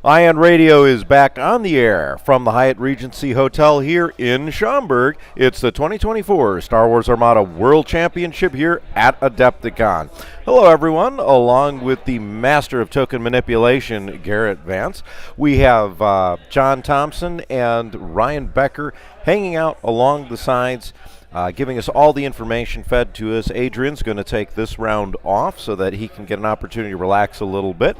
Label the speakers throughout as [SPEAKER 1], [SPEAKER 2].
[SPEAKER 1] Ion Radio is back on the air from the Hyatt Regency Hotel here in Schaumburg. It's the 2024 Star Wars Armada World Championship here at AdeptiCon. Hello, everyone. Along with the master of token manipulation, Garrett Vance, we have John Thomson and Ryan Becker hanging out along the sides, giving us all the information fed to us. Adrian's going to take this round off so that he can get an opportunity to relax a little bit.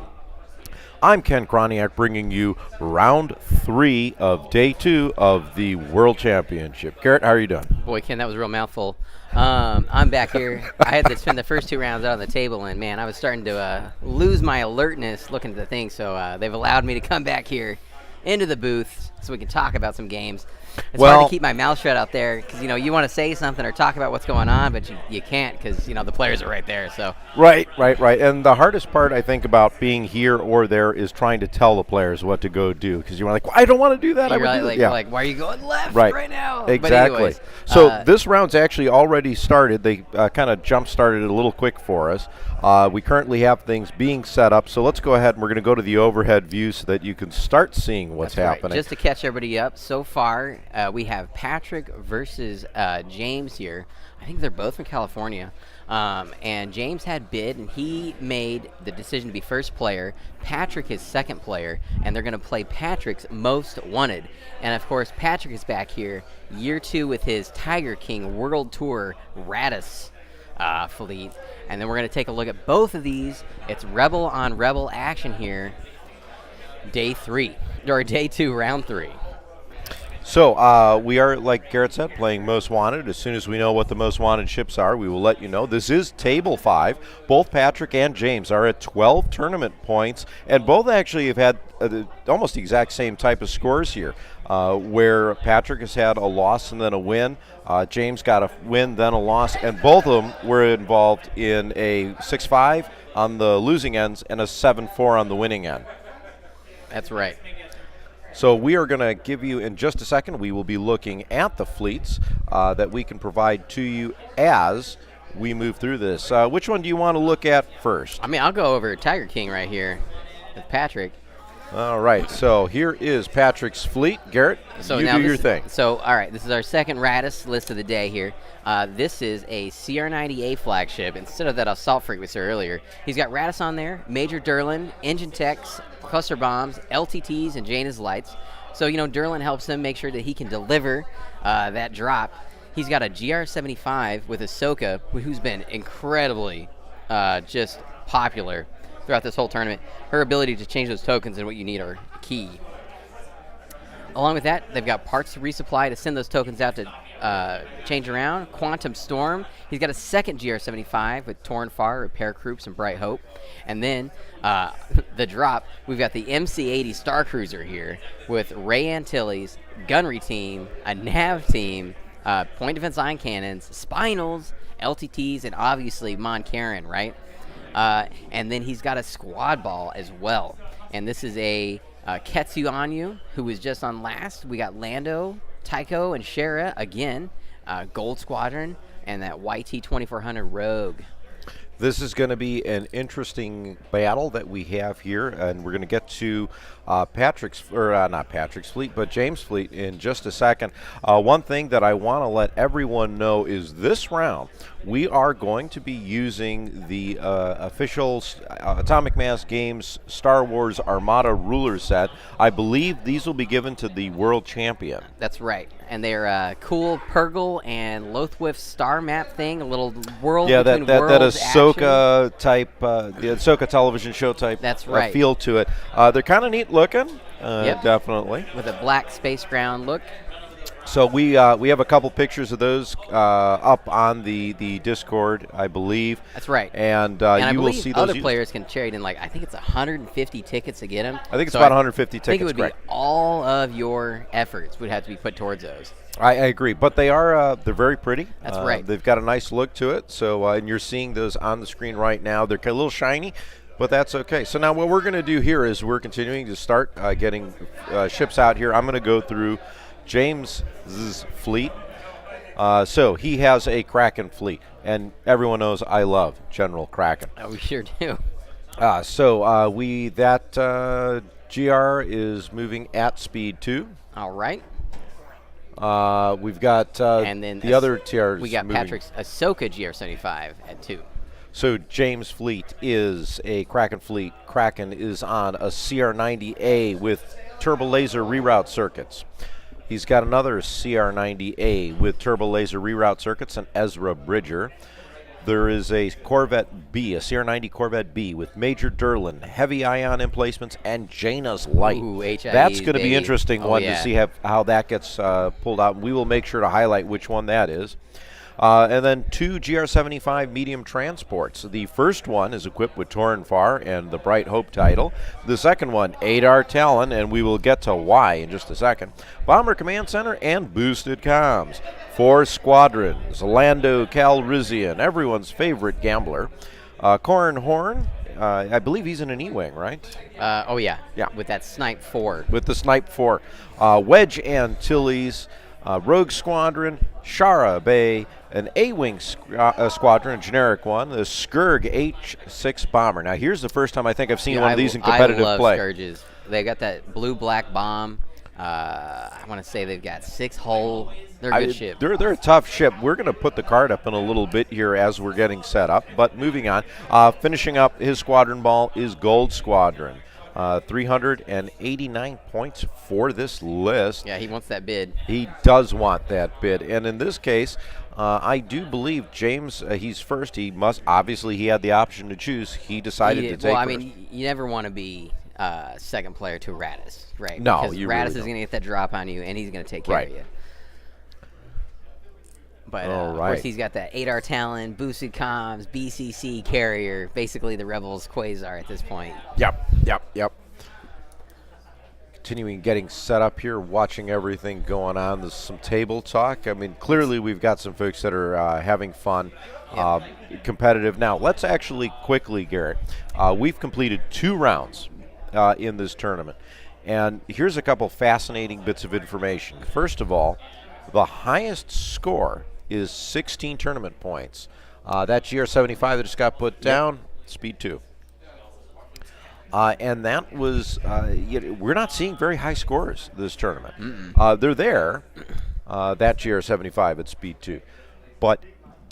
[SPEAKER 1] I'm Ken Krajniak, bringing you round 3 of day 2 of the World Championship. Garrett, how are you doing?
[SPEAKER 2] Boy, Ken, that was a real mouthful. I'm back here. I had to spend the first 2 rounds out on the table, and man, I was starting to lose my alertness looking at the thing, so they've allowed me to come back here into the booth so we can talk about some games. It's hard to keep my mouth shut out there because, you want to say something or talk about what's going on, but you can't because, the players are right there. So
[SPEAKER 1] Right. And the hardest part, I think, about being here or there is trying to tell the players what to go do because you're like, well, I don't want to do that.
[SPEAKER 2] You're like, why are you going left right now?
[SPEAKER 1] Exactly.
[SPEAKER 2] But anyways,
[SPEAKER 1] so this round's actually already started. They kind of jump-started it a little quick for us. We currently have things being set up, so let's go ahead and we're going to go to the overhead view so that you can start seeing what's happening.
[SPEAKER 2] Right. Just to catch everybody up, so far we have Patrick versus James here. I think they're both from California. And James had bid, and he made the decision to be first player. Patrick is second player, and they're going to play Patrick's most wanted. And, of course, Patrick is back here, year 2 with his Tiger King World Tour Raddus fleet. And then we're going to take a look at both of these. It's Rebel on Rebel action here, day 2, round 3.
[SPEAKER 1] So we are, like Garrett said, playing Most Wanted. As soon as we know what the Most Wanted ships are, we will let you know. This is Table 5. Both Patrick and James are at 12 tournament points, and both actually have had almost the exact same type of scores here, where Patrick has had a loss and then a win. James got a win, then a loss, and both of them were involved in a 6-5 on the losing ends and a 7-4 on the winning end.
[SPEAKER 2] That's right.
[SPEAKER 1] So we are going to give you, in just a second, we will be looking at the fleets that we can provide to you as we move through this. Which one do you want to look at first?
[SPEAKER 2] I mean, I'll go over Tiger King right here with Patrick.
[SPEAKER 1] All right, so here is Patrick's fleet. Garrett, you do your thing.
[SPEAKER 2] So, all right, this is our second Raddus list of the day here. This is a CR90 A flagship instead of that Assault Freak we saw earlier. He's got Raddus on there, Major Durlin, Engine Techs, Cluster Bombs, LTTs, and Jaina's Lights. So, Durlin helps him make sure that he can deliver that drop. He's got a GR75 with Ahsoka, who's been incredibly just popular throughout this whole tournament. Her ability to change those tokens and what you need are key. Along with that, they've got parts to resupply to send those tokens out to change around. Quantum Storm. He's got a second GR75 with Torn Far, Repair Troops, and Bright Hope. And then the drop, we've got the MC-80 Star Cruiser here with Ray Antilles, Gunnery Team, a Nav Team, Point Defense Ion Cannons, Spinals, LTTs, and obviously Mon Carin, right? And then he's got a squad ball as well. And this is a Ketsu Anyu, who was just on last. We got Lando, Tycho, and Shara again, Gold Squadron, and that YT-2400 Rogue.
[SPEAKER 1] This is going to be an interesting battle that we have here, and we're going to get to not Patrick's fleet, but James' fleet in just a second. One thing that I want to let everyone know is this round, we are going to be using the official Atomic Mass Games Star Wars Armada ruler set. I believe these will be given to the world champion.
[SPEAKER 2] That's right. And they're cool Purgle and Lothwif star map thing, a little world between worlds
[SPEAKER 1] that Ahsoka type, the Ahsoka television show type
[SPEAKER 2] That's right.
[SPEAKER 1] Feel to it. They're kind of neat looking, definitely.
[SPEAKER 2] With a black space ground look.
[SPEAKER 1] So we have a couple pictures of those up on the Discord, I believe.
[SPEAKER 2] That's right.
[SPEAKER 1] And you will see those.
[SPEAKER 2] Other players can trade in, I think it's 150 tickets to get them.
[SPEAKER 1] I think it's about 150 tickets.
[SPEAKER 2] I think it would be all of your efforts would have to be put towards those.
[SPEAKER 1] I agree, but they're very pretty.
[SPEAKER 2] That's right.
[SPEAKER 1] They've got a nice look to it. So and you're seeing those on the screen right now. They're a little shiny, but that's okay. So now what we're going to do here is we're continuing to start getting ships out here. I'm going to go through James's fleet. So he has a Cracken fleet, and everyone knows I love General Cracken.
[SPEAKER 2] Oh, we sure do.
[SPEAKER 1] GR is moving at speed 2.
[SPEAKER 2] All right.
[SPEAKER 1] We've got
[SPEAKER 2] And then
[SPEAKER 1] the other TRs.
[SPEAKER 2] We got
[SPEAKER 1] moving.
[SPEAKER 2] Patrick's Ahsoka GR75 at 2.
[SPEAKER 1] So James Fleet is a Cracken Fleet. Cracken is on a CR90A with Turbolaser Reroute circuits. He's got another CR90A with Turbolaser Reroute circuits and Ezra Bridger. There is a Corvette B, a CR90 Corvette B with Major Derlin, heavy ion emplacements, and Jaina's Light.
[SPEAKER 2] Ooh, HIEs,
[SPEAKER 1] That's going to be
[SPEAKER 2] baby.
[SPEAKER 1] interesting
[SPEAKER 2] Oh,
[SPEAKER 1] one
[SPEAKER 2] yeah.
[SPEAKER 1] to see how that gets pulled out. And we will make sure to highlight which one that is. And then 2 GR75 medium transports. The first one is equipped with Torn Far and the Bright Hope title. The second one, Adar Talon, and we will get to why in just a second. Bomber Command Center and boosted comms. 4 squadrons, Lando Calrissian, everyone's favorite gambler. Corn Horn, I believe he's in an E-Wing, right?
[SPEAKER 2] Oh, yeah.
[SPEAKER 1] Yeah.
[SPEAKER 2] With that Snipe 4.
[SPEAKER 1] With the Snipe 4. Wedge Antilles, Rogue Squadron, Shara Bay, an A-Wing squadron, a generic one, the Skurg H6 bomber. Now, here's the first time I think I've seen one of these in competitive
[SPEAKER 2] I love
[SPEAKER 1] play.
[SPEAKER 2] Scourges. They got that blue-black bomb. I want to say they've got 6 hull. They're a good ship.
[SPEAKER 1] They're a tough ship. We're going to put the card up in a little bit here as we're getting set up. But moving on, finishing up his squadron ball is Gold Squadron. 389 points for this list.
[SPEAKER 2] Yeah, he wants that bid.
[SPEAKER 1] He does want that bid. And in this case, I do believe James, he's first. He must, obviously, he had the option to choose. He decided to take
[SPEAKER 2] Well, I
[SPEAKER 1] first.
[SPEAKER 2] mean, you never want to be second player to Raddus, right?
[SPEAKER 1] No,
[SPEAKER 2] because
[SPEAKER 1] you
[SPEAKER 2] Raddus
[SPEAKER 1] really
[SPEAKER 2] is
[SPEAKER 1] don't.
[SPEAKER 2] going to get that drop on you, and he's going to take care
[SPEAKER 1] Right.
[SPEAKER 2] of you. But
[SPEAKER 1] All
[SPEAKER 2] of
[SPEAKER 1] right.
[SPEAKER 2] course, he's got that Adar Talon, boosted comms, BCC carrier, basically the Rebels Quasar at this point.
[SPEAKER 1] Yep. Continuing getting set up here, watching everything going on. There's some table talk. I mean, clearly we've got some folks that are having fun, competitive. Now, let's actually quickly, Garrett, we've completed 2 rounds in this tournament. And here's a couple fascinating bits of information. First of all, the highest score is 16 tournament points. That GR75 that just got put down, speed 2. And that was, we're not seeing very high scores this tournament. They're there, that GR75 at speed 2. But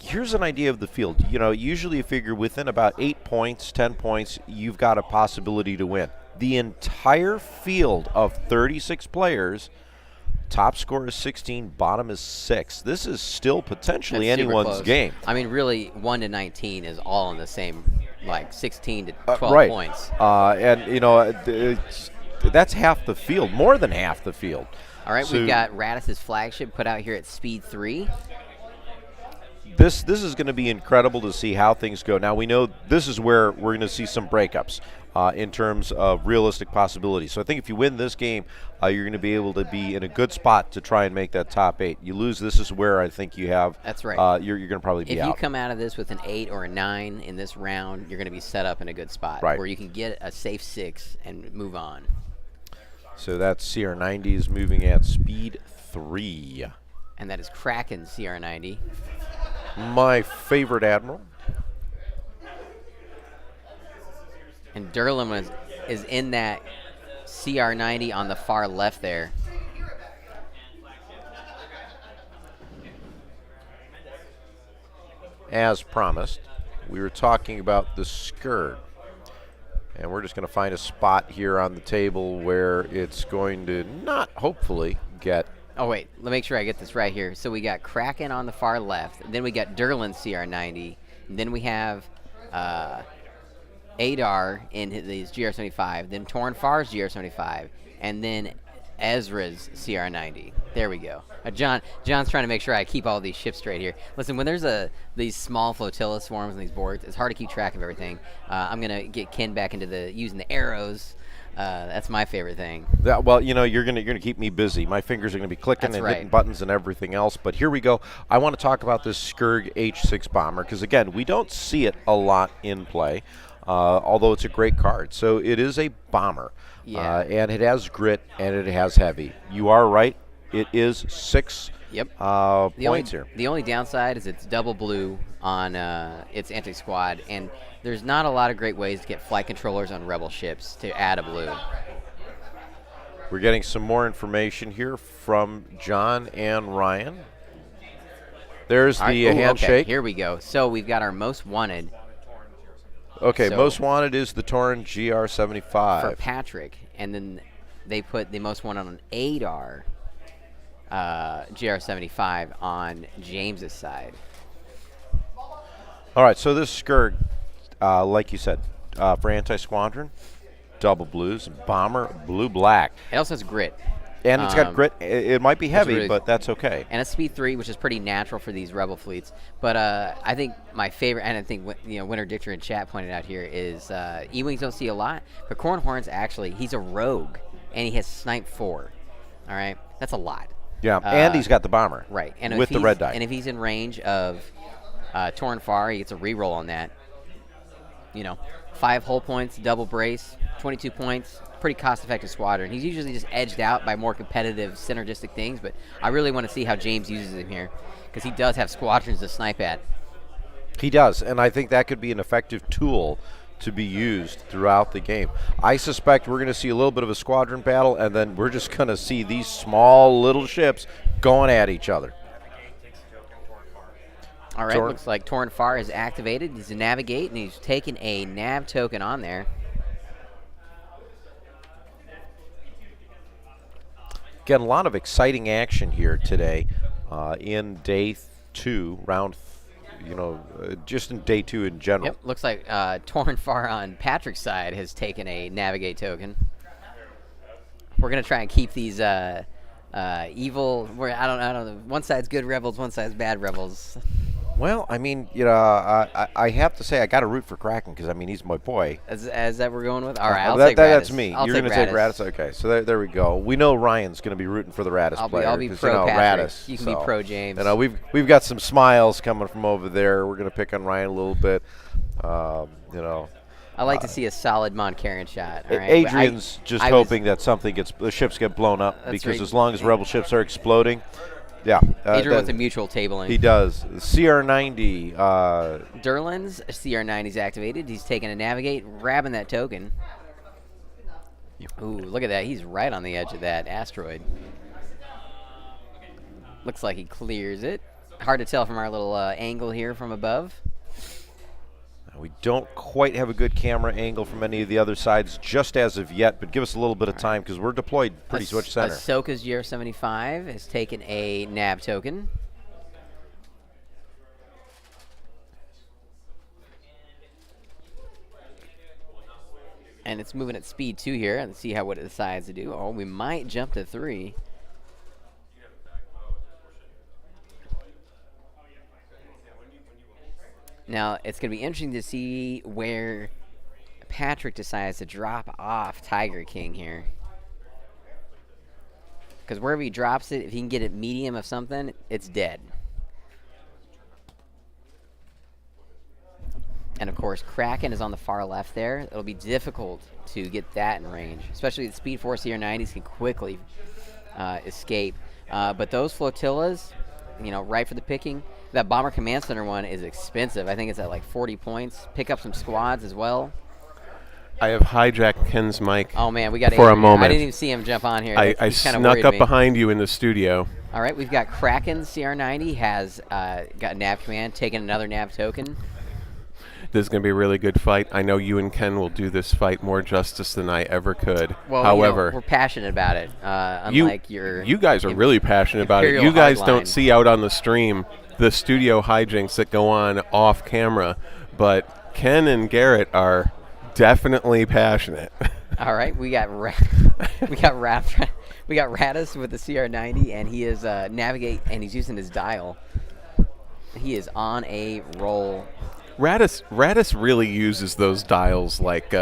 [SPEAKER 1] here's an idea of the field. You know, usually you figure within about 8 points, 10 points, you've got a possibility to win. The entire field of 36 players, top score is 16, bottom is 6. This is still potentially
[SPEAKER 2] That's super
[SPEAKER 1] anyone's
[SPEAKER 2] close.
[SPEAKER 1] game.
[SPEAKER 2] I mean, really, 1 to 19 is all in the same, like 16 to 12
[SPEAKER 1] Right.
[SPEAKER 2] points.
[SPEAKER 1] And, you know, that's half the field, more than half the field.
[SPEAKER 2] All right,
[SPEAKER 1] So
[SPEAKER 2] we've got Raddus's flagship put out here at speed 3.
[SPEAKER 1] This is going to be incredible to see how things go. Now, we know this is where we're going to see some breakups in terms of realistic possibilities. So I think if you win this game, you're going to be able to be in a good spot to try and make that top 8. You lose, this is where I think you have.
[SPEAKER 2] That's right.
[SPEAKER 1] You're going to probably be
[SPEAKER 2] If
[SPEAKER 1] out.
[SPEAKER 2] you come out of this with an 8 or a 9 in this round, you're going to be set up in a good spot
[SPEAKER 1] Right.
[SPEAKER 2] where you can get a safe 6 and move on.
[SPEAKER 1] So that CR90 is moving at speed 3.
[SPEAKER 2] And that is Cracken CR90.
[SPEAKER 1] My favorite admiral.
[SPEAKER 2] And Derlin is in that CR90 on the far left there.
[SPEAKER 1] As promised, we were talking about the skirt. And we're just going to find a spot here on the table where it's going to not, hopefully, get...
[SPEAKER 2] Oh, wait. Let me make sure I get this right here. So we got Cracken on the far left. Then we got Derlin CR90. And then we have Adar in his GR75. Then Torn Far's GR75. And then Ezra's CR90. There we go. John's trying to make sure I keep all these ships straight here. Listen, when there's these small flotilla swarms on these boards, it's hard to keep track of everything. I'm going to get Ken back into using the arrows. That's my favorite thing.
[SPEAKER 1] Well, you know, you're gonna keep me busy. My fingers are gonna be clicking
[SPEAKER 2] That's
[SPEAKER 1] and
[SPEAKER 2] right.
[SPEAKER 1] hitting buttons and everything else. But here we go. I want to talk about this Skurg H6 bomber because again, we don't see it a lot in play, although it's a great card. So it is a bomber,
[SPEAKER 2] Yeah.
[SPEAKER 1] and it has grit and it has heavy. You are right. It is 6
[SPEAKER 2] Yep.
[SPEAKER 1] points here.
[SPEAKER 2] The only downside is it's double blue on its anti-squad, and there's not a lot of great ways to get flight controllers on Rebel ships to add a blue.
[SPEAKER 1] We're getting some more information here from John and Ryan. There's the handshake.
[SPEAKER 2] Okay, here we go. So we've got our most wanted.
[SPEAKER 1] Okay,
[SPEAKER 2] So
[SPEAKER 1] most wanted is the Torn GR75.
[SPEAKER 2] For Patrick, and then they put the most wanted on ADAR GR75 on James's side.
[SPEAKER 1] All right, so this skirt, like you said, for Anti-Squadron, double blues, bomber, blue-black.
[SPEAKER 2] It also has grit.
[SPEAKER 1] And it's got grit. It might be heavy,
[SPEAKER 2] really,
[SPEAKER 1] but that's okay.
[SPEAKER 2] And it's speed 3, which is pretty natural for these Rebel fleets. But I think my favorite, and I think Winter Dictor in chat pointed out here, is E-Wings don't see a lot, but Cornhorn's actually, he's a rogue, and he has Snipe 4. All right? That's a lot.
[SPEAKER 1] Yeah, and he's got the bomber.
[SPEAKER 2] Right. And
[SPEAKER 1] with the red dye.
[SPEAKER 2] And if he's in range of Torn Far, he gets a reroll on that. 5 hull points, double brace, 22 points. Pretty cost-effective squadron. He's usually just edged out by more competitive, synergistic things, but I really want to see how James uses him here, because he does have squadrons to snipe at.
[SPEAKER 1] He does, and I think that could be an effective tool to be used throughout the game. I suspect we're going to see a little bit of a squadron battle, and then we're just going to see these small little ships going at each other.
[SPEAKER 2] All right, looks like Torn Far is activated. He's to navigate, and he's taking a nav token on there.
[SPEAKER 1] Again, a lot of exciting action here today in day 2, just in day 2 in general.
[SPEAKER 2] Yep, looks like Torn Far on Patrick's side has taken a navigate token. We're gonna try and keep these evil. I don't know. One side's good rebels, one side's bad rebels.
[SPEAKER 1] Well, I mean, I have to say I got to root for Cracken because, I mean, he's my boy.
[SPEAKER 2] As that we're going with? All right, I'll
[SPEAKER 1] take
[SPEAKER 2] take
[SPEAKER 1] That's
[SPEAKER 2] Raddus.
[SPEAKER 1] me.
[SPEAKER 2] I'll
[SPEAKER 1] You're
[SPEAKER 2] take
[SPEAKER 1] going to take
[SPEAKER 2] Raddus.
[SPEAKER 1] Raddus? Okay, so there we go. We know Ryan's going to be rooting for the Raddus player.
[SPEAKER 2] I'll be pro Patrick.
[SPEAKER 1] Raddus,
[SPEAKER 2] You can be pro James.
[SPEAKER 1] We've got some smiles coming from over there. We're going to pick on Ryan a little bit.
[SPEAKER 2] I like to see a solid Moncarian shot. All right?
[SPEAKER 1] Adrian's just hoping that the ships get blown up because
[SPEAKER 2] right.
[SPEAKER 1] as long as Rebel ships are exploding, yeah.
[SPEAKER 2] Adrian wants a mutual tabling.
[SPEAKER 1] He does. CR90.
[SPEAKER 2] Durlin's CR90 is activated. He's taking a navigate, grabbing that token. Ooh, look at that. He's right on the edge of that asteroid. Looks like he clears it. Hard to tell from our little angle here from above.
[SPEAKER 1] We don't quite have a good camera angle from any of the other sides just as of yet, but give us a little bit of time because we're deployed pretty much center.
[SPEAKER 2] Ahsoka's GR75 has taken a nav token. And it's moving at speed 2 here. Let's see what it decides to do. Oh, we might jump to 3. Now, it's going to be interesting to see where Patrick decides to drop off Tiger King here. Because wherever he drops it, if he can get it medium of something, it's dead. And, of course, Cracken is on the far left there. It'll be difficult to get that in range, especially the Speed Force CR90s can quickly escape. But those flotillas, right for the picking. That Bomber Command Center one is expensive. I think it's at like 40 points. Pick up some squads as well.
[SPEAKER 3] I have hijacked Ken's mic.
[SPEAKER 2] Oh man, we got
[SPEAKER 3] for a moment.
[SPEAKER 2] I didn't even see him jump on here.
[SPEAKER 3] I snuck up behind you in the studio.
[SPEAKER 2] All right, we've got Kraken CR90 has got nav command, taking another nav token.
[SPEAKER 3] This is going to be a really good fight. I know you and Ken will do this fight more justice than I ever could.
[SPEAKER 2] Well,
[SPEAKER 3] however,
[SPEAKER 2] we're passionate about it. Unlike
[SPEAKER 3] you guys are really passionate about it. You guys don't see out on the stream the studio hijinks that go on off camera, but Ken and Garrett are definitely passionate.
[SPEAKER 2] All right, we got Raddus with the CR90, and he is navigate, and he's using his dial. He is on a roll.
[SPEAKER 3] Raddus really uses those dials like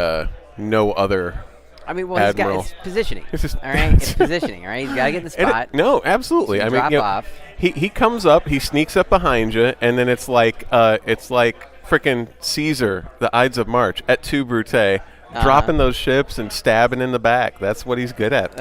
[SPEAKER 3] no other.
[SPEAKER 2] I mean, well,
[SPEAKER 3] Admiral.
[SPEAKER 2] It's positioning. All right, it's positioning. All right, he's got to get in the spot.
[SPEAKER 3] No, absolutely.
[SPEAKER 2] I mean, off.
[SPEAKER 3] He comes up, he sneaks up behind you, and then it's like frickin' Caesar, the Ides of March, et tu, Brute, dropping those ships and stabbing in the back. That's what he's good at.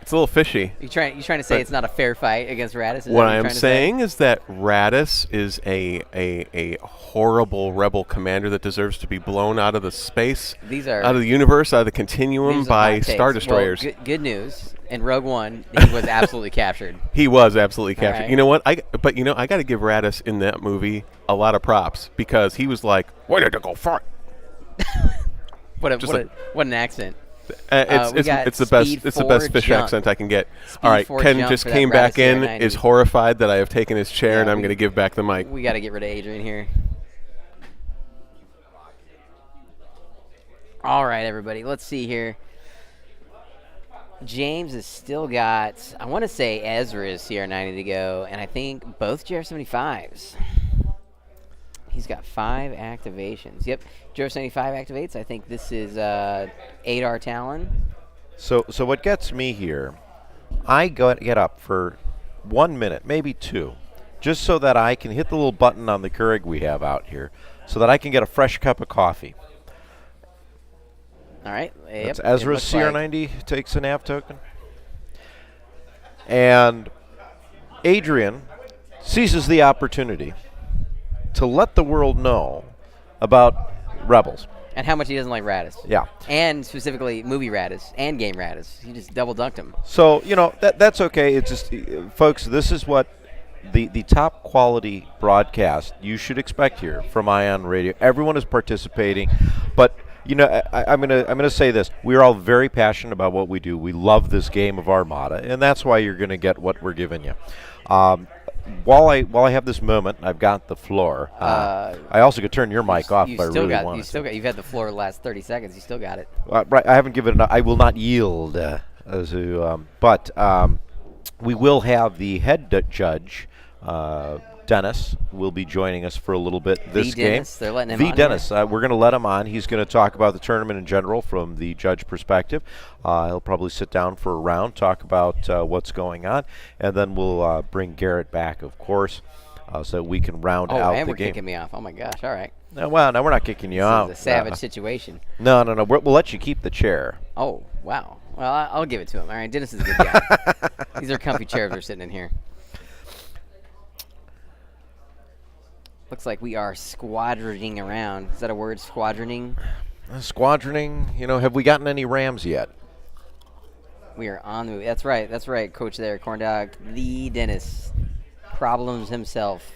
[SPEAKER 3] It's a little fishy.
[SPEAKER 2] You trying to say it's not a fair fight against Raddus?
[SPEAKER 3] What I'm saying is that Raddus is a horrible rebel commander that deserves to be blown out of the space, out of the universe, out of the continuum by Star Destroyers.
[SPEAKER 2] Well, good news. In Rogue One, he was absolutely captured.
[SPEAKER 3] He was absolutely captured.
[SPEAKER 2] Right.
[SPEAKER 3] You know what? I got to give Raddus in that movie a lot of props because he was like, "Why did I go fight?"
[SPEAKER 2] What an accent.
[SPEAKER 3] It's the best fish accent I can get. All right, Ken just came back in, is horrified that I have taken his chair, and I'm going to give back the mic.
[SPEAKER 2] We got to get rid of Adrian here. All right, everybody, let's see here. James has still got, I want to say Ezra's CR90 to go, and I think both GR75s. He's got 5 activations. Yep, GR75 activates. I think this is Adar Talon.
[SPEAKER 1] So what gets me here, I get up for 1 minute, maybe 2, just so that I can hit the little button on the Keurig we have out here, so that I can get a fresh cup of coffee.
[SPEAKER 2] All right.
[SPEAKER 1] That's Ezra's CR90 takes a nav token. And Adrian seizes the opportunity to let the world know about Rebels.
[SPEAKER 2] And how much he doesn't like Raddus.
[SPEAKER 1] Yeah.
[SPEAKER 2] And specifically movie Raddus and game Raddus. He just double dunked him.
[SPEAKER 1] So, that's okay. It's just, folks, this is what the top quality broadcast you should expect here from Ion Radio. Everyone is participating, but I'm gonna say this: we are all very passionate about what we do. We love this game of Armada, and that's why you're gonna get what we're giving you. While I have this moment, I've got the floor. I also could turn your mic off if I really want to.
[SPEAKER 2] You've had the floor the last 30 seconds. You still got it.
[SPEAKER 1] Right. I haven't given enough. I will not yield. But we will have the head judge. Dennis will be joining us for a little bit this game.
[SPEAKER 2] Dennis, they're letting him on.
[SPEAKER 1] Dennis, we're going to let him on. He's going to talk about the tournament in general from the judge perspective. He'll probably sit down for a round, talk about what's going on, and then we'll bring Garrett back, of course, so we can round out the game.
[SPEAKER 2] Oh, and we're kicking me off. Oh, my gosh. All right.
[SPEAKER 1] No, we're not kicking you out.
[SPEAKER 2] This is a savage situation.
[SPEAKER 1] No. We'll let you keep the chair.
[SPEAKER 2] Oh, wow. Well, I'll give it to him. All right, Dennis is a good guy. These are comfy chairs we're sitting in here. Looks like we are squadroning around. Is that a word, squadroning?
[SPEAKER 1] Squadroning. Have we gotten any Rams yet?
[SPEAKER 2] We are on the move. That's right, Coach there, Corn Dog. The Dennis. Problems himself.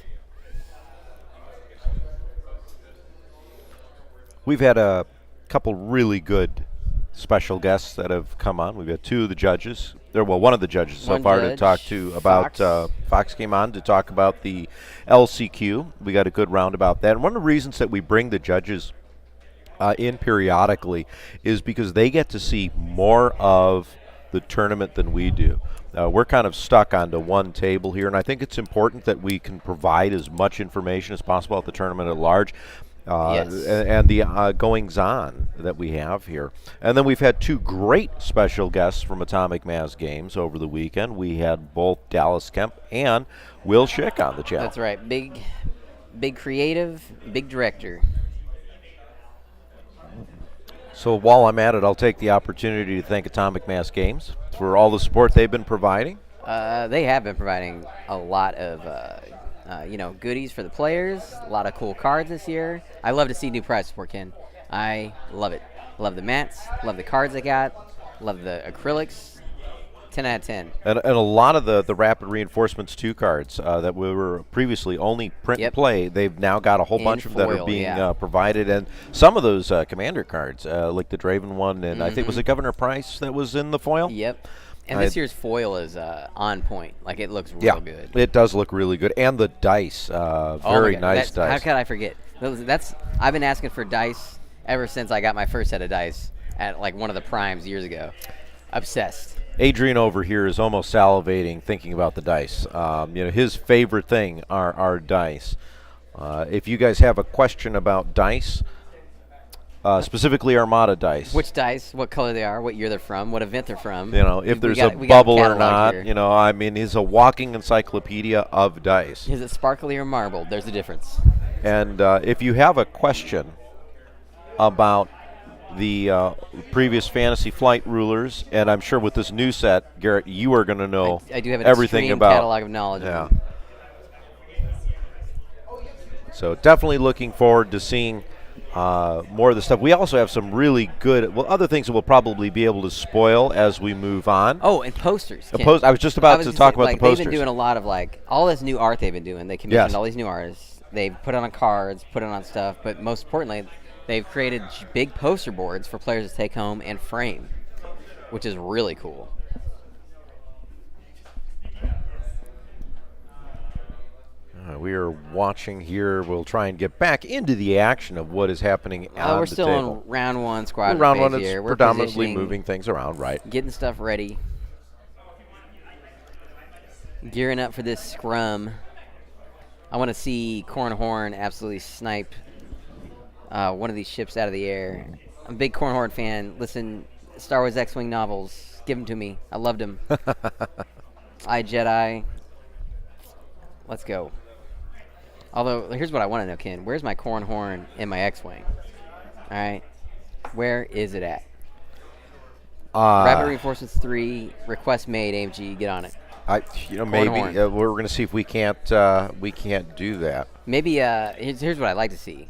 [SPEAKER 1] We've had a couple really good special guests that have come on. We've got 2 of the judges. One of the judges so far to talk to about. Fox came on to talk about the LCQ. We got a good round about that. And one of the reasons that we bring the judges in periodically is because they get to see more of the tournament than we do. We're kind of stuck onto one table here, and I think it's important that we can provide as much information as possible at the tournament at large.
[SPEAKER 2] Yes.
[SPEAKER 1] And the goings-on that we have here. And then we've had 2 great special guests from Atomic Mass Games over the weekend. We had both Dallas Kemp and Will Schick on the channel.
[SPEAKER 2] That's right. Big creative, big director.
[SPEAKER 1] So while I'm at it, I'll take the opportunity to thank Atomic Mass Games for all the support they've been providing.
[SPEAKER 2] They have been providing a lot of goodies for the players, a lot of cool cards this year. I love to see new prize support, Ken. I love it. Love the mats, love the cards they got, love the acrylics. 10 out of 10.
[SPEAKER 1] And a lot of the Rapid Reinforcements 2 cards that we were previously only print and play, they've now got a whole bunch of them that are being provided. And some of those Commander cards, like the Draven one, and I think was it Governor Price that was in the foil?
[SPEAKER 2] Yep. And this year's foil is on point. Like, it looks real good.
[SPEAKER 1] It does look really good. And the dice, very nice dice.
[SPEAKER 2] How could I forget? I've been asking for dice ever since I got my first set of dice at, like, one of the primes years ago. Obsessed.
[SPEAKER 1] Adrian over here is almost salivating thinking about the dice. His favorite thing are dice. If you guys have a question about dice, specifically Armada dice.
[SPEAKER 2] Which dice, what color they are, what year they're from, what event they're from.
[SPEAKER 1] If there's a bubble or not. He's a walking encyclopedia of dice.
[SPEAKER 2] Is it sparkly or marbled? There's a difference.
[SPEAKER 1] And if you have a question about the previous Fantasy Flight rulers, and I'm sure with this new set, Garrett, you are going to know
[SPEAKER 2] I do have an
[SPEAKER 1] everything
[SPEAKER 2] extreme
[SPEAKER 1] about
[SPEAKER 2] catalog of knowledge.
[SPEAKER 1] Yeah. So definitely looking forward to seeing more of the stuff. We also have some really good, other things that we'll probably be able to spoil as we move on.
[SPEAKER 2] Oh, and posters.
[SPEAKER 1] I was just about to talk about the posters.
[SPEAKER 2] They've been doing a lot of all this new art they've been doing. They commissioned all these new artists. They've put it on cards, put it on stuff, but most importantly, they've created big poster boards for players to take home and frame, which is really cool.
[SPEAKER 1] We are watching here. We'll try and get back into the action of what is happening on the table.
[SPEAKER 2] We're still in round one squadron
[SPEAKER 1] round
[SPEAKER 2] phase
[SPEAKER 1] one,
[SPEAKER 2] here.
[SPEAKER 1] it's
[SPEAKER 2] We're
[SPEAKER 1] predominantly moving things around, right?
[SPEAKER 2] Getting stuff ready. Gearing up for this scrum. I want to see Cornhorn absolutely snipe one of these ships out of the air. I'm a big Cornhorn fan. Listen, Star Wars X-Wing novels, give them to me. I loved them. I Jedi. Let's go. Although, here's what I want to know, Ken. Where's my Cornhorn in my X-Wing? All right. Where is it at? Rapid Reinforcements 3, request made, AMG, get on it.
[SPEAKER 1] Maybe we're going to see if we can't do that.
[SPEAKER 2] Maybe here's what I'd like to see.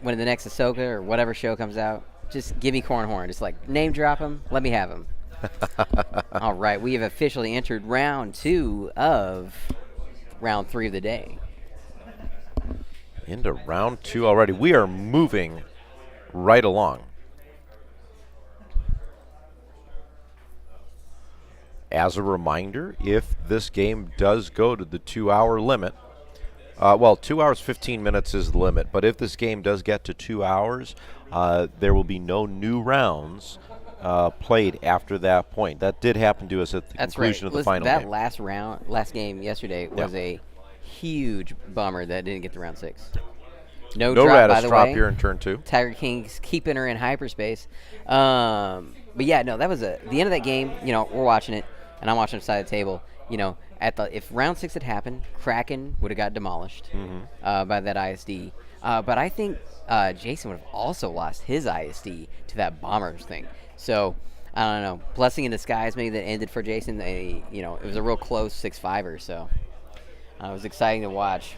[SPEAKER 2] When the next Ahsoka or whatever show comes out, just give me Cornhorn. Just name drop him, let me have him. All right, we have officially entered round 2 of round 3 of the day.
[SPEAKER 1] Into round 2 already. We are moving right along. As a reminder, if this game does go to the 2-hour limit, 2 hours 15 minutes is the limit, but if this game does get to 2 hours, there will be no new rounds played after that point. That did happen to us at the conclusion of the final game.
[SPEAKER 2] That last game yesterday was a huge bummer that didn't get to round 6. No drop,
[SPEAKER 1] Raddus
[SPEAKER 2] by the
[SPEAKER 1] drop
[SPEAKER 2] way.
[SPEAKER 1] here in turn 2.
[SPEAKER 2] Tiger King's keeping her in hyperspace. But yeah, no, that was the end of that game. We're watching it, and I'm watching beside the table. If round 6 had happened, Cracken would have got demolished by that ISD. But I think Jason would have also lost his ISD to that bombers thing. So I don't know. Blessing in disguise, maybe that ended for Jason. It was a real close 6-5er. So it was exciting to watch.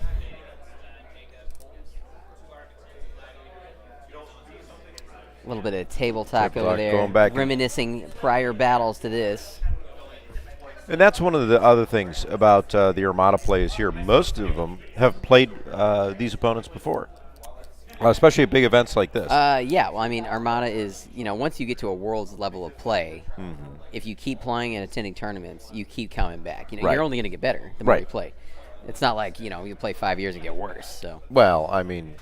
[SPEAKER 2] A little bit of table talk over there,
[SPEAKER 1] going back
[SPEAKER 2] reminiscing prior battles to this.
[SPEAKER 1] And that's one of the other things about the Armada plays here. Most of them have played these opponents before, especially at big events like this.
[SPEAKER 2] Yeah, well, I mean, Armada is, once you get to a world's level of play, if you keep playing and attending tournaments, you keep coming back. You're only going to get better the more you play. It's not like, you play 5 years and get worse. So.
[SPEAKER 1] Well, I mean,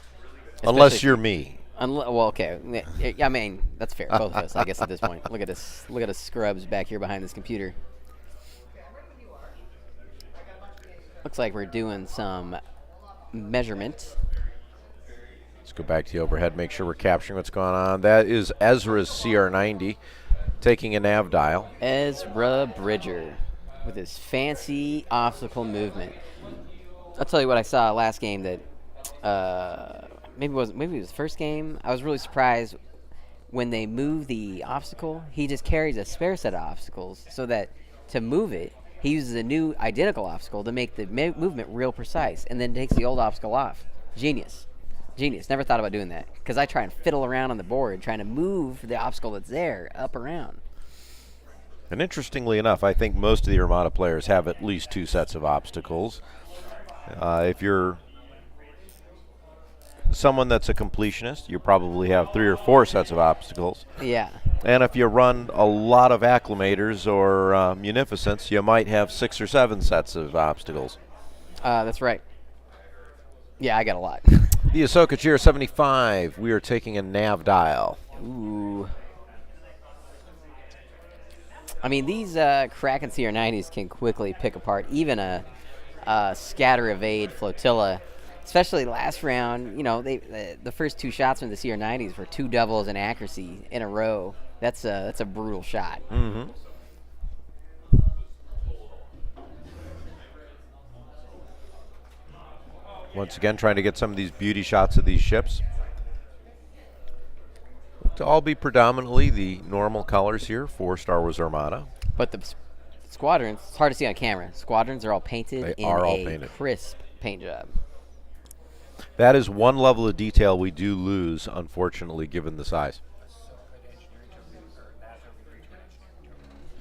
[SPEAKER 1] unless you're me.
[SPEAKER 2] Okay. I mean, that's fair. Both of us, I guess, at this point. Look at us. Look at us scrubs back here behind this computer. Looks like we're doing some measurement.
[SPEAKER 1] Let's go back to the overhead, make sure we're capturing what's going on. That is Ezra's CR90 taking a nav dial.
[SPEAKER 2] Ezra Bridger with his fancy obstacle movement. I'll tell you what I saw last game that maybe it was the first game. I was really surprised when they move the obstacle. He just carries a spare set of obstacles so that to move it, he uses a new identical obstacle to make the movement real precise, and then takes the old obstacle off. Genius. Never thought about doing that, because I try and fiddle around on the board trying to move the obstacle that's there up around.
[SPEAKER 1] And interestingly enough, I think most of the Armada players have at least 2 sets of obstacles. If you're someone that's a completionist, you probably have 3 or 4 sets of obstacles.
[SPEAKER 2] Yeah.
[SPEAKER 1] And if you run a lot of acclimators or munificents, you might have 6 or 7 sets of obstacles.
[SPEAKER 2] That's right. Yeah, I got a lot.
[SPEAKER 1] The Ahsoka GR75, we are taking a nav dial.
[SPEAKER 2] Ooh. I mean, these Cracken CR90s can quickly pick apart even a scatter evade flotilla. Especially last round, the first 2 shots from the CR90s were 2 doubles in accuracy in a row. That's a brutal shot.
[SPEAKER 1] Mm-hmm. Once again, trying to get some of these beauty shots of these ships. to all be predominantly the normal colors here for Star Wars Armada.
[SPEAKER 2] But the squadrons, it's hard to see on camera. Squadrons are all painted in crisp paint job.
[SPEAKER 1] That is one level of detail we do lose, unfortunately, given the size.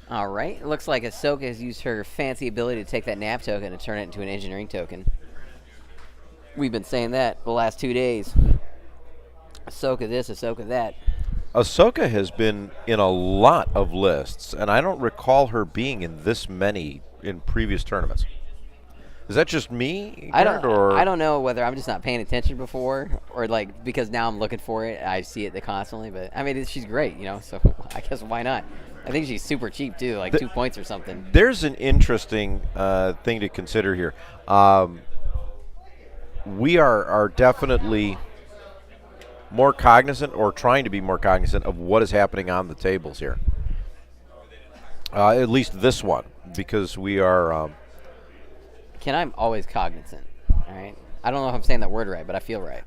[SPEAKER 2] All right. It looks like Ahsoka has used her fancy ability to take that nav token and turn it into an engineering token. We've been saying that the last 2 days. Ahsoka this, Ahsoka that.
[SPEAKER 1] Ahsoka has been in a lot of lists, and I don't recall her being in this many in previous tournaments. Is that just me?
[SPEAKER 2] I don't know whether I'm just not paying attention before, or like because now I'm looking for it, I see it constantly. But I mean, she's great, so I guess why not? I think she's super cheap too, like 2 points or something.
[SPEAKER 1] There's an interesting thing to consider here. We are definitely more cognizant, or trying to be more cognizant, of what is happening on the tables here. At least this one, because we are.
[SPEAKER 2] I'm always cognizant. All right. I don't know if I'm saying that word right, but I feel right.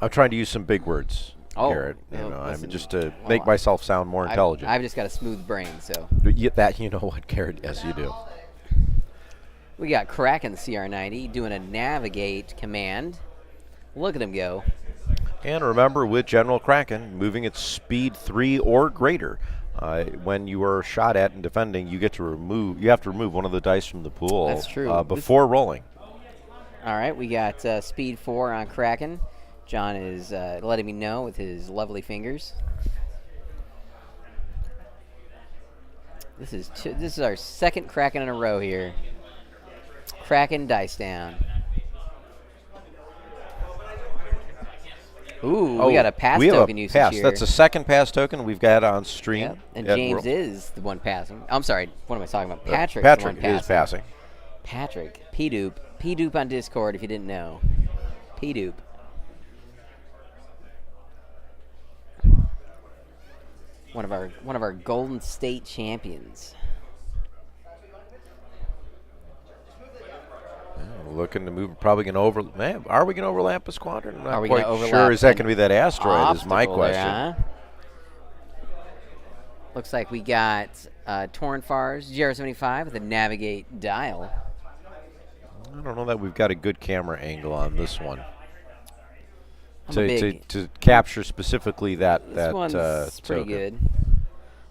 [SPEAKER 1] I'm trying to use some big words, Garrett. I'm just to make myself sound more intelligent.
[SPEAKER 2] I've just got a smooth brain, so.
[SPEAKER 1] That, you know what, Garrett? Yes, you do.
[SPEAKER 2] We got Cracken CR90 doing a navigate command. Look at him go.
[SPEAKER 1] And remember, with General Cracken, moving at speed 3 or greater, when you are shot at and defending, you have to remove one of the dice from the pool.
[SPEAKER 2] That's true.
[SPEAKER 1] Before rolling.
[SPEAKER 2] All right, we got speed 4 on Cracken. John is letting me know with his lovely fingers. This is our second Cracken in a row here. Cracken dice down. Ooh, we got a pass token usage here.
[SPEAKER 1] That's a second pass token we've got on stream.
[SPEAKER 2] Yep. And James is the one passing. I'm sorry, what am I talking about? Patrick
[SPEAKER 1] is passing.
[SPEAKER 2] Patrick, P-Doupe. P-Doupe on Discord if you didn't know. P-Doupe. One of our Golden State champions.
[SPEAKER 1] Looking to move, probably going to are we going to overlap a squadron? I'm not
[SPEAKER 2] quite
[SPEAKER 1] sure. Is that going to be that asteroid? Is my question.
[SPEAKER 2] There, huh? Looks like we got Torn Fars GR75 with a navigate dial.
[SPEAKER 1] I don't know that we've got a good camera angle on this one to capture specifically that.
[SPEAKER 2] This one's pretty
[SPEAKER 1] token.
[SPEAKER 2] good.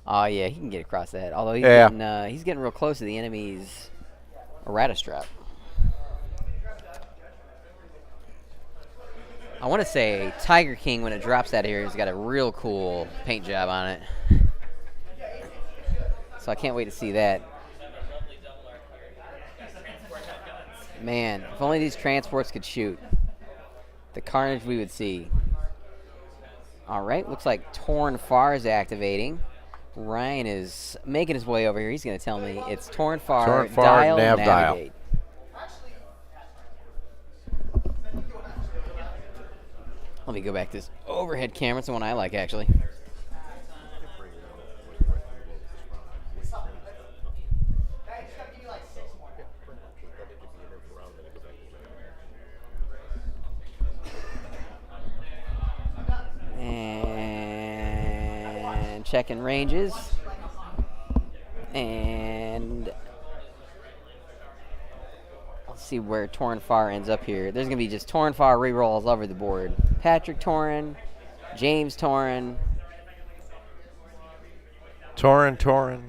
[SPEAKER 2] Oh yeah, he can get across that. Although he's getting real close to the enemy's Raddus trap. I want to say Tiger King, when it drops out of here, has got a real cool paint job on it. So I can't wait to see that. Man, if only these transports could shoot. The carnage we would see. All right, looks like Torn Far is activating. Ryan is making his way over here. He's going to tell me it's Torn Far, dial, navigate. Let me go back to this overhead camera. It's the one I like, actually. And checking ranges. And let's see where Torn Far ends up here. There's going to be just Torn Far rerolls over the board. Patrick Torren, James Torren.
[SPEAKER 1] Torren.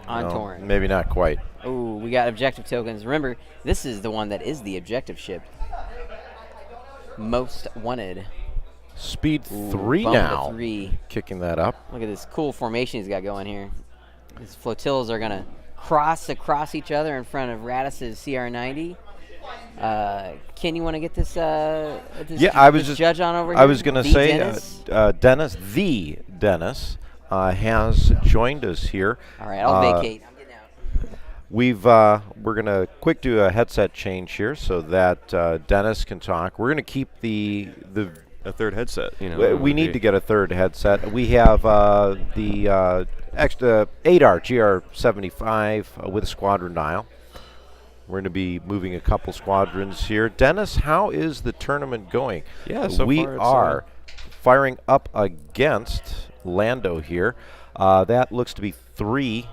[SPEAKER 2] On Torren.
[SPEAKER 1] Maybe not quite.
[SPEAKER 2] Ooh, we got objective tokens. Remember, this is the one that is the objective ship. Most wanted.
[SPEAKER 1] Speed 3 now.
[SPEAKER 2] 3.
[SPEAKER 1] Kicking that up.
[SPEAKER 2] Look at this cool formation he's got going here. His flotillas are going to cross across each other in front of Raddus's CR90. Ken, you want to get this? Judge on over here.
[SPEAKER 1] I was going to say,
[SPEAKER 2] Dennis
[SPEAKER 1] Dennis has joined us here.
[SPEAKER 2] All right, I'll vacate. I'm getting
[SPEAKER 1] We're
[SPEAKER 2] out.
[SPEAKER 1] going to quick do a headset change here so that Dennis can talk. We're going to keep
[SPEAKER 3] a third headset.
[SPEAKER 1] We need to get a third headset. We have the extra ADAR GR75 with a squadron dial. We're going to be moving a couple squadrons here. Dennis, how is the tournament going?
[SPEAKER 4] Yeah, so
[SPEAKER 1] we
[SPEAKER 4] far
[SPEAKER 1] are firing up against Lando here. That looks to be 3.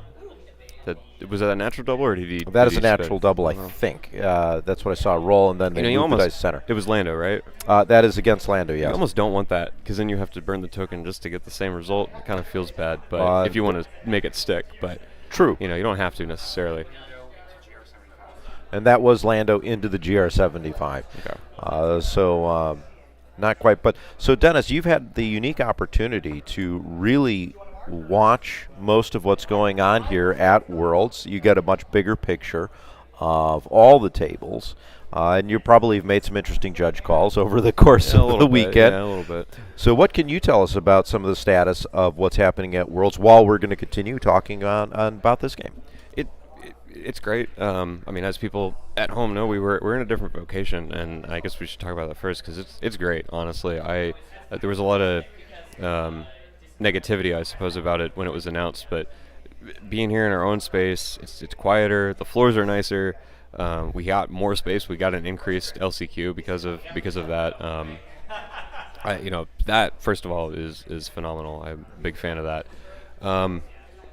[SPEAKER 4] Was that a natural double, or did he?
[SPEAKER 1] That is a natural double, I think. That's what I saw roll, and then they moved the dice center.
[SPEAKER 4] It was Lando, right?
[SPEAKER 1] That is against Lando, yes.
[SPEAKER 4] You almost don't want that, because then you have to burn the token just to get the same result. It kind of feels bad, but if you want to make it stick. But
[SPEAKER 1] true.
[SPEAKER 4] You don't have to necessarily.
[SPEAKER 1] And that was Lando into the GR75.
[SPEAKER 4] Okay.
[SPEAKER 1] So not quite. But so, Dennis, you've had the unique opportunity to really watch most of what's going on here at Worlds. You get a much bigger picture of all the tables, and you probably have made some interesting judge calls over the course of the weekend.
[SPEAKER 4] Yeah, a little bit.
[SPEAKER 1] So what can you tell us about some of the status of what's happening at Worlds while we're going to continue talking on about this game?
[SPEAKER 4] It's great. I mean, as people at home know, we're in a different vocation, and I guess we should talk about that first, because it's great, honestly. There was a lot of negativity, I suppose, about it when it was announced, but being here in our own space, it's quieter, the floors are nicer, we got more space, we got an increased LCQ because of that. That first of all is phenomenal. I'm a big fan of that.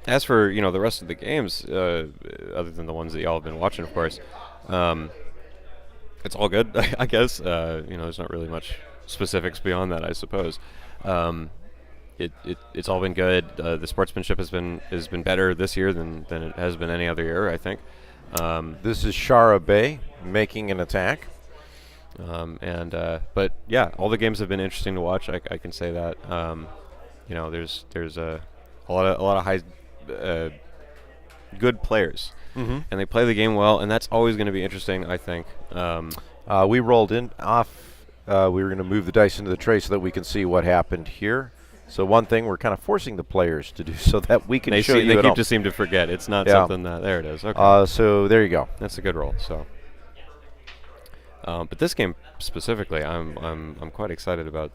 [SPEAKER 4] As for the rest of the games, other than the ones that y'all have been watching, of course, it's all good. I guess there's not really much specifics beyond that, I suppose. It's all been good. The sportsmanship has been better this year than it has been any other year, I think.
[SPEAKER 1] This is Shara Bay making an attack.
[SPEAKER 4] But yeah, all the games have been interesting to watch. I can say that. There's a lot of high good players, and they play the game well, and that's always going to be interesting, I think.
[SPEAKER 1] We rolled in off. We were going to move the dice into the tray so that we can see what happened here. So one thing we're kind of forcing the players to do so that we can show you.
[SPEAKER 4] They just seem to forget. It's not something that. There it is. Okay.
[SPEAKER 1] So there you go.
[SPEAKER 4] That's a good roll. So. But this game specifically, I'm quite excited about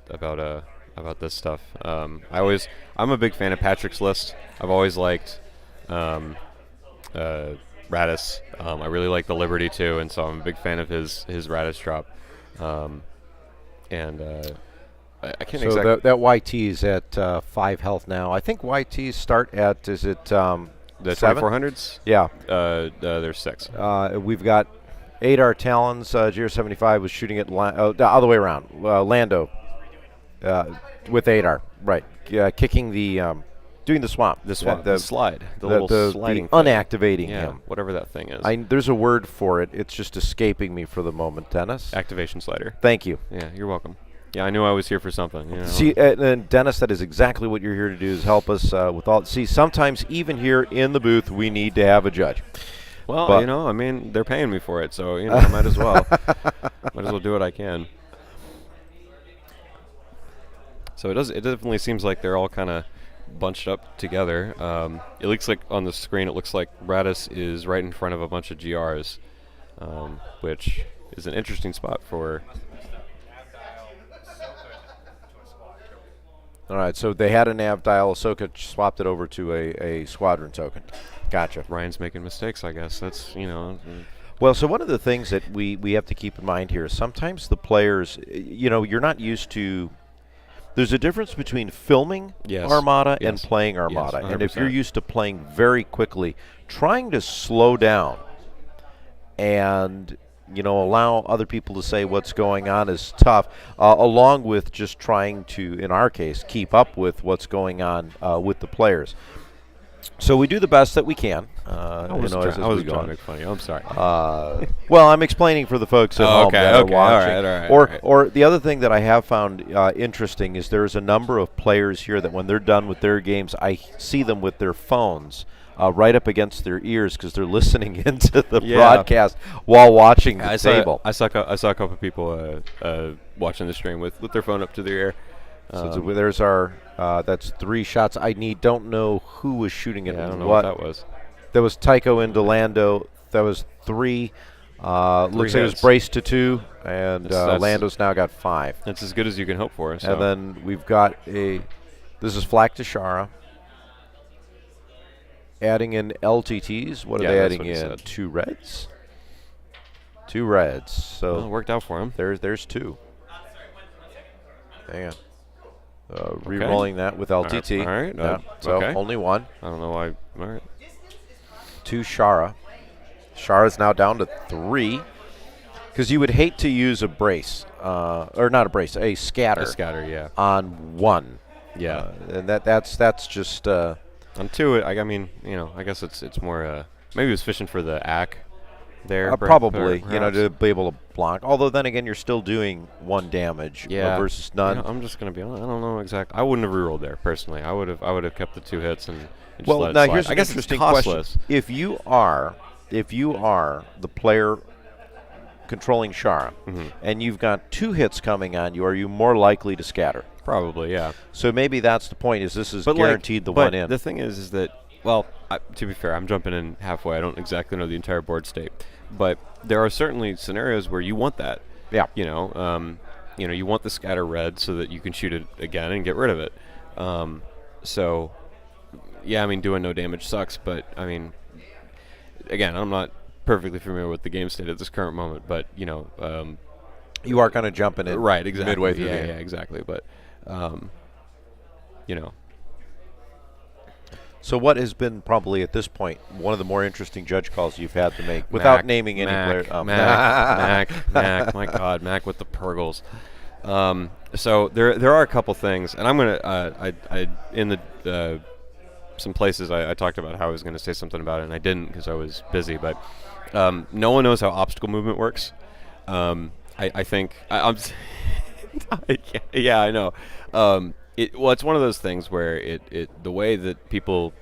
[SPEAKER 4] this stuff. I'm a big fan of Patrick's list. I've always liked Raddus. I really like the Liberty too, and so I'm a big fan of his Raddus drop. I can't exactly.
[SPEAKER 1] So that YT is at 5 health now. I think YTs start at the
[SPEAKER 4] 2400s?
[SPEAKER 1] Yeah.
[SPEAKER 4] There's 6.
[SPEAKER 1] We've got Adar Talons. GR75 was shooting at the other way around. Lando with Adar, right? Kicking the doing the swap.
[SPEAKER 4] The swap. The slide. The
[SPEAKER 1] little
[SPEAKER 4] sliding.
[SPEAKER 1] Unactivating
[SPEAKER 4] yeah,
[SPEAKER 1] him.
[SPEAKER 4] Whatever that thing is.
[SPEAKER 1] There's a word for it. It's just escaping me for the moment, Dennis.
[SPEAKER 4] Activation slider.
[SPEAKER 1] Thank you.
[SPEAKER 4] Yeah, you're welcome. Yeah, I knew I was here for something.
[SPEAKER 1] See, and Dennis, that is exactly what you're here to do, is help us with all. See, sometimes even here in the booth, we need to have a judge.
[SPEAKER 4] Well, I mean, they're paying me for it, so I might as well. Might as well do what I can. So it definitely seems like they're all kind of bunched up together. It looks like on the screen, it looks like Raddus is right in front of a bunch of GRs, which is an interesting spot for.
[SPEAKER 1] All right, so they had a nav dial. Ahsoka swapped it over to a squadron token. Gotcha.
[SPEAKER 4] Ryan's making mistakes, I guess. That's,
[SPEAKER 1] Well, so one of the things that we have to keep in mind here is sometimes the players, you're not used to. There's a difference between filming Armada and playing Armada.
[SPEAKER 4] Yes,
[SPEAKER 1] and if you're used to playing very quickly, trying to slow down and allow other people to say what's going on is tough, along with just trying to, in our case, keep up with what's going on with the players. So we do the best that we can.
[SPEAKER 4] I was trying to make fun of you. I'm sorry.
[SPEAKER 1] Well, I'm explaining for the folks at home that are watching.
[SPEAKER 4] All right.
[SPEAKER 1] Or the other thing that I have found interesting is there's a number of players here that when they're done with their games, I see them with their phones right up against their ears because they're listening into the broadcast while watching the table.
[SPEAKER 4] I saw a couple of people watching the stream with their phone up to their ear.
[SPEAKER 1] So there's our that's 3 shots. Don't know who was shooting it.
[SPEAKER 4] I don't know what that was.
[SPEAKER 1] That was Tycho into Lando. That was 3. Looks like it was braced to 2, and Lando's now got 5.
[SPEAKER 4] That's as good as you can hope for. So.
[SPEAKER 1] And then we've got this is Flak to Shara. Adding in LTTs. What are they adding in? 2 reds. 2 reds. So
[SPEAKER 4] well, it worked out for him.
[SPEAKER 1] There's 2. Hang on. Re-rolling that with LTT.
[SPEAKER 4] All right.
[SPEAKER 1] Yeah, so
[SPEAKER 4] okay.
[SPEAKER 1] only 1.
[SPEAKER 4] I don't know why. All right.
[SPEAKER 1] 2 Shara. Shara's now down to 3. Because you would hate to use a brace, or not a brace, a scatter.
[SPEAKER 4] A scatter, yeah.
[SPEAKER 1] On 1.
[SPEAKER 4] Yeah.
[SPEAKER 1] And that's just.
[SPEAKER 4] On 2, I mean, I guess it's more. Maybe he was fishing for the ACK there.
[SPEAKER 1] Probably, to be able to block. Although then again, you're still doing 1 damage versus none.
[SPEAKER 4] I'm just gonna be honest. I don't know exactly. I wouldn't have rerolled there personally. I would have kept the 2 hits and just
[SPEAKER 1] well,
[SPEAKER 4] let it
[SPEAKER 1] now
[SPEAKER 4] slide.
[SPEAKER 1] here's
[SPEAKER 4] I
[SPEAKER 1] an
[SPEAKER 4] guess
[SPEAKER 1] interesting
[SPEAKER 4] it's
[SPEAKER 1] question.
[SPEAKER 4] costless.
[SPEAKER 1] If you are the player controlling Shara, and you've got 2 hits coming on you, are you more likely to scatter?
[SPEAKER 4] Probably, yeah.
[SPEAKER 1] So maybe that's the point. Is this is
[SPEAKER 4] But
[SPEAKER 1] guaranteed the 1 in?
[SPEAKER 4] The thing is that, well, to be fair, I'm jumping in halfway. I don't exactly know the entire board state, but there are certainly scenarios where you want that.
[SPEAKER 1] Yeah.
[SPEAKER 4] You want the scatter red so that you can shoot it again and get rid of it. So, yeah, I mean, doing no damage sucks, but I mean, again, I'm not perfectly familiar with the game state at this current moment, but
[SPEAKER 1] you are kind of jumping in
[SPEAKER 4] right, exactly.
[SPEAKER 1] midway through the game.
[SPEAKER 4] Yeah, exactly. But
[SPEAKER 1] So what has been probably at this point one of the more interesting judge calls you've had to make without naming any player?
[SPEAKER 4] Mac, my God, Mac with the Purgles. So there are a couple things, and I'm gonna in the some places I talked about how I was gonna say something about it, and I didn't because I was busy. But no one knows how obstacle movement works. I think I'm yeah, I know. It's one of those things where the way that people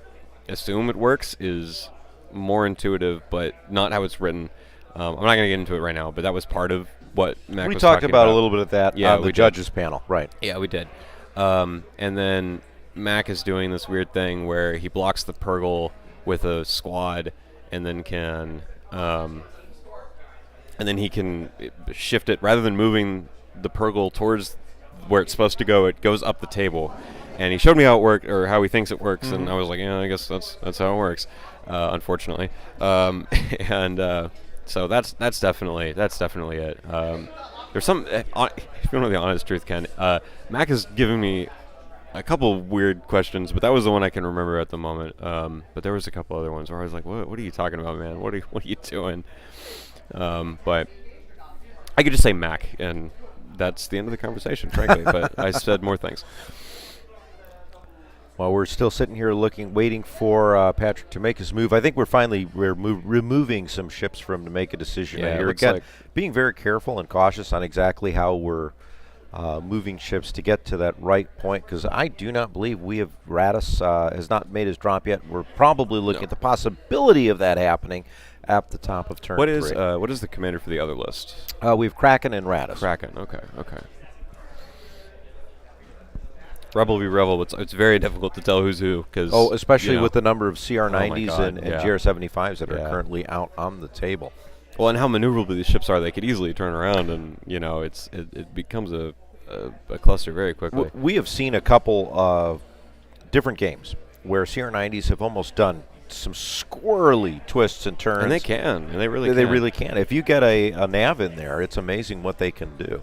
[SPEAKER 4] assume it works is more intuitive, but not how it's written. I'm not going to get into it right now, but that was part of what Mac was
[SPEAKER 1] talked
[SPEAKER 4] talking
[SPEAKER 1] about a little bit of that on the judges panel, right?
[SPEAKER 4] Yeah, we did. And then Mac is doing this weird thing where he blocks the Purgle with a squad, and then he can shift it rather than moving the Purgle towards where it's supposed to go. It goes up the table, and he showed me how it worked, or how he thinks it works, and I was like, yeah, I guess that's how it works, unfortunately. So that's definitely it. There's some, if you know the honest truth, Ken, Mac has given me a couple weird questions, but that was the one I can remember at the moment. But there was a couple other ones where I was like, what are you talking about, man? What are you doing? But I could just say Mac, and that's the end of the conversation, frankly. But I said more things.
[SPEAKER 1] Well, we're still sitting here waiting for Patrick to make his move. I think we're removing some ships for him to make a decision here. Again, being very careful and cautious on exactly how we're moving ships to get to that right point, because I do not believe Raddus has not made his drop yet. We're probably looking at the possibility of that happening at the top of turn 3.
[SPEAKER 4] What is the commander for the other list?
[SPEAKER 1] We have Cracken and Raddus.
[SPEAKER 4] Cracken, okay. Rebel v. Rebel, it's very difficult to tell who's who.
[SPEAKER 1] Especially with the number of CR90s and
[SPEAKER 4] yeah.
[SPEAKER 1] GR75s that are currently out on the table.
[SPEAKER 4] Well, and how maneuverable these ships are, they could easily turn around, and it becomes a cluster very quickly.
[SPEAKER 1] We have seen a couple of different games where CR90s have almost done some squirrely twists and turns.
[SPEAKER 4] And they can, and they really can.
[SPEAKER 1] They really can. If you get a nav in there, it's amazing what they can do.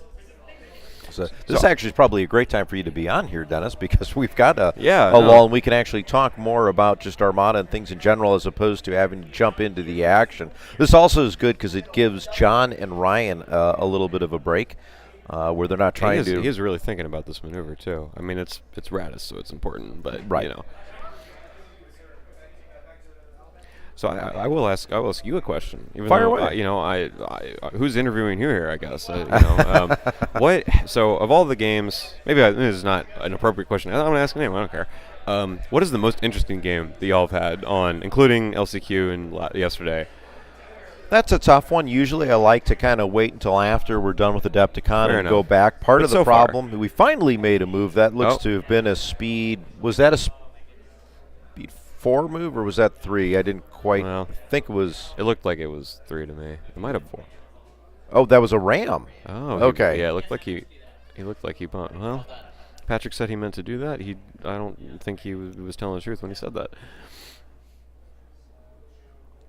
[SPEAKER 1] So this actually is probably a great time for you to be on here, Dennis, because we've got a lull, and we can actually talk more about just Armada and things in general as opposed to having to jump into the action. This also is good because it gives John and Ryan a little bit of a break where they're not trying to.
[SPEAKER 4] He is really thinking about this maneuver, too. I mean, it's Raddus, so it's important, but, So I will ask you a question.
[SPEAKER 1] Fire away.
[SPEAKER 4] Who's interviewing you here? I guess. So of all the games, maybe this is not an appropriate question. I'm gonna ask a name. I don't care. What is the most interesting game that y'all have had on, including LCQ and yesterday?
[SPEAKER 1] That's a tough one. Usually, I like to kind of wait until after we're done with AdeptiCon and go back. Part of the problem, we finally made a move that looks to have been a speed. Was that a speed 4 move, or was that 3? I didn't quite think it was.
[SPEAKER 4] It looked like it was 3 to me. It might have 4.
[SPEAKER 1] Oh, that was a ram.
[SPEAKER 4] Oh,
[SPEAKER 1] okay.
[SPEAKER 4] Yeah, it looked like he bumped. Well, Patrick said he meant to do that. I don't think he was telling the truth when he said that.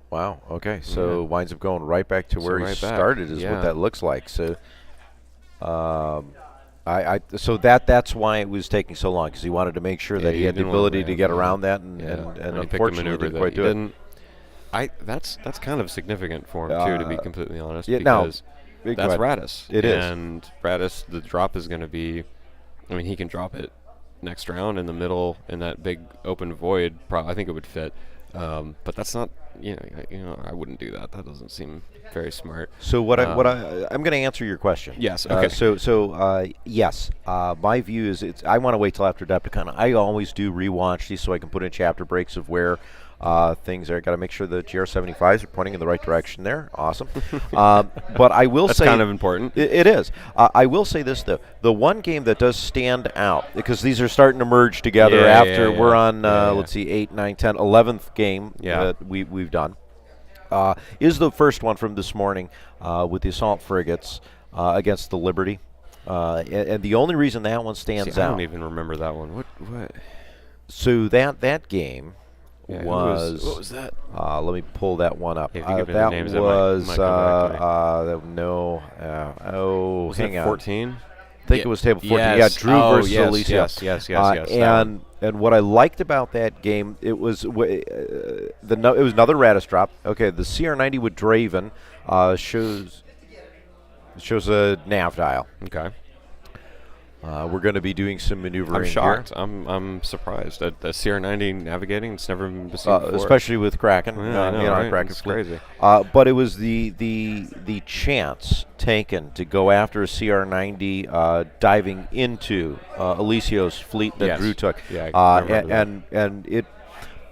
[SPEAKER 1] Wow. Okay. So winds up going right back to where he started is what that looks like. So, so that's why it was taking so long, because he wanted to make sure that he had the ability to get around that, and unfortunately didn't quite do it.
[SPEAKER 4] That's kind of significant for him too, to be completely honest.
[SPEAKER 1] Yeah,
[SPEAKER 4] because that's Raddus.
[SPEAKER 1] It is.
[SPEAKER 4] And Raddus, the drop is going to be, I mean, he can drop it next round in the middle in that big open void. I think it would fit. But that's not, I wouldn't do that. That doesn't seem very smart.
[SPEAKER 1] So I'm going to answer your question.
[SPEAKER 4] Yes. Okay.
[SPEAKER 1] Yes. My view is I want to wait till after AdeptiCon. I always do rewatch these so I can put in chapter breaks of where things are. Got to make sure the GR75s are pointing in the right direction there. Awesome. But I will say,
[SPEAKER 4] that's kind of important.
[SPEAKER 1] It is. I will say this though: the one game that does stand out, because these are starting to merge together after we're on. Let's see, 8, 9, 10, 11th game that we've done. Is the first one from this morning with the assault frigates against the Liberty, and the only reason that one stands out.
[SPEAKER 4] I don't even remember that one. What?
[SPEAKER 1] So that game.
[SPEAKER 4] What was that?
[SPEAKER 1] Let me pull that one up.
[SPEAKER 4] That
[SPEAKER 1] was hang on.
[SPEAKER 4] 14.
[SPEAKER 1] I think it was table 14. Yeah, Drew versus Alicia.
[SPEAKER 4] Yes.
[SPEAKER 1] And what I liked about that game, it was it was another Raddus drop. Okay, the CR90 with Draven shows a nav dial.
[SPEAKER 4] Okay.
[SPEAKER 1] We're going to be doing some maneuvering.
[SPEAKER 4] I'm shocked.
[SPEAKER 1] Here.
[SPEAKER 4] I'm surprised. The CR90 navigating, it's never been seen before.
[SPEAKER 1] Especially with Cracken.
[SPEAKER 4] Yeah, I know, right?
[SPEAKER 1] Cracken's
[SPEAKER 4] it's crazy.
[SPEAKER 1] But it was the chance taken to go after a CR90 diving into Alicio's fleet that Drew took.
[SPEAKER 4] Yeah, I remember
[SPEAKER 1] and it.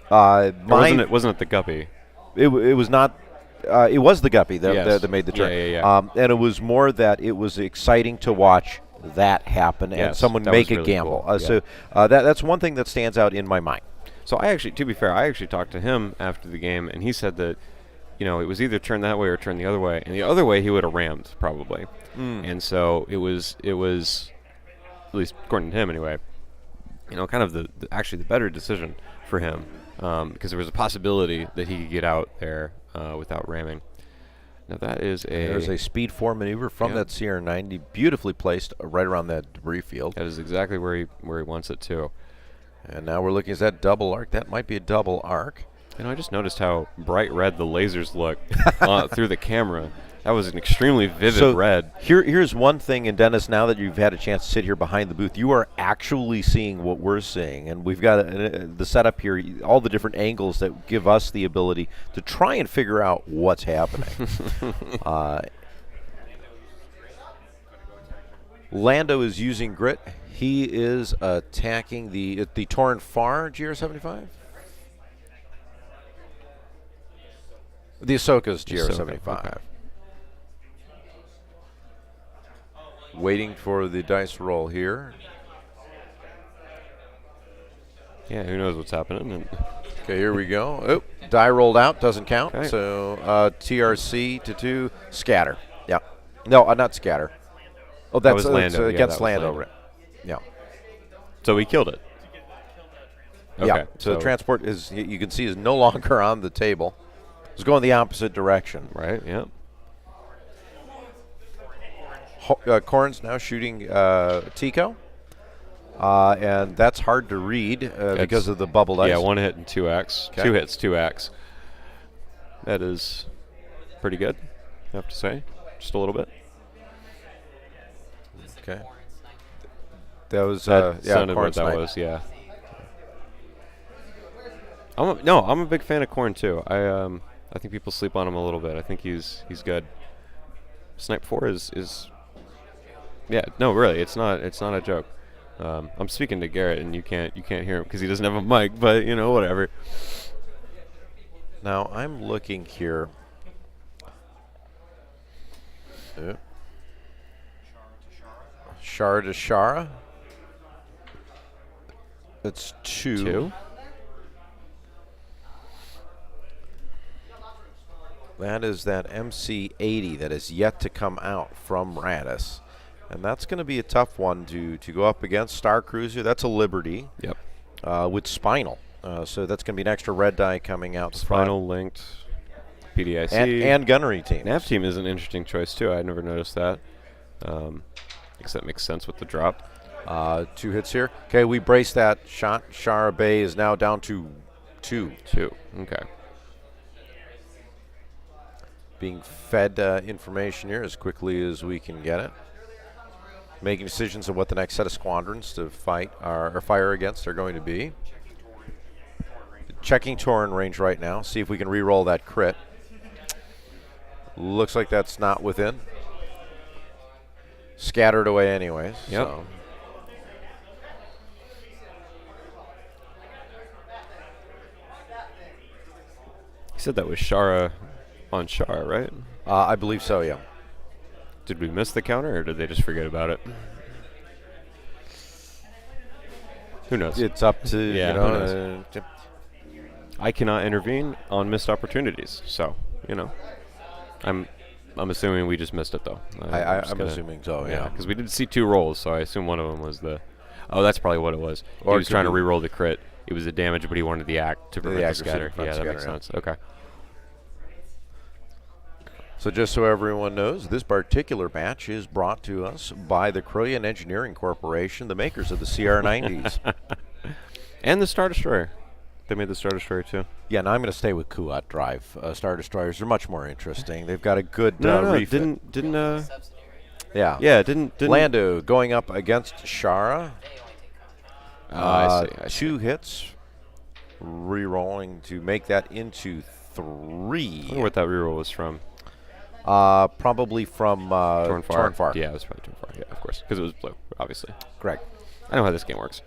[SPEAKER 4] Wasn't it the Guppy?
[SPEAKER 1] It was not. It was the Guppy that made the turn.
[SPEAKER 4] Yeah.
[SPEAKER 1] And it was more that it was exciting to watch that happen and someone make a
[SPEAKER 4] really
[SPEAKER 1] gamble.
[SPEAKER 4] Cool.
[SPEAKER 1] So that's one thing that stands out in my mind.
[SPEAKER 4] So to be fair, I actually talked to him after the game, and he said that, it was either turn that way or turn the other way, and the other way he would have rammed probably. And so it was at least according to him anyway, kind of the better decision for him, because there was a possibility that he could get out there without ramming. Now there's
[SPEAKER 1] a speed 4 maneuver from that CR90, beautifully placed right around that debris field.
[SPEAKER 4] That is exactly where he wants it too.
[SPEAKER 1] And now we're looking at that double arc. That might be a double arc.
[SPEAKER 4] I just noticed how bright red the lasers look through the camera. That was an extremely vivid red.
[SPEAKER 1] Here's one thing, and Dennis, now that you've had a chance to sit here behind the booth, you are actually seeing what we're seeing. And we've got the setup here, all the different angles that give us the ability to try and figure out what's happening. Lando is using grit. He is attacking the Torrent Far GR75? The Ahsoka's GR75.
[SPEAKER 4] Okay.
[SPEAKER 1] Waiting for the dice roll here.
[SPEAKER 4] Yeah, who knows what's happening.
[SPEAKER 1] Okay, here we go. Oh, die rolled out, doesn't count.
[SPEAKER 4] Okay.
[SPEAKER 1] So TRC to 2, scatter. Yeah. No, not scatter. Oh, that's
[SPEAKER 4] Lando.
[SPEAKER 1] Against Lando. Yeah.
[SPEAKER 4] So he killed it. Okay,
[SPEAKER 1] yeah. So the transport you can see is no longer on the table. It's going the opposite direction.
[SPEAKER 4] Right, yeah.
[SPEAKER 1] Corn's now shooting Tico, and that's hard to read because of the bubbled ice.
[SPEAKER 4] Yeah, 1 hit and 2x. Okay. 2 hits, 2x. That is pretty good, I have to say. Just a little bit.
[SPEAKER 1] Okay. That was
[SPEAKER 4] sounded what that was, yeah. I'm a big fan of Corn too. I think people sleep on him a little bit. I think he's good. Snipe 4 is yeah, no, really, it's not a joke. I'm speaking to Garrett, and you can't hear him because he doesn't have a mic, but whatever.
[SPEAKER 1] Now I'm looking here. Shara to Shara. That's 2.
[SPEAKER 4] 2.
[SPEAKER 1] That is that MC80 that is yet to come out from Raddus. And that's going to be a tough one to go up against. Star Cruiser, that's a Liberty.
[SPEAKER 4] Yep.
[SPEAKER 1] With Spinal. So that's going to be an extra red die coming out.
[SPEAKER 4] Spinal linked. PDIC.
[SPEAKER 1] And gunnery team.
[SPEAKER 4] Nav team is an interesting choice, too. I never noticed that. I guess that makes sense with the drop.
[SPEAKER 1] 2 hits here. Okay, we brace that shot. Shara Bay is now down to 2.
[SPEAKER 4] 2. Okay.
[SPEAKER 1] Being fed information here as quickly as we can get it. Making decisions on what the next set of squadrons to fight or fire against are going to be. Checking Tauren range right now. See if we can re-roll that crit. Looks like that's not within. Scattered away anyways.
[SPEAKER 4] Yep.
[SPEAKER 1] So.
[SPEAKER 4] You said that was Shara on Shara, right?
[SPEAKER 1] I believe so, yeah.
[SPEAKER 4] Did we miss the counter, or did they just forget about it? Who knows?
[SPEAKER 1] It's up to,
[SPEAKER 4] Yeah,
[SPEAKER 1] you
[SPEAKER 4] who
[SPEAKER 1] know.
[SPEAKER 4] I cannot intervene on missed opportunities, so, you know. I'm assuming we just missed it, though.
[SPEAKER 1] I'm assuming so, yeah.
[SPEAKER 4] Because we did see 2 rolls, so I assume one of them was the... Oh, that's probably what it was.
[SPEAKER 1] Or
[SPEAKER 4] he was trying to re-roll the crit. It was a damage, but he wanted the act to prevent the
[SPEAKER 1] accuracy
[SPEAKER 4] scatter.
[SPEAKER 1] to prevent
[SPEAKER 4] Yeah, that makes
[SPEAKER 1] scatter,
[SPEAKER 4] sense. Okay.
[SPEAKER 1] So just so everyone knows, this particular match is brought to us by the Krajniak Engineering Corporation, the makers of the CR90s.
[SPEAKER 4] And the Star Destroyer. They made the Star Destroyer, too.
[SPEAKER 1] Yeah, now I'm going to stay with Kuat Drive. Star Destroyers are much more interesting. They've got a good
[SPEAKER 4] No,
[SPEAKER 1] refit. Yeah.
[SPEAKER 4] Yeah, didn't
[SPEAKER 1] Lando going up against Shara.
[SPEAKER 4] I see.
[SPEAKER 1] 2 hits. Re-rolling to make that into 3.
[SPEAKER 4] I wonder what that reroll was from.
[SPEAKER 1] Probably from Torn Far.
[SPEAKER 4] Yeah, it was probably Torn Far. Yeah, of course, because it was blue, obviously.
[SPEAKER 1] Correct.
[SPEAKER 4] I know how this game works.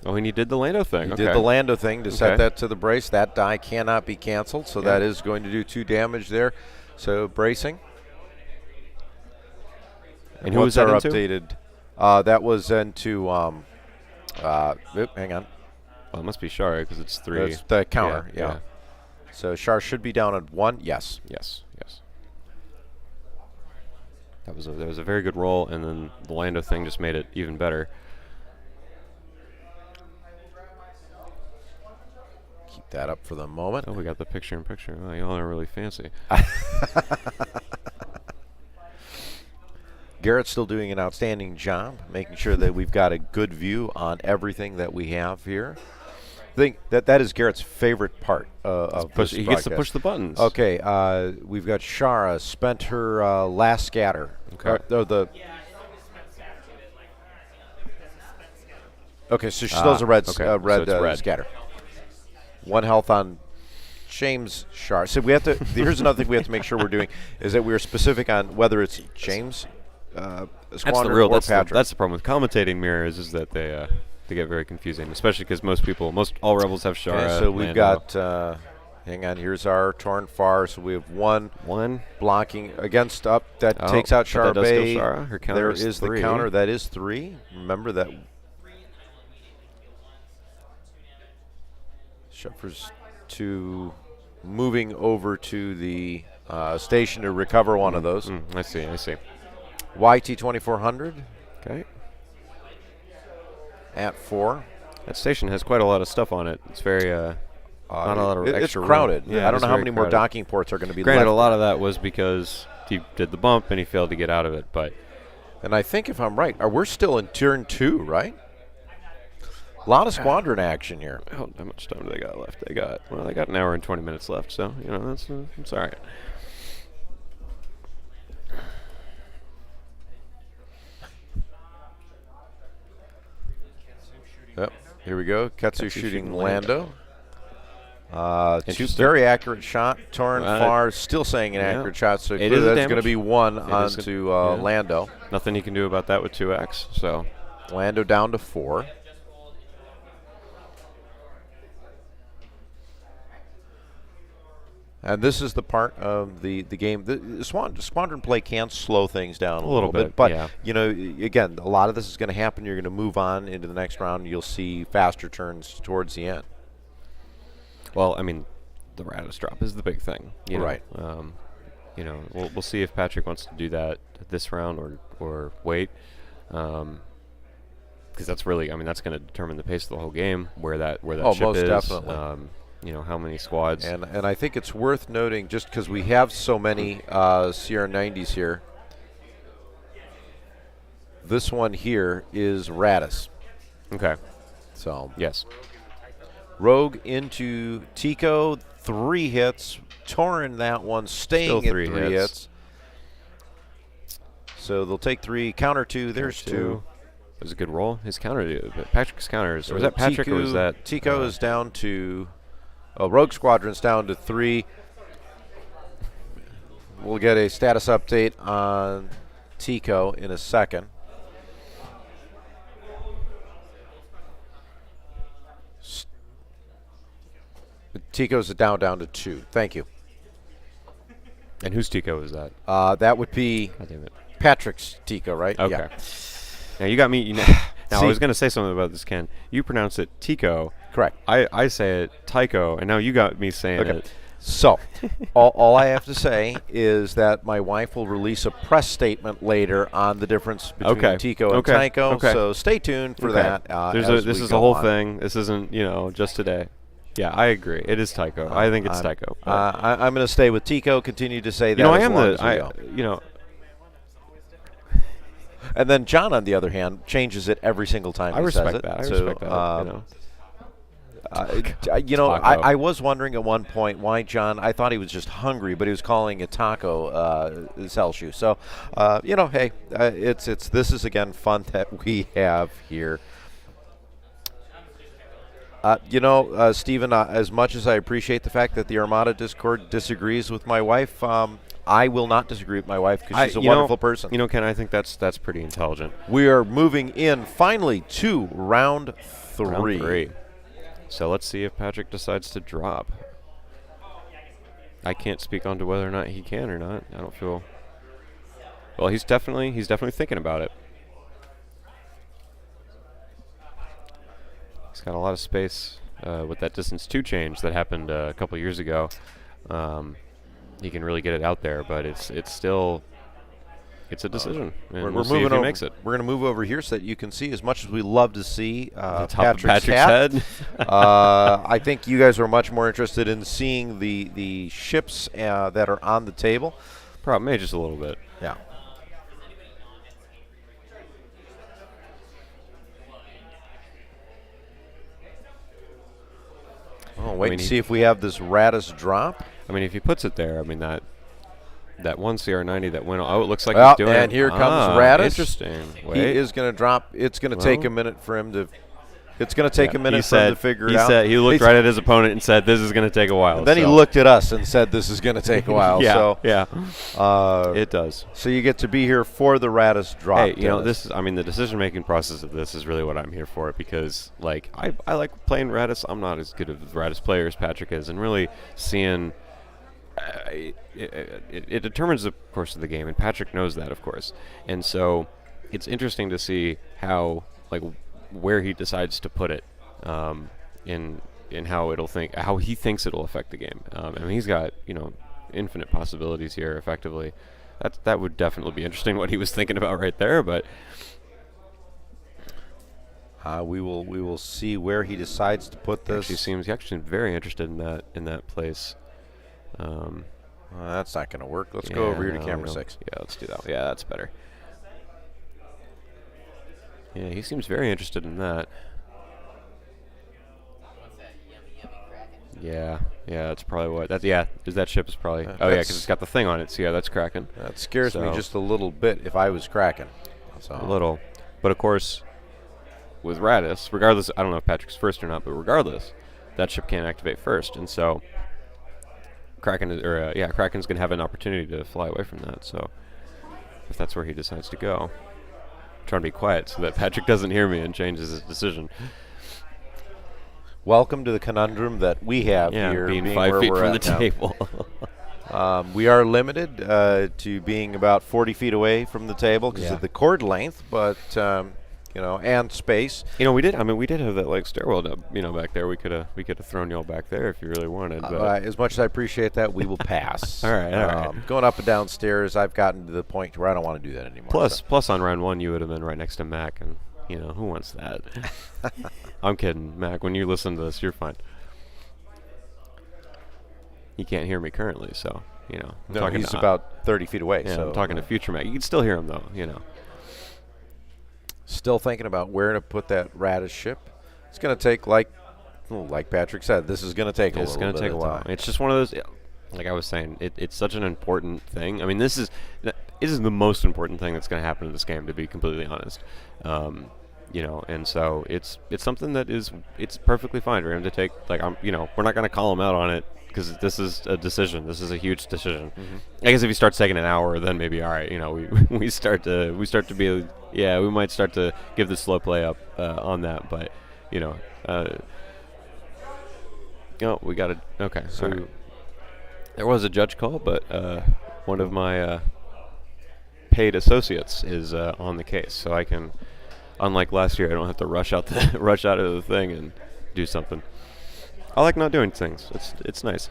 [SPEAKER 4] Oh, and he did the Lando thing.
[SPEAKER 1] He did the Lando thing to set that to the brace. That die cannot be canceled, so that is going to do 2 damage there. So bracing.
[SPEAKER 4] And who was that into?
[SPEAKER 1] Updated? That was into. Hang on.
[SPEAKER 4] Well, it must be Shara because it's 3.
[SPEAKER 1] That's the counter. Yeah. So Shar should be down at 1. Yes.
[SPEAKER 4] Yes. That was a very good roll, and then the Lando thing just made it even better.
[SPEAKER 1] Keep that up for the moment.
[SPEAKER 4] Oh, we got the picture-in-picture. Oh, y'all are really fancy.
[SPEAKER 1] Garrett's still doing an outstanding job, making sure that we've got a good view on everything that we have here. I think that is Garrett's favorite part of this
[SPEAKER 4] He
[SPEAKER 1] broadcast.
[SPEAKER 4] gets to push the buttons.
[SPEAKER 1] Okay, we've got Shara spent her last scatter.
[SPEAKER 4] Okay.
[SPEAKER 1] Okay, so she still has a red,
[SPEAKER 4] okay.
[SPEAKER 1] red scatter. 1 health on James Shara. So we have to. Here's another thing we have to make sure we're doing is that we're specific on whether it's James Squadron or Patrick.
[SPEAKER 4] That's the problem with commentating mirrors is that they get very confusing, especially because all rebels have Shara.
[SPEAKER 1] Okay, so we've got. Hang on. Here's our Torn Far. So we have one blocking against up that takes out Shara Bay.
[SPEAKER 4] Her counter
[SPEAKER 1] there
[SPEAKER 4] is
[SPEAKER 1] the counter. That is 3. Remember that. Shuffers to moving over to the station to recover one of those.
[SPEAKER 4] I see.
[SPEAKER 1] YT 2400.
[SPEAKER 4] Okay.
[SPEAKER 1] At 4.
[SPEAKER 4] That station has quite a lot of stuff on it. It's very not a lot of extra
[SPEAKER 1] It's crowded.
[SPEAKER 4] room. Yeah,
[SPEAKER 1] I don't know how many more docking ports are going to be
[SPEAKER 4] Granted,
[SPEAKER 1] left.
[SPEAKER 4] a lot of that was because he did the bump and he failed to get out of it.
[SPEAKER 1] And I think if I'm right, we're still in turn 2, right? A lot of squadron action here.
[SPEAKER 4] How much time do they got left? They got an hour and 20 minutes left, so that's all right.
[SPEAKER 1] Yep. Here we go. Ketsu shooting Lando. 2 very accurate shot. Torn Far still saying an accurate shot, so that's going to be 1 onto Lando.
[SPEAKER 4] Nothing you can do about that with 2x. So
[SPEAKER 1] Lando down to 4. And this is the part of the game. The squadron play can slow things down a little bit. But, again, a lot of this is going to happen. You're going to move on into the next round. And you'll see faster turns towards the end.
[SPEAKER 4] Well, I mean, the Raddus drop is the big thing.
[SPEAKER 1] Right.
[SPEAKER 4] We'll see if Patrick wants to do that this round or wait. Because that's really, that's going to determine the pace of the whole game, where that ship
[SPEAKER 1] most
[SPEAKER 4] is.
[SPEAKER 1] Definitely.
[SPEAKER 4] how many squads.
[SPEAKER 1] And I think it's worth noting, just because we have so many CR90s here, this one here is Raddus.
[SPEAKER 4] Okay.
[SPEAKER 1] So
[SPEAKER 4] Yes.
[SPEAKER 1] Rogue into Tico, 3 hits. Torin, that one, staying
[SPEAKER 4] Still
[SPEAKER 1] at 3 hits. So they'll take 3, counter 2, there's 2.
[SPEAKER 4] It was a good roll. His counter, Patrick's counters.
[SPEAKER 1] So
[SPEAKER 4] Was that Patrick or was that?
[SPEAKER 1] Tico is down to, Rogue Squadron's down to 3. We'll get a status update on Tico in a second. Tico's down to 2. Thank you.
[SPEAKER 4] And whose Tico is that?
[SPEAKER 1] That would be
[SPEAKER 4] God damn it.
[SPEAKER 1] Patrick's Tico, right?
[SPEAKER 4] Okay.
[SPEAKER 1] Yeah.
[SPEAKER 4] Now you got me. Now I
[SPEAKER 1] See-
[SPEAKER 4] was going to say something about this, Ken. You pronounce it Tico.
[SPEAKER 1] Correct.
[SPEAKER 4] I say it Tycho, and now you got me saying
[SPEAKER 1] Okay.
[SPEAKER 4] it.
[SPEAKER 1] So, all I have to say is that my wife will release a press statement later on the difference between
[SPEAKER 4] Okay.
[SPEAKER 1] Tico and
[SPEAKER 4] Okay.
[SPEAKER 1] Tycho.
[SPEAKER 4] Okay.
[SPEAKER 1] So stay tuned for
[SPEAKER 4] Okay.
[SPEAKER 1] that.
[SPEAKER 4] This is a whole thing. This isn't just today. Yeah, I agree. It is Tycho. I think it's Tycho.
[SPEAKER 1] I'm going to stay with Tico. Continue to say that.
[SPEAKER 4] I
[SPEAKER 1] as
[SPEAKER 4] am
[SPEAKER 1] long as we go. And then John, on the other hand, changes it every single time
[SPEAKER 4] I
[SPEAKER 1] he
[SPEAKER 4] respect
[SPEAKER 1] says it.
[SPEAKER 4] that. I
[SPEAKER 1] So,
[SPEAKER 4] respect that.
[SPEAKER 1] I was wondering at one point why John. I thought he was just hungry, but he was calling it taco his hell shoe. So, hey, this is again fun that we have here. Stephen, as much as I appreciate the fact that the Armada Discord disagrees with my wife, I will not disagree with my wife because she's a wonderful person.
[SPEAKER 4] Ken, I think that's pretty intelligent.
[SPEAKER 1] We are moving in finally to round 3.
[SPEAKER 4] Round 3. So let's see if Patrick decides to drop. I can't speak on to whether or not he can or not. I don't feel. Well, he's definitely thinking about it. He's got a lot of space with that distance 2 change that happened a couple years ago. He can really get it out there, but it's still a decision. And
[SPEAKER 1] We're
[SPEAKER 4] we'll see
[SPEAKER 1] moving
[SPEAKER 4] if he
[SPEAKER 1] over.
[SPEAKER 4] makes it.
[SPEAKER 1] We're going to move over here so that you can see as much as we love to see
[SPEAKER 4] The top of
[SPEAKER 1] Patrick's
[SPEAKER 4] Patrick's
[SPEAKER 1] hat.
[SPEAKER 4] head.
[SPEAKER 1] I think you guys are much more interested in seeing the ships that are on the table.
[SPEAKER 4] Probably just a little bit.
[SPEAKER 1] Yeah. Oh, wait and see if we have this Raddus drop.
[SPEAKER 4] I mean, if he puts it there, I mean that one CR90 that went. Oh, it looks like
[SPEAKER 1] Well,
[SPEAKER 4] he's doing it.
[SPEAKER 1] and here comes Raddus.
[SPEAKER 4] Interesting. Wait.
[SPEAKER 1] He is going to drop. It's going to take a minute for him to. It's going to take a minute for him to figure it out.
[SPEAKER 4] He looked right at his opponent and said, "This is going to take a while."
[SPEAKER 1] Then he looked at us and said, "This is going to take a while."
[SPEAKER 4] It does.
[SPEAKER 1] So you get to be here for the Raddus drop.
[SPEAKER 4] Hey, this is. I mean, the decision-making process of this is really what I'm here for because, like, I like playing Raddus. I'm not as good of a Raddus player as Patrick is, and really seeing. It determines the course of the game, and Patrick knows that, of course. And so, it's interesting to see how, like, where he decides to put it, in how he thinks it'll affect the game. I mean, he's got infinite possibilities here. Effectively, that would definitely be interesting what he was thinking about right there. But
[SPEAKER 1] we will see where he decides to put this.
[SPEAKER 4] He actually seems very interested in that place.
[SPEAKER 1] That's not going to work. Let's go over here to camera 6.
[SPEAKER 4] Yeah, let's do that. Yeah, that's better. Yeah, he seems very interested in that. Yeah, that's probably what. That ship is probably. Because it's got the thing on it. So yeah, that's Cracken.
[SPEAKER 1] That scares me just a little bit. If I was Cracken,
[SPEAKER 4] a little, but of course, with Raddus, regardless, I don't know if Patrick's first or not, but regardless, that ship can't activate first, and so Cracken's going to have an opportunity to fly away from that. So if that's where he decides to go. I'm trying to be quiet so that Patrick doesn't hear me and changes his decision.
[SPEAKER 1] Welcome to the conundrum that we have here.
[SPEAKER 4] Being 5 feet from the table.
[SPEAKER 1] We are limited to being about 40 feet away from the table because of the cord length, but and space.
[SPEAKER 4] We did have that like stairwell back there. We could have thrown y'all back there if you really wanted. But
[SPEAKER 1] as much as I appreciate that, we will pass.
[SPEAKER 4] all right.
[SPEAKER 1] Going up and down stairs, I've gotten to the point where I don't want to do that anymore.
[SPEAKER 4] Plus on round 1, you would have been right next to Mac, and who wants that? I'm kidding, Mac. When you listen to this, you're fine. he can't hear me currently, so I'm
[SPEAKER 1] No,
[SPEAKER 4] talking
[SPEAKER 1] he's
[SPEAKER 4] to,
[SPEAKER 1] about 30 feet away.
[SPEAKER 4] yeah,
[SPEAKER 1] so
[SPEAKER 4] I'm talking to future Mac. You can still hear him though.
[SPEAKER 1] Still thinking about where to put that Raddus ship. It's going to take, like Patrick said, this is going to take a little bit.
[SPEAKER 4] It's going to take a while. It's just one of those, like I was saying, it's such an important thing. I mean, this is the most important thing that's going to happen in this game, to be completely honest. And so it's something that it's perfectly fine for him to take. Like, we're not going to call him out on it, because this is a decision. This is a huge decision. I guess if he starts taking an hour, then maybe all right. We start to be, we might start to give the slow play up on that. But we got to okay. So right. There was a judge call, but one of my paid associates is on the case, so I can, unlike last year, I don't have to rush out of the thing and do something. I like not doing things. It's nice.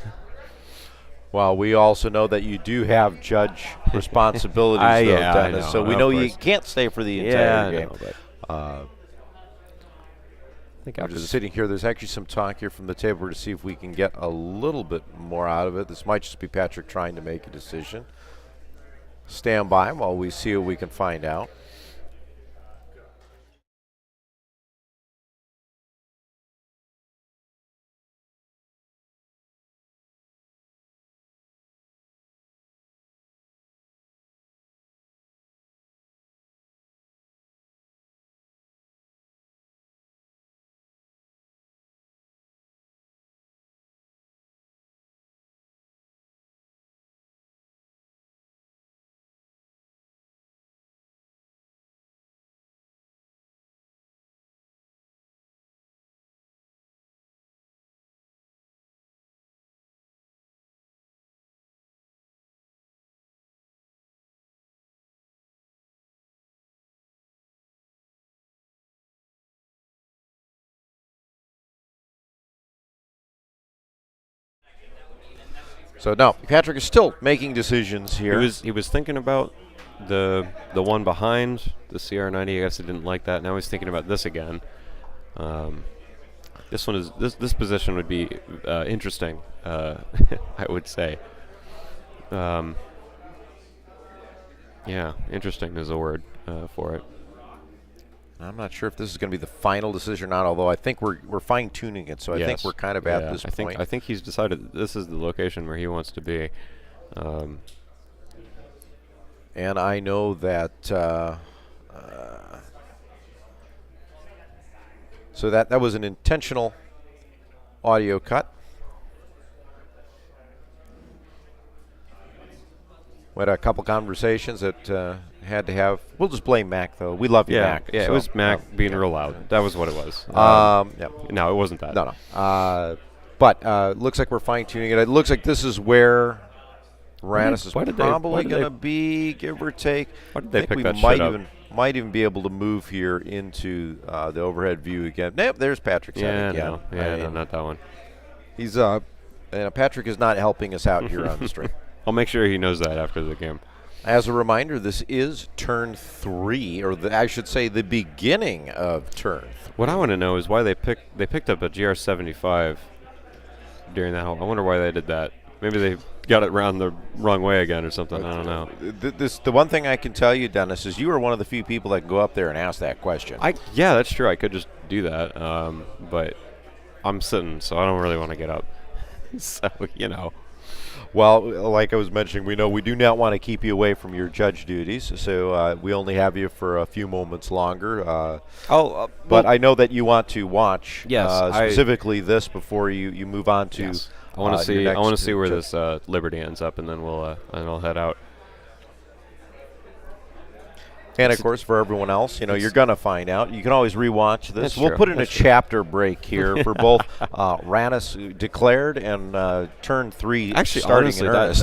[SPEAKER 1] Well, we also know that you do have judge responsibilities, though, Dennis. So we know you can't stay for the entire game. I think I'm just sitting here. There's actually some talk here from the table to see if we can get a little bit more out of it. This might just be Patrick trying to make a decision. Stand by while we see what we can find out. So no, Patrick is still making decisions here.
[SPEAKER 4] He was thinking about the one behind the CR90. I guess he didn't like that. Now he's thinking about this again. This one is this position would be interesting. I would say. Yeah, interesting is a word for it.
[SPEAKER 1] I'm not sure if this is going to be the final decision or not, although I think we're fine-tuning it, so I think we're kind of at this point.
[SPEAKER 4] I think he's decided that this is the location where he wants to be.
[SPEAKER 1] And I know that so that was an intentional audio cut. We had a couple conversations that had to have. We'll just blame Mac, though. We love you, Mac.
[SPEAKER 4] Yeah, so, it was Mac being real loud. That was what it was. No, it wasn't that.
[SPEAKER 1] No. But looks like we're fine-tuning it. It looks like this is where Raddus is probably going to be, give or take.
[SPEAKER 4] Why did they pick that
[SPEAKER 1] shit
[SPEAKER 4] up?
[SPEAKER 1] Might even be able to move here into the overhead view again. Nope, there's Patrick's head again.
[SPEAKER 4] No, not that one.
[SPEAKER 1] He's Patrick is not helping us out here on the stream.
[SPEAKER 4] I'll make sure he knows that after the game.
[SPEAKER 1] As a reminder, this is turn 3, or I should say the beginning of turn 3.
[SPEAKER 4] What I want to know is why they picked up a GR75 during that hole. I wonder why they did that. Maybe they got it round the wrong way again or something. I don't know.
[SPEAKER 1] The one thing I can tell you, Dennis, is you are one of the few people that can go up there and ask that question.
[SPEAKER 4] Yeah, that's true. I could just do that, but I'm sitting, so I don't really want to get up. So,
[SPEAKER 1] Well, like I was mentioning, we know we do not want to keep you away from your judge duties, so we only have you for a few moments longer. But I know that you want to watch specifically this before you move on to.
[SPEAKER 4] Yes. I want to see where this Liberty ends up, and then I'll head out.
[SPEAKER 1] And of course, for everyone else, you're gonna find out. You can always rewatch this. We'll put in a chapter break here for both Raddus declared and turn 3
[SPEAKER 4] actually
[SPEAKER 1] starting
[SPEAKER 4] honestly,
[SPEAKER 1] in earnest.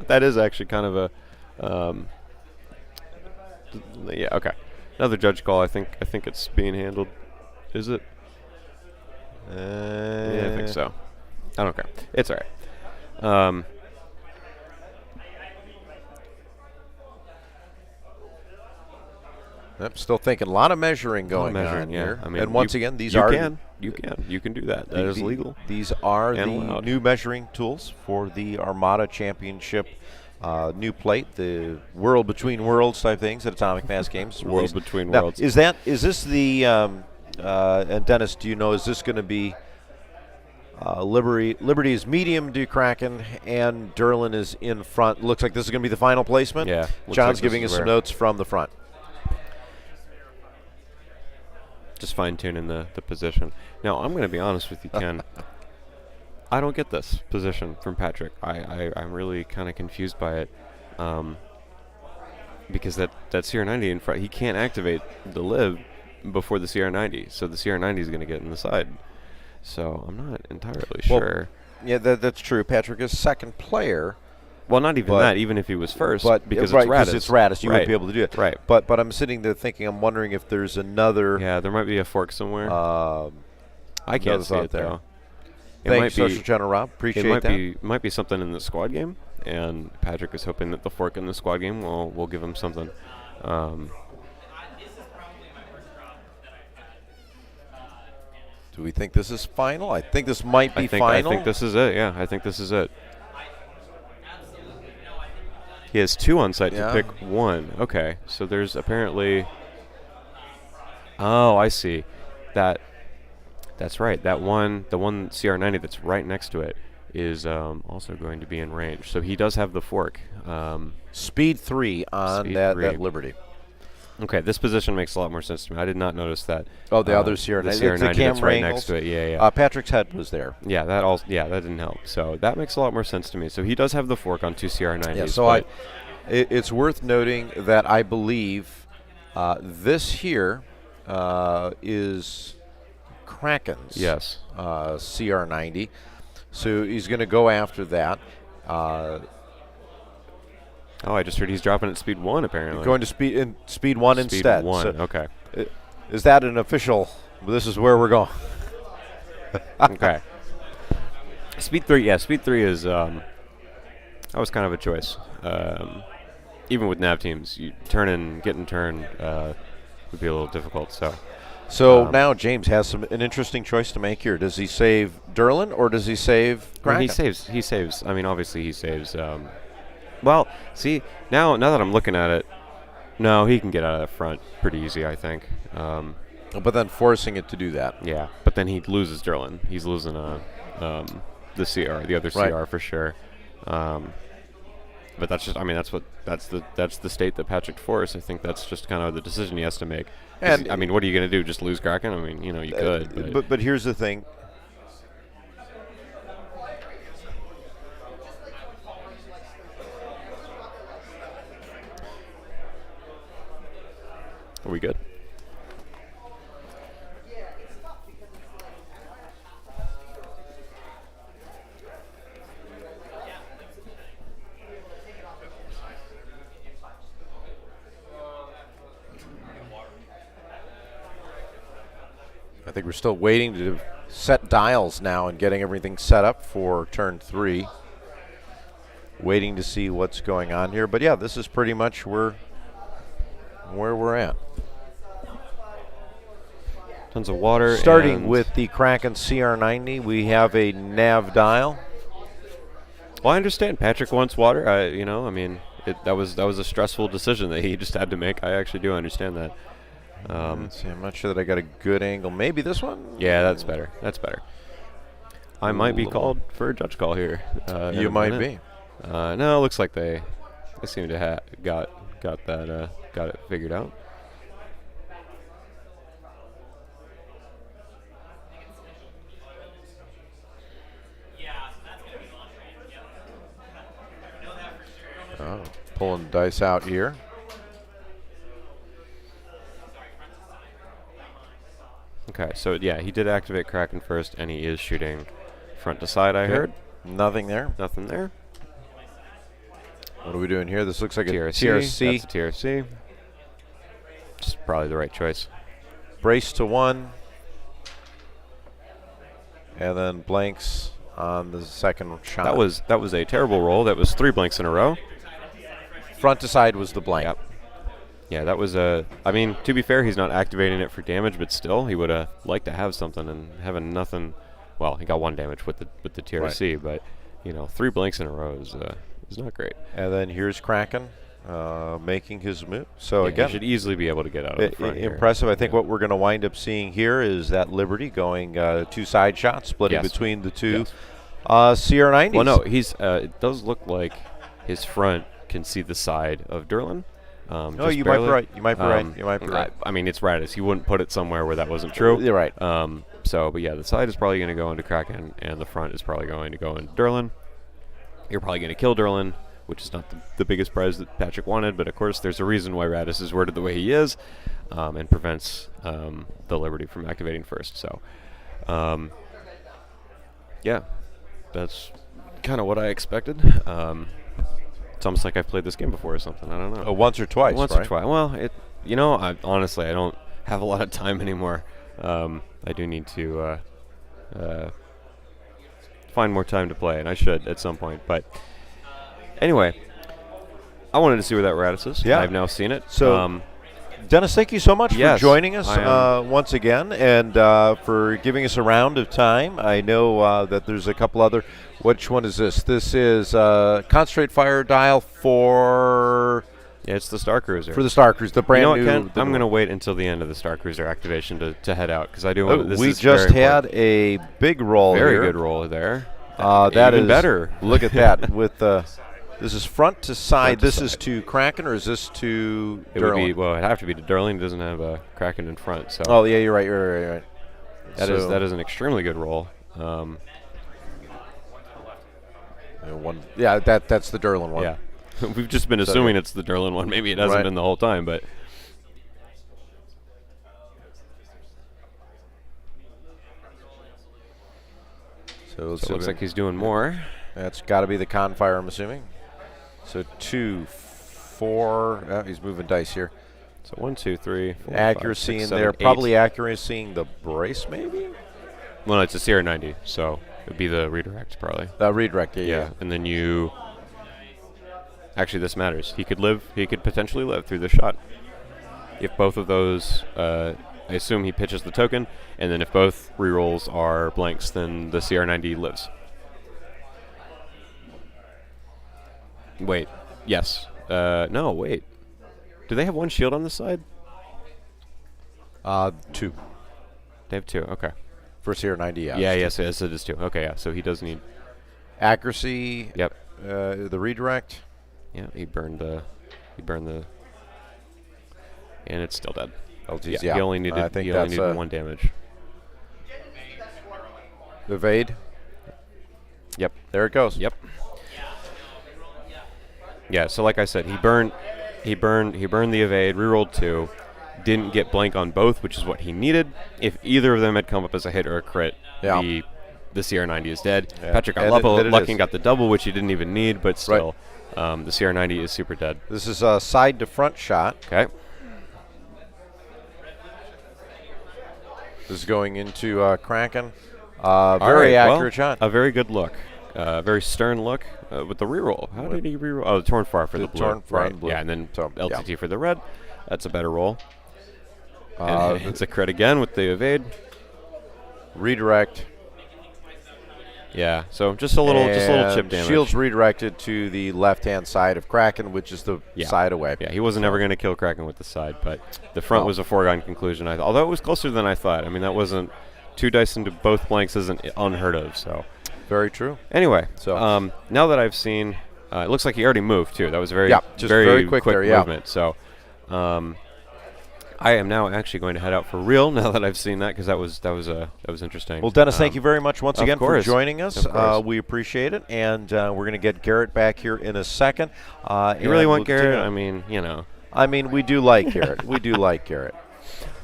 [SPEAKER 4] that is actually kind of a okay. Another judge call. I think it's being handled. Is it? Yeah, I think so. I don't care. It's all right.
[SPEAKER 1] Yep, still thinking a lot of measuring going on here.
[SPEAKER 3] I mean,
[SPEAKER 1] and once again, these
[SPEAKER 3] you
[SPEAKER 1] are
[SPEAKER 3] can do that. That is legal.
[SPEAKER 1] These are the
[SPEAKER 3] allowed.
[SPEAKER 1] new measuring tools for the Armada Championship new plate, the World Between Worlds type things at Atomic Mass Games.
[SPEAKER 3] World Between
[SPEAKER 1] now,
[SPEAKER 3] Worlds.
[SPEAKER 1] Is this the and Dennis, do you know, is this going to be Liberty is medium to Cracken, and Derlin is in front. Looks like this is going to be the final placement.
[SPEAKER 3] Yeah.
[SPEAKER 1] John's giving us some notes from the front.
[SPEAKER 4] Just fine-tuning the position. Now, I'm going to be honest with you, Ken. I don't get this position from Patrick. I'm really kind of confused by it, because that CR90 in front, he can't activate the lib before the CR90, so the CR90 is going to get in the side. So I'm not entirely sure.
[SPEAKER 1] Yeah, that's true. Patrick is second player.
[SPEAKER 4] Well, not even that. Even if he was first,
[SPEAKER 1] but
[SPEAKER 4] because
[SPEAKER 1] right,
[SPEAKER 4] it's Raddus,
[SPEAKER 1] you wouldn't be able to do it.
[SPEAKER 4] Right.
[SPEAKER 1] But I'm sitting there thinking, I'm wondering if there's another.
[SPEAKER 4] Yeah, there might be a fork somewhere. I can't see it though.
[SPEAKER 1] Thanks, Social Channel Rob. Appreciate that.
[SPEAKER 4] It might be something in the squad game, and Patrick is hoping that the fork in the squad game will give him something.
[SPEAKER 1] Do we think this is final? I think this might be final.
[SPEAKER 4] I think this is it. Yeah, I think this is it. He has 2 on site to pick 1. Okay, so there's apparently. Oh, I see. That's right. The one CR90 that's right next to it is also going to be in range. So he does have the fork.
[SPEAKER 1] Speed 3 on that Liberty.
[SPEAKER 4] Okay, this position makes a lot more sense to me. I did not notice that.
[SPEAKER 1] Oh, the other CR90.
[SPEAKER 4] The CR90 that's right next to it. Yeah.
[SPEAKER 1] Patrick's head was there.
[SPEAKER 4] Yeah, that didn't help. So that makes a lot more sense to me. So he does have the fork on 2 CR90s.
[SPEAKER 1] Yeah, so it's worth noting that I believe this here is Kracken's CR90. So he's going to go after that.
[SPEAKER 4] I just heard he's dropping at speed 1 apparently.
[SPEAKER 1] Going to speed 1 instead.
[SPEAKER 4] Speed 1,
[SPEAKER 1] so
[SPEAKER 4] okay.
[SPEAKER 1] Is that an official? This is where we're going.
[SPEAKER 4] Okay. Speed 3, yeah, speed 3 is that was kind of a choice. Even with nav teams, getting turn would be a little difficult. So
[SPEAKER 1] now James has an interesting choice to make here. Does he save Derlin or does he save Cracken?
[SPEAKER 4] He saves. I mean, obviously he saves. Well, see, now that I'm looking at it, no, he can get out of the front pretty easy, I think.
[SPEAKER 1] But then forcing it to do that.
[SPEAKER 4] Yeah, but then he loses Derlin. He's losing the other CR for sure. But that's just, I mean, that's the state that Patrick forced. I think that's just kind of the decision he has to make. And I mean, what are you going to do? Just lose Cracken? I mean, you could.
[SPEAKER 1] But here's the thing.
[SPEAKER 4] Are we good?
[SPEAKER 1] I think we're still waiting to set dials now and getting everything set up for turn 3. Waiting to see what's going on here. But yeah, this is pretty much where we're at.
[SPEAKER 4] Tons of water.
[SPEAKER 1] Starting with the Cracken CR90, we have a nav dial.
[SPEAKER 4] Well, I understand Patrick wants water. I mean, that was a stressful decision that he just had to make. I actually do understand that.
[SPEAKER 1] Let's see, I'm not sure that I got a good angle. Maybe this one?
[SPEAKER 4] Yeah, that's better. I might be called for a judge call here.
[SPEAKER 1] You might be.
[SPEAKER 4] No, it looks like they seem to have got it figured out.
[SPEAKER 1] Oh, pulling dice out here.
[SPEAKER 4] Okay, so yeah, he did activate Cracken first, and he is shooting front to side, I heard.
[SPEAKER 1] Nothing there.
[SPEAKER 4] Nothing there.
[SPEAKER 1] What are we doing here? This looks like
[SPEAKER 4] TRC.
[SPEAKER 1] a
[SPEAKER 4] TRC. That's a TRC. Just probably the right choice.
[SPEAKER 1] Brace to 1. And then blanks on the second shot.
[SPEAKER 4] That was a terrible roll. That was 3 blanks in a row.
[SPEAKER 1] Front to side was the blank.
[SPEAKER 4] Yep. Yeah, that was a. I mean, to be fair, he's not activating it for damage, but still, he would have liked to have something, and having nothing. Well, he got 1 damage with the TRC, but 3 blanks in a row is not great.
[SPEAKER 1] And then here's Cracken making his move. So
[SPEAKER 4] Yeah,
[SPEAKER 1] again,
[SPEAKER 4] he should easily be able to get out of the front.
[SPEAKER 1] impressive.
[SPEAKER 4] Here.
[SPEAKER 1] I think what we're going to wind up seeing here is that Liberty going 2 side shots, splitting
[SPEAKER 4] Yes.
[SPEAKER 1] between the two
[SPEAKER 4] Yes.
[SPEAKER 1] CR90s.
[SPEAKER 4] Well, no, he's. It does look like his front can see the side of Durlin.
[SPEAKER 1] Oh, you might be right. You might be right. You might be right.
[SPEAKER 4] I mean, it's Raddus. He wouldn't put it somewhere where that wasn't true.
[SPEAKER 1] You're right.
[SPEAKER 4] But yeah, the side is probably going to go into Cracken, and the front is probably going to go into Durlin. You're probably going to kill Durlin, which is not the biggest prize that Patrick wanted, but of course there's a reason why Raddus is worded the way he is, and prevents the Liberty from activating first. So, yeah, that's kind of what I expected. It's almost like I've played this game before or something. I don't know.
[SPEAKER 1] Once or twice,
[SPEAKER 4] Once
[SPEAKER 1] right?
[SPEAKER 4] or twice. Well, honestly, I don't have a lot of time anymore. I do need to find more time to play, and I should at some point. But anyway, I wanted to see where that Raddus is.
[SPEAKER 1] Yeah.
[SPEAKER 4] I've now seen it.
[SPEAKER 1] So, Dennis, thank you so much
[SPEAKER 4] yes,
[SPEAKER 1] for joining us
[SPEAKER 4] I
[SPEAKER 1] once again, and for giving us a round of time. I know that there's a couple other. Which one is this? This is Concentrate Fire Dial for
[SPEAKER 4] yeah, it's the Star Cruiser.
[SPEAKER 1] the Star Cruiser, the brand
[SPEAKER 4] you know
[SPEAKER 1] new.
[SPEAKER 4] what, Ken? I'm going to wait until the end of the Star Cruiser activation to head out, because I do want. This
[SPEAKER 1] we
[SPEAKER 4] is
[SPEAKER 1] just
[SPEAKER 4] very
[SPEAKER 1] had
[SPEAKER 4] important.
[SPEAKER 1] a big roll
[SPEAKER 4] very
[SPEAKER 1] here.
[SPEAKER 4] good roll there.
[SPEAKER 1] That
[SPEAKER 4] Even
[SPEAKER 1] is
[SPEAKER 4] better.
[SPEAKER 1] Look at that with this is front to side.
[SPEAKER 4] Front to
[SPEAKER 1] This is
[SPEAKER 4] side.
[SPEAKER 1] to Cracken, or is this to
[SPEAKER 4] It would be
[SPEAKER 1] Durlin?
[SPEAKER 4] well. It'd have to be to Durlin. It doesn't have a Kraken in front, so
[SPEAKER 1] Oh yeah, you're right. You're right.
[SPEAKER 4] that is an extremely good roll.
[SPEAKER 1] Yeah, that's the Durlin one.
[SPEAKER 4] Yeah, we've just been assuming it's the Durlin one. Maybe it hasn't
[SPEAKER 1] Right.
[SPEAKER 4] been the whole time, but
[SPEAKER 1] So
[SPEAKER 4] it looks like he's doing more.
[SPEAKER 1] that's got to be the Confire, I'm assuming. So 2, 4. He's moving dice here.
[SPEAKER 4] So 1, 2, 3, 4,
[SPEAKER 1] Accuracy
[SPEAKER 4] 5, 6,
[SPEAKER 1] in
[SPEAKER 4] 7,
[SPEAKER 1] there.
[SPEAKER 4] 8.
[SPEAKER 1] Probably accuracying the brace, maybe.
[SPEAKER 4] Well, no, it's a CR90, so it'd be the redirect probably.
[SPEAKER 1] Redirect. Yeah.
[SPEAKER 4] And then you. Actually, this matters. He could live. He could potentially live through the shot. If both of those, I assume he pitches the token, and then if both rerolls are blanks, then the CR90 lives. Wait. Yes. No. Wait. Do they have 1 shield on this side?
[SPEAKER 1] 2
[SPEAKER 4] They have 2. Okay.
[SPEAKER 1] for CR90.
[SPEAKER 4] Yeah. Yes. It is 2. Okay. Yeah. So he does need.
[SPEAKER 1] Accuracy.
[SPEAKER 4] Yep.
[SPEAKER 1] The redirect.
[SPEAKER 4] Yeah. He burned the. And it's still dead.
[SPEAKER 1] Oh, geez,
[SPEAKER 4] Yeah. He only needed.
[SPEAKER 1] I think
[SPEAKER 4] he only
[SPEAKER 1] that's
[SPEAKER 4] needed 1 damage.
[SPEAKER 1] evade.
[SPEAKER 4] Yep.
[SPEAKER 1] There it goes.
[SPEAKER 4] Yep. Yeah, so like I said, he burned the evade, rerolled 2, didn't get blank on both, which is what he needed. If either of them had come up as a hit or a crit,
[SPEAKER 1] Yeah.
[SPEAKER 4] the CR90 is dead.
[SPEAKER 1] Yeah.
[SPEAKER 4] Patrick got
[SPEAKER 1] And
[SPEAKER 4] lucky
[SPEAKER 1] it is.
[SPEAKER 4] and got the double, which he didn't even need, but still, the CR90 is super dead.
[SPEAKER 1] This is a side to front shot.
[SPEAKER 4] Okay.
[SPEAKER 1] This is going into Cracken.
[SPEAKER 4] All
[SPEAKER 1] Very
[SPEAKER 4] right,
[SPEAKER 1] accurate
[SPEAKER 4] well,
[SPEAKER 1] shot.
[SPEAKER 4] A very good look. Very stern look with the reroll. How did he reroll? Oh, the torn far for the blue.
[SPEAKER 1] torn far
[SPEAKER 4] right.
[SPEAKER 1] and blue.
[SPEAKER 4] Yeah, and then
[SPEAKER 1] So,
[SPEAKER 4] LTT for the red. That's a better roll. And it's a crit again with the evade.
[SPEAKER 1] Redirect.
[SPEAKER 4] Yeah, so just a little chip
[SPEAKER 1] And
[SPEAKER 4] damage.
[SPEAKER 1] Shield's redirected to the left-hand side of Cracken, which is the side away.
[SPEAKER 4] Yeah, he wasn't ever going to kill Kraken with the side, but the front was a foregone conclusion. Although it was closer than I thought. I mean, that wasn't 2 dice into both blanks isn't unheard of. So
[SPEAKER 1] Very true.
[SPEAKER 4] anyway,
[SPEAKER 1] So-
[SPEAKER 4] now that I've seen, it looks like he already moved too. That was very
[SPEAKER 1] just very quick there, yeah.
[SPEAKER 4] movement. So I am now actually going to head out for real now that I've seen that, because that was interesting.
[SPEAKER 1] Well, Dennis, thank you very much once
[SPEAKER 4] of
[SPEAKER 1] again for
[SPEAKER 4] course.
[SPEAKER 1] joining us.
[SPEAKER 4] Of course.
[SPEAKER 1] We appreciate it, and we're going to get Garrett back here in a second.
[SPEAKER 4] You really want Garrett? I mean,
[SPEAKER 1] I mean, we do like Garrett. We do like Garrett.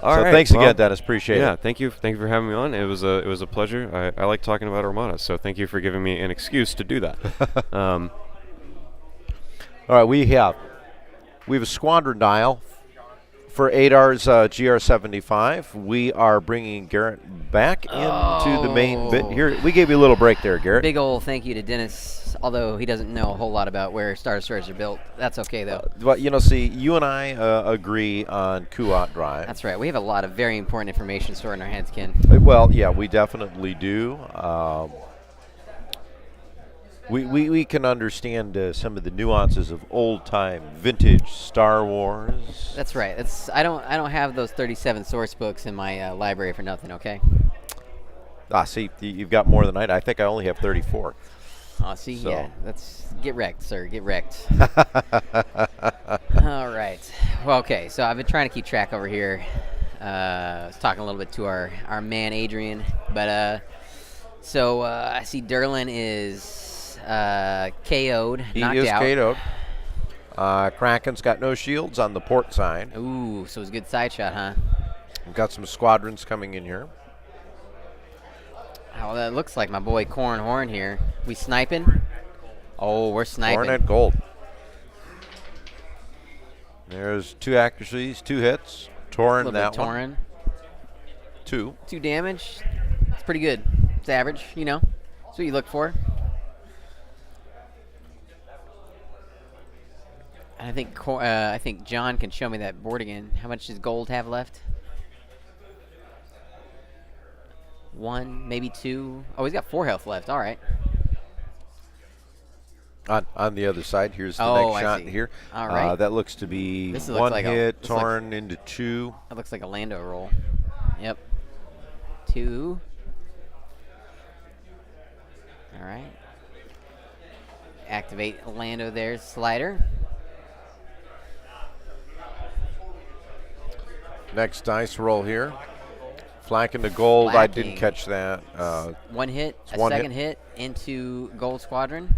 [SPEAKER 4] All
[SPEAKER 1] so
[SPEAKER 4] right,
[SPEAKER 1] thanks
[SPEAKER 4] well,
[SPEAKER 1] again, Dennis. Appreciate
[SPEAKER 4] yeah,
[SPEAKER 1] it.
[SPEAKER 4] thank you for having me on. It was a pleasure. I like talking about Armada, so thank you for giving me an excuse to do that.
[SPEAKER 1] All right, we have a squadron dial For Adar's GR75, we are bringing Garrett back into the main bit here. We gave you a little break there, Garrett.
[SPEAKER 2] Big old thank you to Dennis, although he doesn't know a whole lot about where Star Destroyers are built. That's okay, though.
[SPEAKER 1] But, see, you and I agree on Kuat Drive.
[SPEAKER 2] That's right. We have a lot of very important information stored in our heads, Ken.
[SPEAKER 1] Well, yeah, we definitely do. We can understand some of the nuances of old-time vintage Star Wars.
[SPEAKER 2] That's right. I don't have those 37 source books in my library for nothing, okay?
[SPEAKER 1] See, you've got more than I do. I think I only have 34.
[SPEAKER 2] See,
[SPEAKER 1] So.
[SPEAKER 2] yeah, get wrecked, sir. Get wrecked. All right. Well, okay, so I've been trying to keep track over here. I was talking a little bit to our man, Adrian. But, I see Derlin is KO'd, knocked out.
[SPEAKER 1] He is KO'd. Cracken's got no shields on the port side.
[SPEAKER 2] Ooh, so it's a good side shot, huh?
[SPEAKER 1] We've got some squadrons coming in here.
[SPEAKER 2] Oh, that looks like my boy Corn Horn here. We sniping? Oh, we're sniping.
[SPEAKER 1] Horn at gold. There's 2 accuracies, 2 hits. Torin, that one.
[SPEAKER 2] Torin.
[SPEAKER 1] 2.
[SPEAKER 2] 2 damage. It's pretty good. It's average, That's what you look for. And I think John can show me that board again. How much does gold have left? 1, maybe 2. Oh, he's got 4 health left. All right.
[SPEAKER 1] On the other side, here's the
[SPEAKER 2] Oh,
[SPEAKER 1] next
[SPEAKER 2] I
[SPEAKER 1] shot
[SPEAKER 2] see.
[SPEAKER 1] here.
[SPEAKER 2] All right.
[SPEAKER 1] That looks to be
[SPEAKER 2] This
[SPEAKER 1] 1
[SPEAKER 2] looks like
[SPEAKER 1] hit,
[SPEAKER 2] this
[SPEAKER 1] torn into 2.
[SPEAKER 2] That looks like a Lando roll. Yep. 2. All right. Activate Lando there, slider.
[SPEAKER 1] Next dice roll here. Flank into gold. I didn't catch that.
[SPEAKER 2] 1 hit, a
[SPEAKER 1] one
[SPEAKER 2] second hit into Gold Squadron.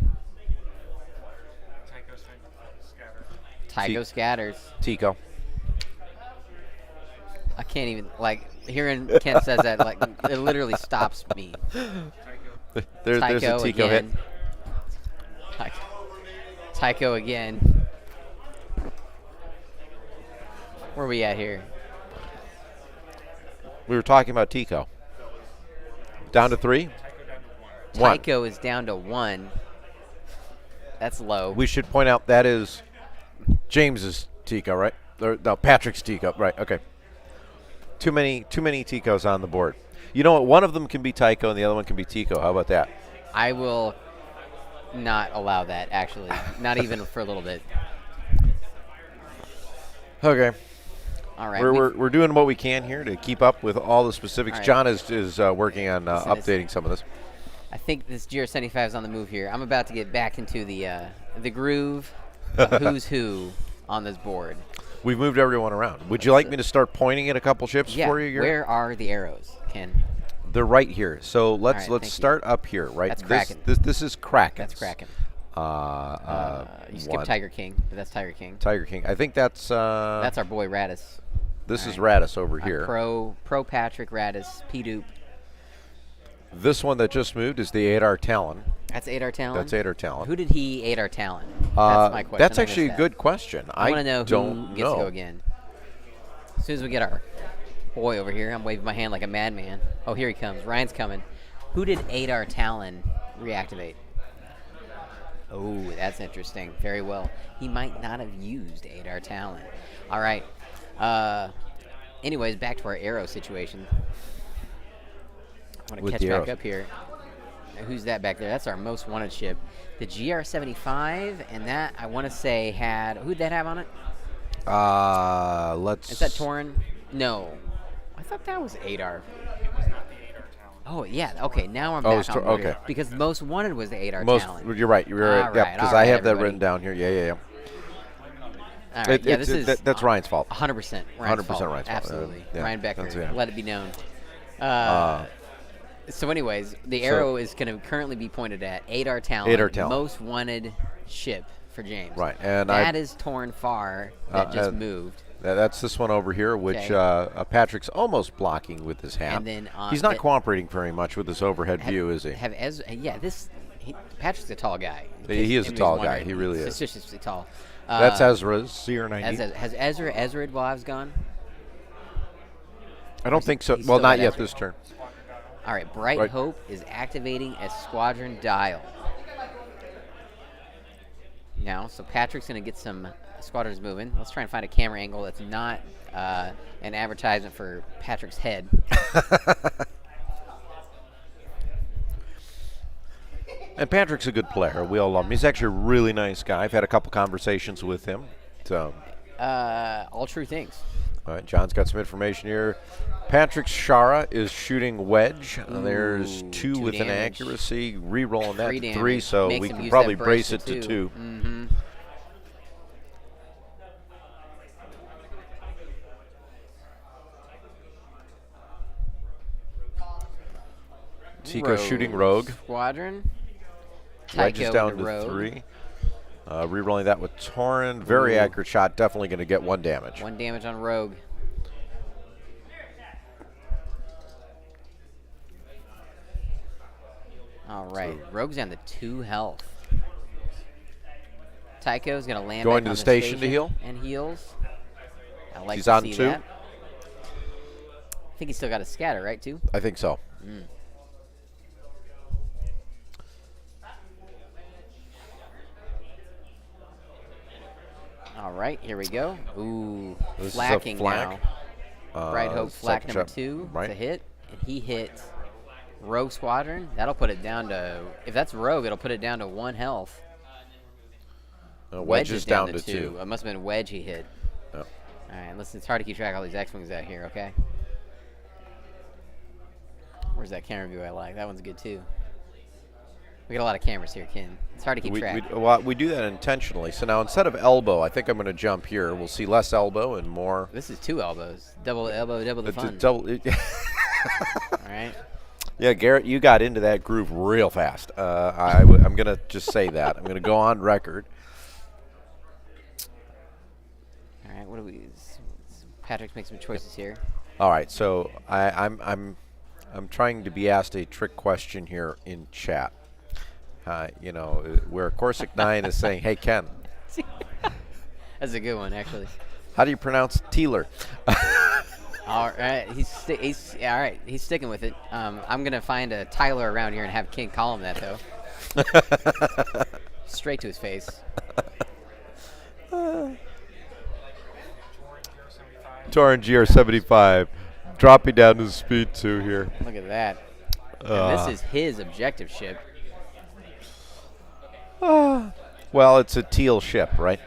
[SPEAKER 2] Tycho scatters.
[SPEAKER 1] Tico.
[SPEAKER 2] I can't even, hearing Ken says that, it literally stops me.
[SPEAKER 1] There's a Tico hit.
[SPEAKER 2] again. Tycho again. Where are we at here?
[SPEAKER 1] We were talking about Tico. Down to 3? 1.
[SPEAKER 2] Tycho is down to 1. That's low.
[SPEAKER 1] We should point out that is James's Tico, right? No, Patrick's Tico, right? Okay. Too many Ticos on the board. You know what? One of them can be Tycho and the other one can be Tico. How about that?
[SPEAKER 2] I will not allow that, actually. Not even for a little bit.
[SPEAKER 1] Okay.
[SPEAKER 2] All right.
[SPEAKER 1] We're doing what we can here to keep up with all the specifics.
[SPEAKER 2] Right.
[SPEAKER 1] John is working on updating some of this.
[SPEAKER 2] I think this GR75 is on the move here. I'm about to get back into the groove of who's who on this board.
[SPEAKER 1] We've moved everyone around. Would you like me to start pointing at a couple ships
[SPEAKER 2] Yeah.
[SPEAKER 1] for you, Garrett?
[SPEAKER 2] Where are the arrows, Ken?
[SPEAKER 1] They're right here. So let's
[SPEAKER 2] thank you.
[SPEAKER 1] start up here, right?
[SPEAKER 2] That's Cracken.
[SPEAKER 1] This is Cracken.
[SPEAKER 2] That's Kraken. You skipped
[SPEAKER 1] one.
[SPEAKER 2] Tiger King, but that's Tiger King.
[SPEAKER 1] Tiger King. I think that's
[SPEAKER 2] That's our boy Raddus.
[SPEAKER 1] this is Raddus over here.
[SPEAKER 2] Pro Patrick Raddus, P-Dupe.
[SPEAKER 1] This one that just moved is the Adar Talon.
[SPEAKER 2] That's Adar Talon?
[SPEAKER 1] That's Adar Talon.
[SPEAKER 2] Who did he Adar Talon? That's my question.
[SPEAKER 1] That's
[SPEAKER 2] I
[SPEAKER 1] actually
[SPEAKER 2] missed
[SPEAKER 1] a good question.
[SPEAKER 2] I want to know
[SPEAKER 1] don't
[SPEAKER 2] who gets to go again. As soon as we get our boy over here, I'm waving my hand like a madman. Oh, here he comes. Ryan's coming. Who did Adar Talon reactivate? Oh, that's interesting. Very well. He might not have used Adar Talon. All right. Anyways, back to our arrow situation. I want to catch back up here. Who's that back there? That's our most wanted ship. The GR75, and that, I want to say, had... Who'd that have on it?
[SPEAKER 1] Let's...
[SPEAKER 2] Is that Torin? No. I thought that was Adar.
[SPEAKER 5] It was not the Adar Talon.
[SPEAKER 2] Oh, yeah. Okay, now I'm back on board here.
[SPEAKER 1] Okay.
[SPEAKER 2] Because most wanted was the Adar
[SPEAKER 1] Most,
[SPEAKER 2] Talon.
[SPEAKER 1] you're right. You're right.
[SPEAKER 2] All
[SPEAKER 1] Yeah,
[SPEAKER 2] right,
[SPEAKER 1] because
[SPEAKER 2] all
[SPEAKER 1] I
[SPEAKER 2] right,
[SPEAKER 1] have that
[SPEAKER 2] everybody.
[SPEAKER 1] written down here. Yeah.
[SPEAKER 2] All right, this is...
[SPEAKER 1] That's Ryan's fault.
[SPEAKER 2] 100%
[SPEAKER 1] 100%
[SPEAKER 2] Ryan's fault.
[SPEAKER 1] Ryan's fault.
[SPEAKER 2] Absolutely.
[SPEAKER 1] Yeah,
[SPEAKER 2] Ryan Becker.
[SPEAKER 1] that's it.
[SPEAKER 2] Let it be known. So anyways, the arrow is going to currently be pointed at Adar Talon.
[SPEAKER 1] Adar Talon.
[SPEAKER 2] Most wanted ship for James.
[SPEAKER 1] Right, and
[SPEAKER 2] that is Torn Far that just moved.
[SPEAKER 1] That's this one over here, which Patrick's almost blocking with his hat.
[SPEAKER 2] And then
[SPEAKER 1] he's not cooperating very much with this overhead view, is he?
[SPEAKER 2] Patrick's a tall guy.
[SPEAKER 1] He is a tall guy. He really is.
[SPEAKER 2] Suspiciously tall.
[SPEAKER 1] That's Ezra's CR90.
[SPEAKER 2] Has Ezra Edwav's gone?
[SPEAKER 1] I don't think so.
[SPEAKER 2] He's
[SPEAKER 1] Well,
[SPEAKER 2] still
[SPEAKER 1] not
[SPEAKER 2] got
[SPEAKER 1] yet
[SPEAKER 2] extra.
[SPEAKER 1] this turn.
[SPEAKER 2] All right, Bright
[SPEAKER 1] Right.
[SPEAKER 2] Hope is activating a squadron dial. Now, so Patrick's going to get some squadrons moving. Let's try and find a camera angle that's not an advertisement for Patrick's head.
[SPEAKER 1] And Patrick's a good player. We all love him. He's actually a really nice guy. I've had a couple conversations with him. So,
[SPEAKER 2] All true things.
[SPEAKER 1] all right, John's got some information here. Patrick Shara is shooting wedge. There's 2
[SPEAKER 2] 2
[SPEAKER 1] with an
[SPEAKER 2] damage.
[SPEAKER 1] accuracy. Re-rolling that
[SPEAKER 2] 3
[SPEAKER 1] to
[SPEAKER 2] damage.
[SPEAKER 1] 3, so
[SPEAKER 2] Makes
[SPEAKER 1] we
[SPEAKER 2] him
[SPEAKER 1] can
[SPEAKER 2] use
[SPEAKER 1] probably
[SPEAKER 2] that
[SPEAKER 1] brace
[SPEAKER 2] burst
[SPEAKER 1] it
[SPEAKER 2] to
[SPEAKER 1] to
[SPEAKER 2] 2.
[SPEAKER 1] 2.
[SPEAKER 2] Mm-hmm.
[SPEAKER 1] Tico shooting rogue.
[SPEAKER 2] Squadron.
[SPEAKER 1] Wedge is
[SPEAKER 2] Tycho
[SPEAKER 1] down
[SPEAKER 2] into
[SPEAKER 1] to
[SPEAKER 2] rogue.
[SPEAKER 1] 3. Re-rolling that with Torin. Very accurate shot. Definitely going to get 1 damage.
[SPEAKER 2] 1 damage on rogue. All right, rogue's down to 2 health. Tycho's going to land
[SPEAKER 1] Going
[SPEAKER 2] back
[SPEAKER 1] to
[SPEAKER 2] on
[SPEAKER 1] the station to heal?
[SPEAKER 2] and heals. I like
[SPEAKER 1] He's
[SPEAKER 2] to
[SPEAKER 1] on
[SPEAKER 2] see
[SPEAKER 1] 2?
[SPEAKER 2] that. I think he's still got a scatter, right, too?
[SPEAKER 1] I think so.
[SPEAKER 2] All right, here we go. Ooh,
[SPEAKER 1] This is a
[SPEAKER 2] flacking
[SPEAKER 1] flak.
[SPEAKER 2] now. Bright Hope flak
[SPEAKER 1] second
[SPEAKER 2] number
[SPEAKER 1] shot,
[SPEAKER 2] 2
[SPEAKER 1] right.
[SPEAKER 2] to hit, and he hit Rogue Squadron. That'll put it down to, if that's Rogue, it'll put it down to 1 health.
[SPEAKER 1] Wedge is down to 2.
[SPEAKER 2] It must have been Wedge he hit.
[SPEAKER 1] Yep.
[SPEAKER 2] All right, listen, it's hard to keep track of all these X-Wings out here, okay? Where's that camera view I like? That one's good, too. We got a lot of cameras here, Ken. It's hard to keep track.
[SPEAKER 1] We do that intentionally. So now instead of elbow, I think I'm going to jump here. We'll see less elbow and more.
[SPEAKER 2] This is 2 elbows. Double elbow, double the fun.
[SPEAKER 1] Double.
[SPEAKER 2] All right.
[SPEAKER 1] Yeah, Garrett, you got into that groove real fast. I'm going to just say that. I'm going to go on record.
[SPEAKER 2] All right, what do we? Patrick's making some choices here.
[SPEAKER 1] All right, so I'm trying to be asked a trick question here in chat. Where Corsic 9 is saying, "Hey Ken,
[SPEAKER 2] That's a good one, actually.
[SPEAKER 1] how do you pronounce Teeler?"
[SPEAKER 2] All right, he's all right. He's sticking with it. I'm gonna find a Tyler around here and have King call him that though. Straight to his face.
[SPEAKER 1] Torin GR75 dropping down to speed 2 here.
[SPEAKER 2] Look at that. And this is his objective ship.
[SPEAKER 1] Well, it's a teal ship, right?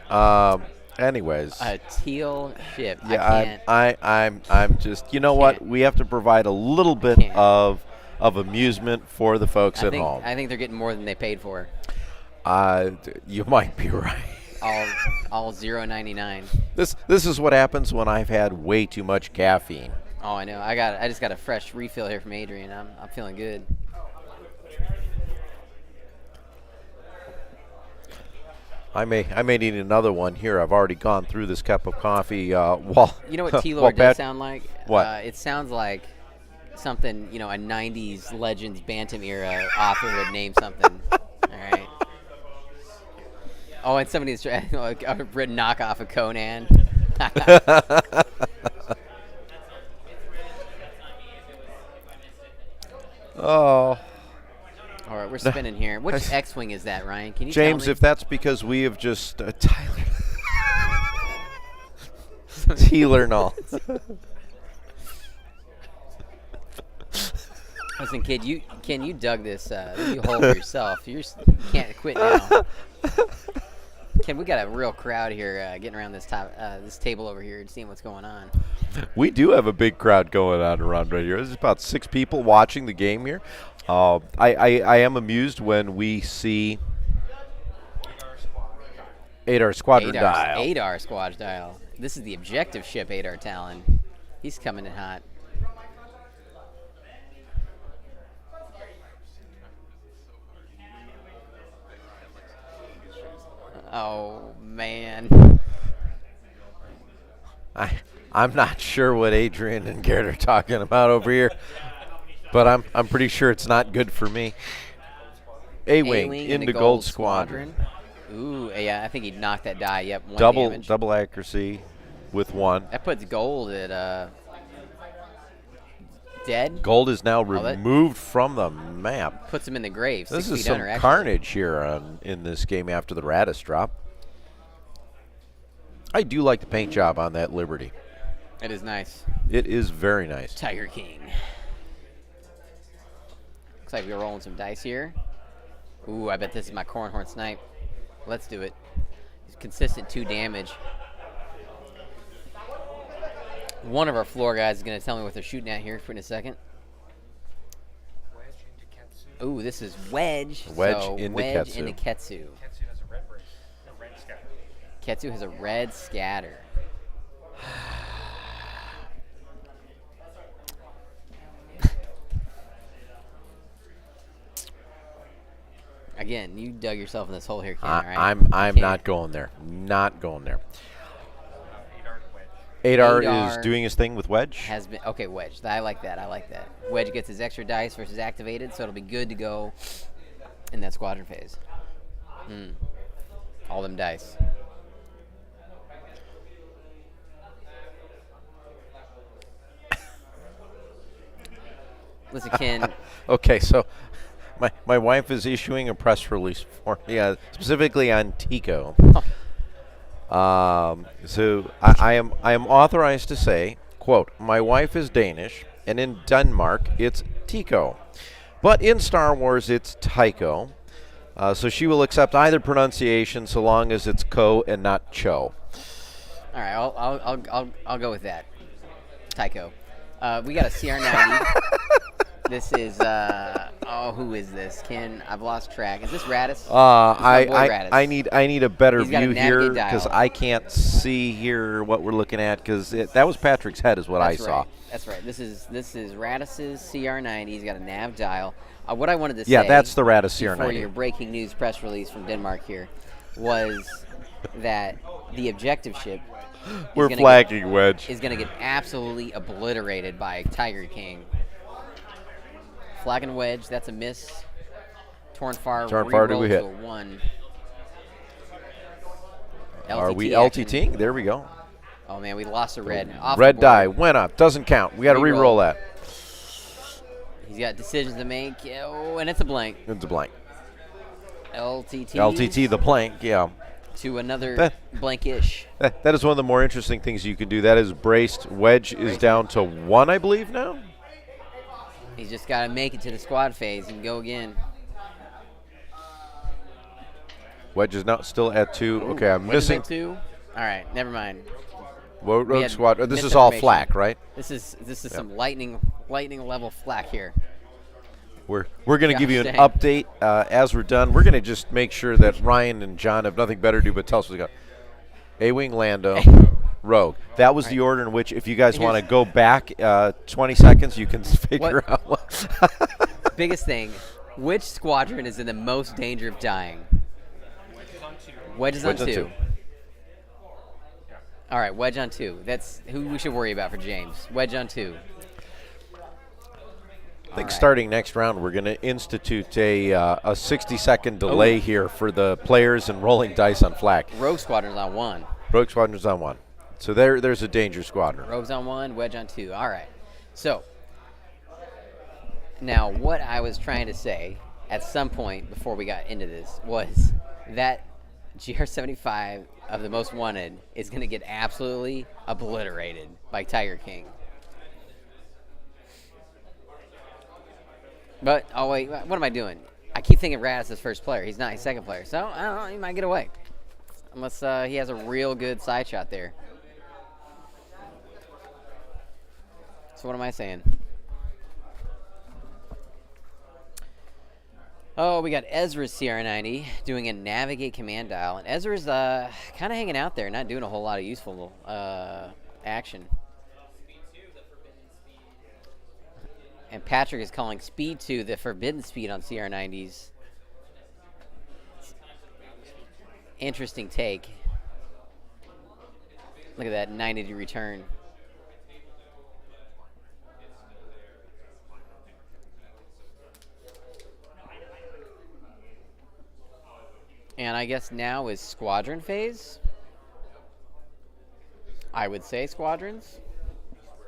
[SPEAKER 1] Anyways.
[SPEAKER 2] A teal ship.
[SPEAKER 1] Yeah,
[SPEAKER 2] I can't.
[SPEAKER 1] I'm just. You know what?
[SPEAKER 2] Can't.
[SPEAKER 1] We have to provide a little bit
[SPEAKER 2] Can't.
[SPEAKER 1] of amusement for the folks at
[SPEAKER 2] I
[SPEAKER 1] home.
[SPEAKER 2] think they're getting more than they paid for.
[SPEAKER 1] You might be right.
[SPEAKER 2] All $0.99.
[SPEAKER 1] This is what happens when I've had way too much caffeine.
[SPEAKER 2] Oh, I know. I just got a fresh refill here from Adrian. I'm feeling good.
[SPEAKER 1] I may need another one here. I've already gone through this cup of coffee. While
[SPEAKER 2] You know what T-Lord
[SPEAKER 1] while
[SPEAKER 2] does sound like?
[SPEAKER 1] What?
[SPEAKER 2] It sounds like something, a 90s Legends Bantam era author would name something. All right. Oh, and somebody's like a written knockoff of Conan.
[SPEAKER 1] Oh.
[SPEAKER 2] All right, we're spinning here. Which X-Wing is that, Ryan? Can you
[SPEAKER 1] James,
[SPEAKER 2] tell me?
[SPEAKER 1] if that's because we have just Tyler Teeler and all.
[SPEAKER 2] Listen, kid, you dug this. You hold for yourself. You can't quit now. Ken, we got a real crowd here getting around this table over here and seeing what's going on.
[SPEAKER 1] We do have a big crowd going on around right here. There's about 6 people watching the game here. I am amused when we see Adar Squadron dial.
[SPEAKER 2] Adar Squadron dial. This is the objective ship, Adar Talon. He's coming in hot. Oh man.
[SPEAKER 1] I'm not sure what Adrian and Garrett are talking about over here, but I'm pretty sure it's not good for me. A-Wing into Gold Squadron.
[SPEAKER 2] Ooh, yeah, I think he knocked that die. Yep, 1 damage.
[SPEAKER 1] Double accuracy with 1.
[SPEAKER 2] That puts gold at Dead?
[SPEAKER 1] Gold is now removed from the map.
[SPEAKER 2] Puts him in the grave.
[SPEAKER 1] This
[SPEAKER 2] 6
[SPEAKER 1] is
[SPEAKER 2] feet
[SPEAKER 1] some
[SPEAKER 2] under, actually.
[SPEAKER 1] carnage here in this game after the Raddus drop. I do like the paint job on that Liberty.
[SPEAKER 2] It is nice.
[SPEAKER 1] It is very nice.
[SPEAKER 2] Tiger King. Looks like we're rolling some dice here. Ooh, I bet this is my Cornhorn Snipe. Let's do it. Consistent 2 damage. One of our floor guys is going to tell me what they're shooting at here in a second.
[SPEAKER 5] Wedge into Ketsu.
[SPEAKER 2] Ooh, this is Wedge.
[SPEAKER 1] Wedge
[SPEAKER 2] so
[SPEAKER 1] into
[SPEAKER 2] Wedge
[SPEAKER 1] Ketsu.
[SPEAKER 2] into Ketsu.
[SPEAKER 5] Ketsu has a red brace, a red scatter.
[SPEAKER 2] Ketsu has a red scatter. Again, you dug yourself in this hole here, Ken, right?
[SPEAKER 1] I'm not going there. Not going there.
[SPEAKER 5] 8R to wedge.
[SPEAKER 1] Adar
[SPEAKER 2] Adar
[SPEAKER 1] is doing his thing with Wedge.
[SPEAKER 2] Has been okay. Wedge. I like that. I like that. Wedge gets his extra dice versus activated, so it'll be good to go in that squadron phase. All them dice. Listen, Ken.
[SPEAKER 1] Okay, so my wife is issuing a press release for me, specifically on Tico. So I am authorized to say, quote, my wife is Danish, and in Denmark it's Tico, but in Star Wars it's Tycho. So she will accept either pronunciation so long as it's Co and not Cho.
[SPEAKER 2] All right, I'll go with that. Tycho. We got a CR90. This is who is this? Ken, I've lost track. Is this Raddus?
[SPEAKER 1] I
[SPEAKER 2] Raddus.
[SPEAKER 1] I need a better
[SPEAKER 2] He's got a
[SPEAKER 1] view here
[SPEAKER 2] navigate
[SPEAKER 1] because
[SPEAKER 2] dial.
[SPEAKER 1] I can't see here what we're looking at because that was Patrick's head is what
[SPEAKER 2] That's
[SPEAKER 1] I saw.
[SPEAKER 2] right. That's right. This is Raddus's CR90. He's got a nav dial. What I wanted to say.
[SPEAKER 1] Yeah, that's the Raddus
[SPEAKER 2] before
[SPEAKER 1] CR90.
[SPEAKER 2] your breaking news press release from Denmark here was that the objective ship
[SPEAKER 1] We're flagging Wedge.
[SPEAKER 2] is going to get absolutely obliterated by Tiger King. Flagging Wedge, that's a miss. Torn far
[SPEAKER 1] to we hit.
[SPEAKER 2] a 1.
[SPEAKER 1] Are we
[SPEAKER 2] action.
[SPEAKER 1] LTTing? There we go.
[SPEAKER 2] Oh man, we lost a red. Off
[SPEAKER 1] Red
[SPEAKER 2] the board.
[SPEAKER 1] die went up. Doesn't count. We got to re-roll that.
[SPEAKER 2] He's got decisions to make. Oh, and it's a blank.
[SPEAKER 1] It's a blank.
[SPEAKER 2] LTT
[SPEAKER 1] the blank. Yeah.
[SPEAKER 2] to another blankish.
[SPEAKER 1] That is one of the more interesting things you can do. That is braced. Wedge is down to 1, I believe now.
[SPEAKER 2] He's just got to make it to the squad phase and go again.
[SPEAKER 1] Wedge is now still at 2. Okay, I'm
[SPEAKER 2] Wedge is
[SPEAKER 1] missing.
[SPEAKER 2] at 2. All right, never mind.
[SPEAKER 1] Road squad. This is all flak, right?
[SPEAKER 2] This is some lightning level flak here.
[SPEAKER 1] We're going to give you an
[SPEAKER 2] Gosh,
[SPEAKER 1] update as we're done. We're going to just make sure that Ryan and John have nothing better to do but tell us what we got. A-Wing, Lando, Rogue. That was the order in which, if you guys want to go back 20 seconds, you can figure out what.
[SPEAKER 2] Biggest thing, which squadron is in the most danger of dying? Wedge is on 2. All right, Wedge on 2. That's who we should worry about for James. Wedge on 2.
[SPEAKER 1] I think starting next round, we're going to institute a 60-second delay here for the players and rolling dice on flak.
[SPEAKER 2] Rogue squadron's on 1.
[SPEAKER 1] Rogue squadron's on 1. So there's a danger squadron.
[SPEAKER 2] Rogue's on 1, Wedge on 2. All right. So, now what I was trying to say at some point before we got into this was that GR75 of the Most Wanted is going to get absolutely obliterated by Tiger King. But, oh wait, what am I doing? I keep thinking Raddus is first player. He's not. He's second player. So, I don't know. He might get away. Unless he has a real good side shot there. So what am I saying? Oh, we got Ezra's CR90 doing a navigate command dial. And Ezra's kind of hanging out there, not doing a whole lot of useful action. And Patrick is calling speed 2 the forbidden speed on CR90s. Interesting take. Look at that 90-degree turn. And I guess now is squadron phase. I would say squadrons.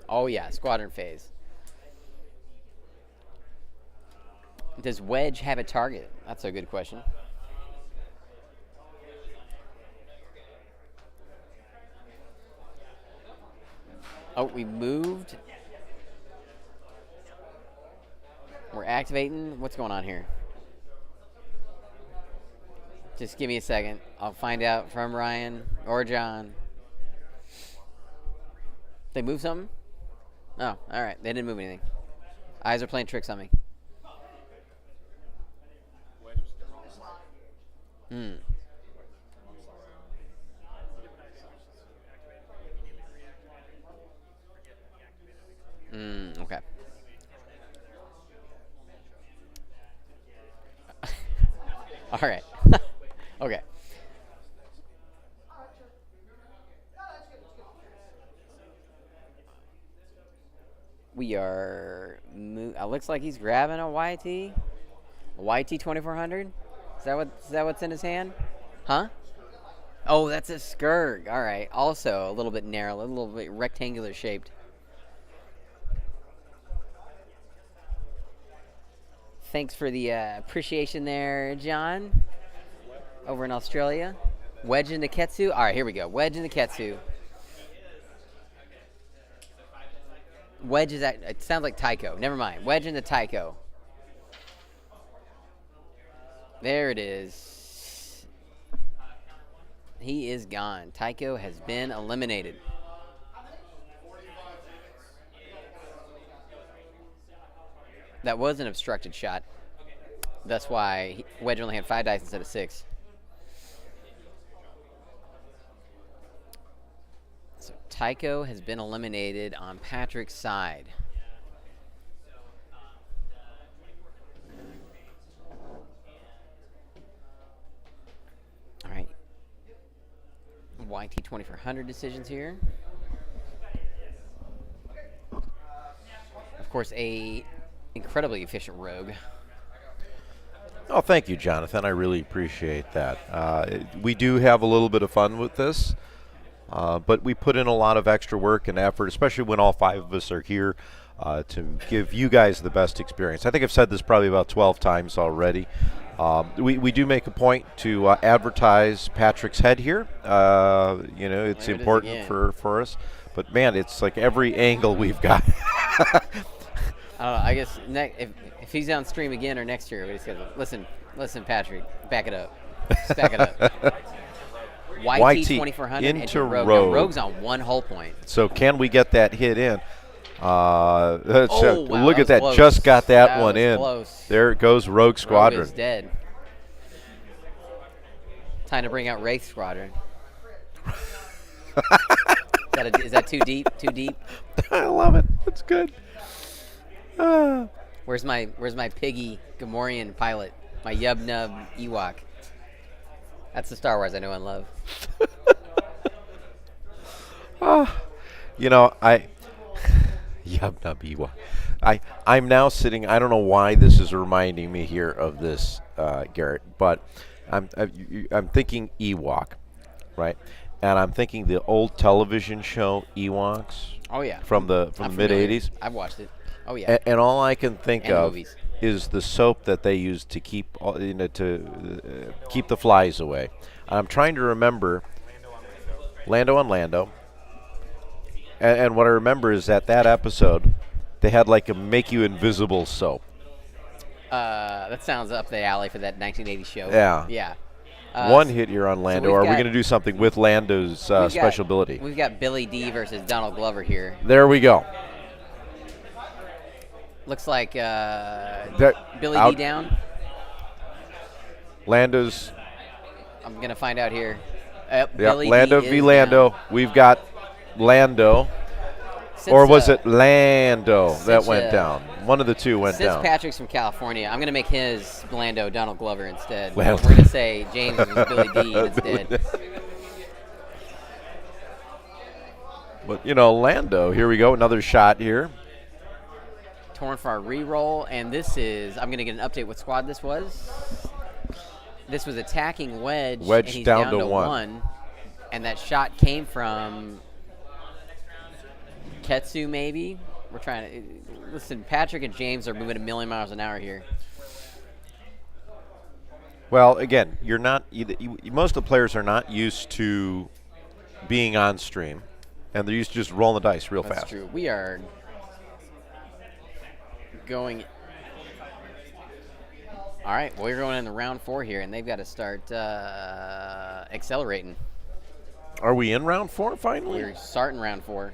[SPEAKER 2] Oh yeah, squadron phase. Does Wedge have a target? That's a good question. Oh, we moved. We're activating. What's going on here? Just give me a second. I'll find out from Ryan or John. They moved something? Oh, all right. They didn't move anything. Eyes are playing tricks on me. Okay. All right. Okay. We are. Looks like he's grabbing a YT. A YT 2400. Is that what's in his hand? Huh? Oh, that's a Skurg. All right. Also a little bit narrow, a little bit rectangular shaped. Thanks for the appreciation there, John. Over in Australia. Wedge in the Ketsu. All right, here we go. Wedge in the Ketsu. Wedge is at, it sounds like Tycho. Never mind. Wedge in the Tycho. There it is. He is gone. Tycho has been eliminated. That was an obstructed shot. That's why Wedge only had 5 dice instead of 6. So Tycho has been eliminated on Patrick's side. All right. YT 2400 decisions here. Of course, a incredibly efficient rogue.
[SPEAKER 1] Oh, thank you, Jonathan. I really appreciate that. We do have a little bit of fun with this, but we put in a lot of extra work and effort, especially when all 5 of us are here to give you guys the best experience. I think I've said this probably about 12 times already. We do make a point to advertise Patrick's head here. It's important for us. But, man, it's like every angle we've got.
[SPEAKER 2] I don't know. I guess if he's on stream again or next year, we just gotta listen, Patrick, back it up. Just back it up. YT 2400 into Rogue. Now, Rogue's on 1 hull point.
[SPEAKER 1] So can we get that hit in?
[SPEAKER 2] Wow,
[SPEAKER 1] look at that.
[SPEAKER 2] Close.
[SPEAKER 1] Just got that one in.
[SPEAKER 2] Close.
[SPEAKER 1] There it goes, Rogue Squadron.
[SPEAKER 2] Rogue is dead. Time to bring out Wraith Squadron. Is that too deep? Too deep?
[SPEAKER 1] I love it. That's good.
[SPEAKER 2] Where's my piggy Gamorrean pilot? My Yub Nub Ewok. That's the Star Wars I know and love.
[SPEAKER 1] Yub Nub Ewok. I'm now sitting. I don't know why this is reminding me here of this, Garrett, but I'm thinking Ewok, right? And I'm thinking the old television show Ewoks.
[SPEAKER 2] Oh yeah.
[SPEAKER 1] From the mid '80s.
[SPEAKER 2] I've watched it. Oh yeah.
[SPEAKER 1] And all I can think
[SPEAKER 2] and
[SPEAKER 1] of
[SPEAKER 2] movies.
[SPEAKER 1] is the soap that they use to keep keep the flies away. I'm trying to remember Lando on Lando. And what I remember is that episode, they had like a make you invisible soap.
[SPEAKER 2] That sounds up the alley for that 1980 show.
[SPEAKER 1] Yeah.
[SPEAKER 2] Yeah.
[SPEAKER 1] One hit here on Lando. Are we going to do something with Lando's special ability?
[SPEAKER 2] We've got Billy D versus Donald Glover here.
[SPEAKER 1] There we go.
[SPEAKER 2] Looks like Billy D down.
[SPEAKER 1] Lando's.
[SPEAKER 2] I'm going to find out here.
[SPEAKER 1] Lando v. Lando.
[SPEAKER 2] Down.
[SPEAKER 1] We've got Lando. Or was it Lando that went down? One of the two went down.
[SPEAKER 2] Since Patrick's from California, I'm going to make his Lando Donald Glover instead.
[SPEAKER 1] Lando.
[SPEAKER 2] We're going to say James was Billy D instead.
[SPEAKER 1] But, Lando, here we go. Another shot here.
[SPEAKER 2] Torn for our re-roll, and this is, I'm going to get an update what squad this was. This was attacking Wedge.
[SPEAKER 1] Wedge
[SPEAKER 2] and he's
[SPEAKER 1] down to
[SPEAKER 2] 1. And that shot came from Ketsu, maybe. We're trying to listen. Patrick and James are moving a million miles an hour here.
[SPEAKER 1] Well, again, you're not. Most of the players are not used to being on stream, and they're used to just rolling the dice real
[SPEAKER 2] That's
[SPEAKER 1] fast.
[SPEAKER 2] true. We are going. All right, well, we're going into round 4 here, and they've got to start accelerating.
[SPEAKER 1] Are we in round 4 finally?
[SPEAKER 2] We're starting round 4.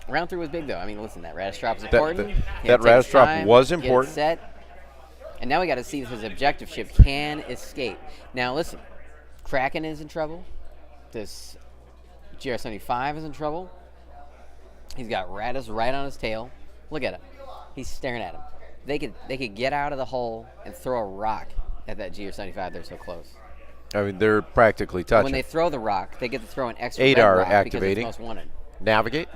[SPEAKER 2] Round 3 was big, though. I mean, listen, that Raddus drop was important.
[SPEAKER 1] That Raddus drop was important.
[SPEAKER 2] Get it set. And now we got to see if his objective ship can escape. Now, listen, Cracken is in trouble. This GR75 is in trouble. He's got Raddus right on his tail. Look at him. He's staring at him. They could get out of the hole and throw a rock at that GR75. They're so close.
[SPEAKER 1] I mean, they're practically touching.
[SPEAKER 2] When they throw the rock, they get to throw an extra
[SPEAKER 1] ADAR
[SPEAKER 2] red rock
[SPEAKER 1] activating.
[SPEAKER 2] because it's most wanted.
[SPEAKER 1] Navigate.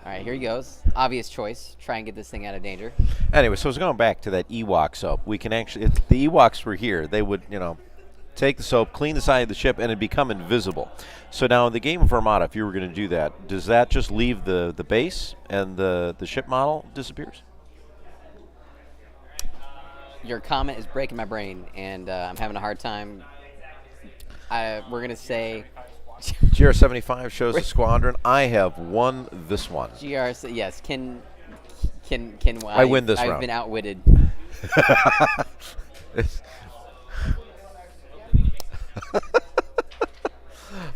[SPEAKER 2] All right, here he goes. Obvious choice. Try and get this thing out of danger.
[SPEAKER 1] Anyway, so it's going back to that Ewok soap. We can actually, if the Ewoks were here, they would, take the soap, clean the side of the ship, and it'd become invisible. So now in the game of Armada, if you were going to do that, does that just leave the base and the ship model disappears?
[SPEAKER 2] Your comment is breaking my brain, and I'm having a hard time. We're going to say...
[SPEAKER 1] GR75 shows the squadron. I have won this one.
[SPEAKER 2] Yes, can
[SPEAKER 1] I win this round.
[SPEAKER 2] I've been outwitted.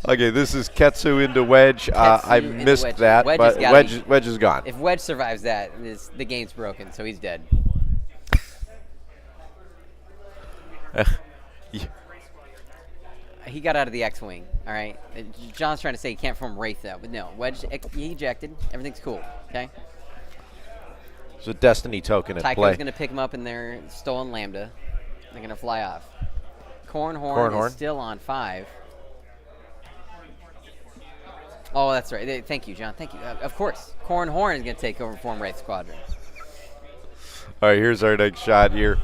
[SPEAKER 1] Okay, this is Ketsu into Wedge. I missed
[SPEAKER 2] Wedge.
[SPEAKER 1] that,
[SPEAKER 2] Wedge
[SPEAKER 1] but Wedge is gone.
[SPEAKER 2] If Wedge survives that, the game's broken, so he's dead. He got out of the X-Wing, all right? John's trying to say he can't form Wraith, though. But no, Wedge, he ejected. Everything's cool, okay?
[SPEAKER 1] It's a Destiny token at play.
[SPEAKER 2] Tycho's going to pick him up in their stolen Lambda. They're going to fly off. Cornhorn is still on 5. Oh, that's right. Thank you, John. Thank you. Of course. Cornhorn is going to take over Form Wraith Squadron.
[SPEAKER 1] All right, here's our next shot here.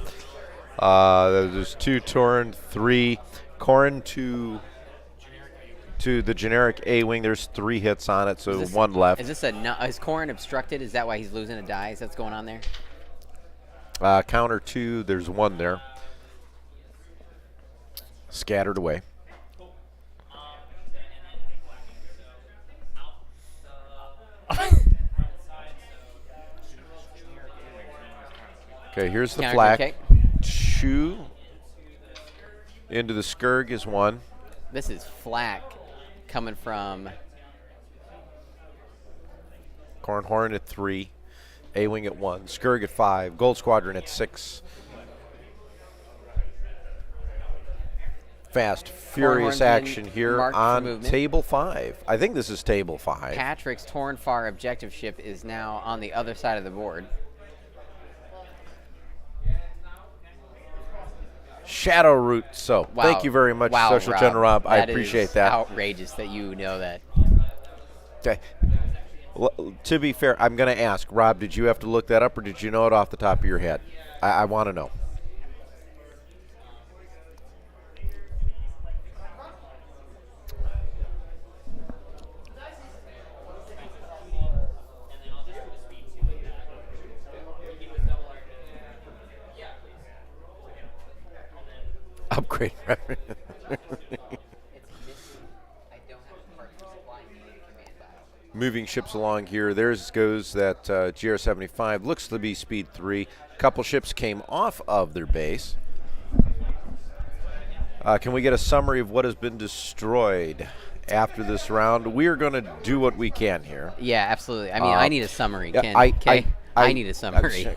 [SPEAKER 1] There's 2 Torn, 3 Corrin to the generic A-wing. There's 3 hits on it, so 1 left.
[SPEAKER 2] Is Corrin obstructed? Is that why he's losing a die? Is that what's going on there?
[SPEAKER 1] Counter 2, there's 1 there. Scattered away. Okay, here's the flak.
[SPEAKER 2] Okay.
[SPEAKER 1] 2 into the Skurg is 1.
[SPEAKER 2] This is flak coming from
[SPEAKER 1] Cornhorn at 3. A-wing at 1. Skurg at 5. Gold Squadron at 6. Fast, furious action here on table 5. I think this is table 5.
[SPEAKER 2] Patrick's Torn Far objective ship is now on the other side of the board.
[SPEAKER 1] Shadow Root soap.
[SPEAKER 2] Wow.
[SPEAKER 1] Thank you very much,
[SPEAKER 2] wow,
[SPEAKER 1] Social
[SPEAKER 2] Rob.
[SPEAKER 1] Gen Rob. I appreciate that.
[SPEAKER 2] Outrageous that you know that.
[SPEAKER 1] Okay. To be fair, I'm going to ask, Rob, did you have to look that up, or did you know it off the top of your head? I want to know. Upgrade. Moving ships along here. There's goes that GR75. Looks to be speed 3. A couple ships came off of their base. Can we get a summary of what has been destroyed after this round? We are going to do what we can here.
[SPEAKER 2] Yeah, absolutely. I mean, I need a summary.
[SPEAKER 1] I
[SPEAKER 2] need a summary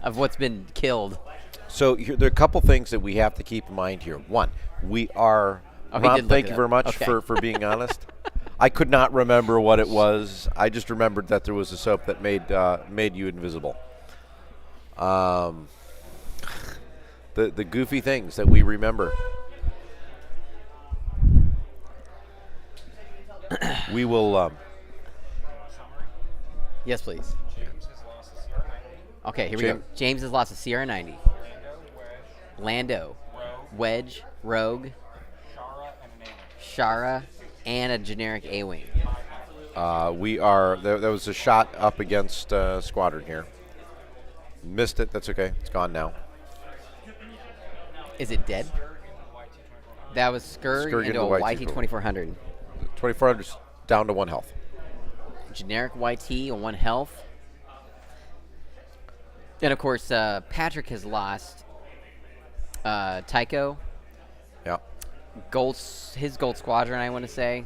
[SPEAKER 2] of what's been killed.
[SPEAKER 1] So here, there are a couple things that we have to keep in mind here. One, we are. Rob, thank you very much for being honest. I could not remember what it was. I just remembered that there was a soap that made you invisible. The goofy things that we remember. We will.
[SPEAKER 2] Yes, please. Okay, here we go. James has lost a CR90. Lando, Wedge, Rogue, Shara, and a generic A-wing.
[SPEAKER 1] There was a shot up against Squadron here. Missed it. That's okay. It's gone now.
[SPEAKER 2] Is it dead? That was Skur into a YT 2400.
[SPEAKER 1] 2400's down to 1 health.
[SPEAKER 2] Generic YT on 1 health. And of course, Patrick has lost Tycho.
[SPEAKER 1] Yeah.
[SPEAKER 2] His gold squadron, I want to say.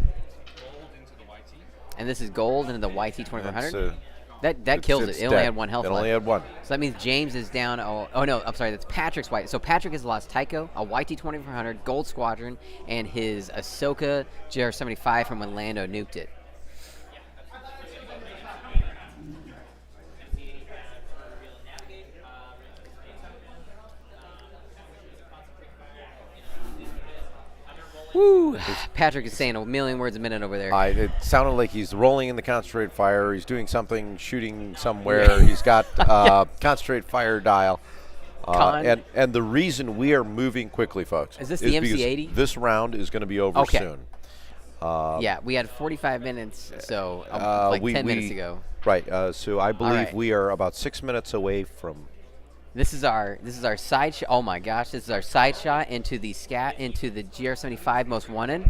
[SPEAKER 2] And this is gold into the YT 2400. That kills it. It only had 1 health
[SPEAKER 1] It
[SPEAKER 2] left.
[SPEAKER 1] only had 1.
[SPEAKER 2] So that means James is down. Oh no, I'm sorry. That's Patrick's white. So Patrick has lost Tycho, a YT 2400 gold squadron, and his Ahsoka GR75 from when Lando nuked it. Woo! Patrick is saying a million words a minute over there.
[SPEAKER 1] It sounded like he's rolling in the concentrated fire. He's doing something, shooting somewhere. He's got concentrated fire dial. And the reason we are moving quickly, folks,
[SPEAKER 2] is this the
[SPEAKER 1] because
[SPEAKER 2] MC80?
[SPEAKER 1] This round is going to be over soon.
[SPEAKER 2] Yeah, we had 45 minutes, so 10 minutes ago.
[SPEAKER 1] Right. So I believe we are about 6 minutes away from.
[SPEAKER 2] This is our side shot. Oh my gosh, this is our side shot into the GR75 most wanted.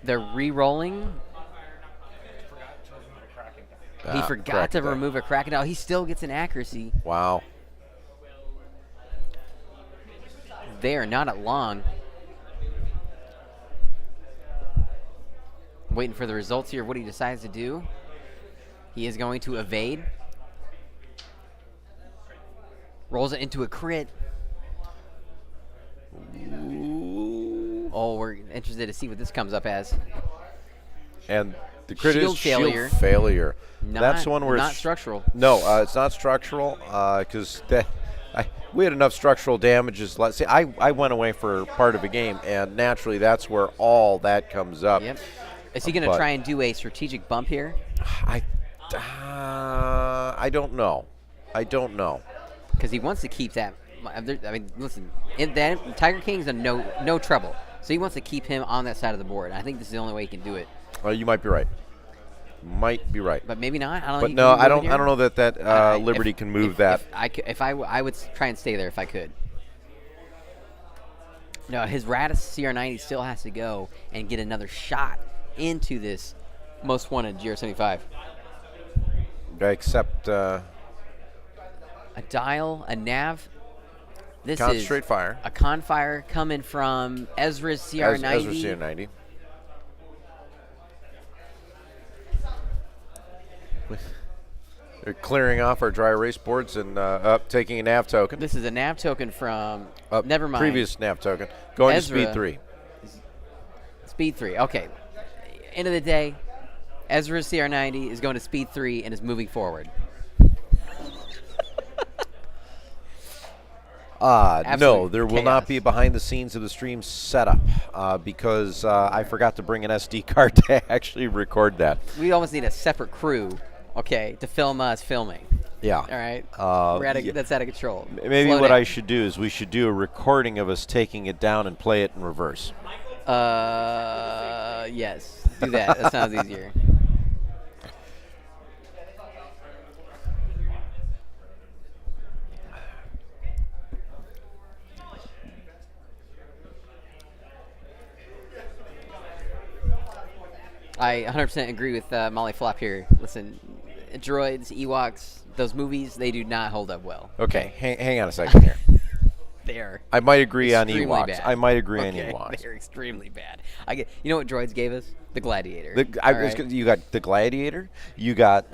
[SPEAKER 2] They're re-rolling. He forgot to remove a Cracken. Oh, he still gets an accuracy.
[SPEAKER 1] Wow.
[SPEAKER 2] They are not at long. Waiting for the results here of what he decides to do. He is going to evade. Rolls it into a crit.
[SPEAKER 1] Ooh.
[SPEAKER 2] Oh, we're interested to see what this comes up as.
[SPEAKER 1] And the crit
[SPEAKER 2] Shield
[SPEAKER 1] is
[SPEAKER 2] failure.
[SPEAKER 1] shield failure.
[SPEAKER 2] Not,
[SPEAKER 1] That's one where
[SPEAKER 2] not
[SPEAKER 1] it's
[SPEAKER 2] structural.
[SPEAKER 1] No, it's not structural because we had enough structural damages. Let's see, I went away for part of a game, and naturally that's where all that comes up.
[SPEAKER 2] Yep. Is he going to try and do a strategic bump here?
[SPEAKER 1] I don't know. I don't know.
[SPEAKER 2] Because he wants to keep that. I mean, listen, Tiger King's in no trouble, so he wants to keep him on that side of the board. I think this is the only way he can do it.
[SPEAKER 1] Well, you might be right. Might be right.
[SPEAKER 2] But maybe not. I don't.
[SPEAKER 1] But
[SPEAKER 2] think
[SPEAKER 1] no, I don't know that Liberty can move that.
[SPEAKER 2] If I would try and stay there if I could. No, his Raddus CR90 still has to go and get another shot into this most wanted GR75.
[SPEAKER 1] Except
[SPEAKER 2] a dial, a nav. This
[SPEAKER 1] concentrate
[SPEAKER 2] is
[SPEAKER 1] fire.
[SPEAKER 2] A con fire coming from Ezra's CR90.
[SPEAKER 1] Ezra's CR90. They're clearing off our dry erase boards and taking a nav token.
[SPEAKER 2] This is a nav token from. Never mind.
[SPEAKER 1] Previous nav token. Going
[SPEAKER 2] Ezra,
[SPEAKER 1] to speed 3.
[SPEAKER 2] Speed 3. Okay. End of the day, Ezra's CR90 is going to speed 3 and is moving forward.
[SPEAKER 1] No, there will
[SPEAKER 2] chaos.
[SPEAKER 1] not be behind the scenes of the stream setup because I forgot to bring an SD card to actually record that.
[SPEAKER 2] We almost need a separate crew, okay, to film us filming.
[SPEAKER 1] Yeah.
[SPEAKER 2] All right. That's out of control.
[SPEAKER 1] Maybe what I should do is we should do a recording of us taking it down and play it in reverse.
[SPEAKER 2] Yes. Do that. That sounds easier. I 100% agree with Molly Flop here. Listen, droids, Ewoks, those movies, they do not hold up well.
[SPEAKER 1] Okay, hang on a second here.
[SPEAKER 2] They're
[SPEAKER 1] I might agree on
[SPEAKER 2] extremely
[SPEAKER 1] Ewoks.
[SPEAKER 2] bad.
[SPEAKER 1] I might agree on
[SPEAKER 2] Okay,
[SPEAKER 1] Ewoks.
[SPEAKER 2] they're extremely bad. You know what droids gave us? The Gladiator.
[SPEAKER 1] You got the Gladiator. You got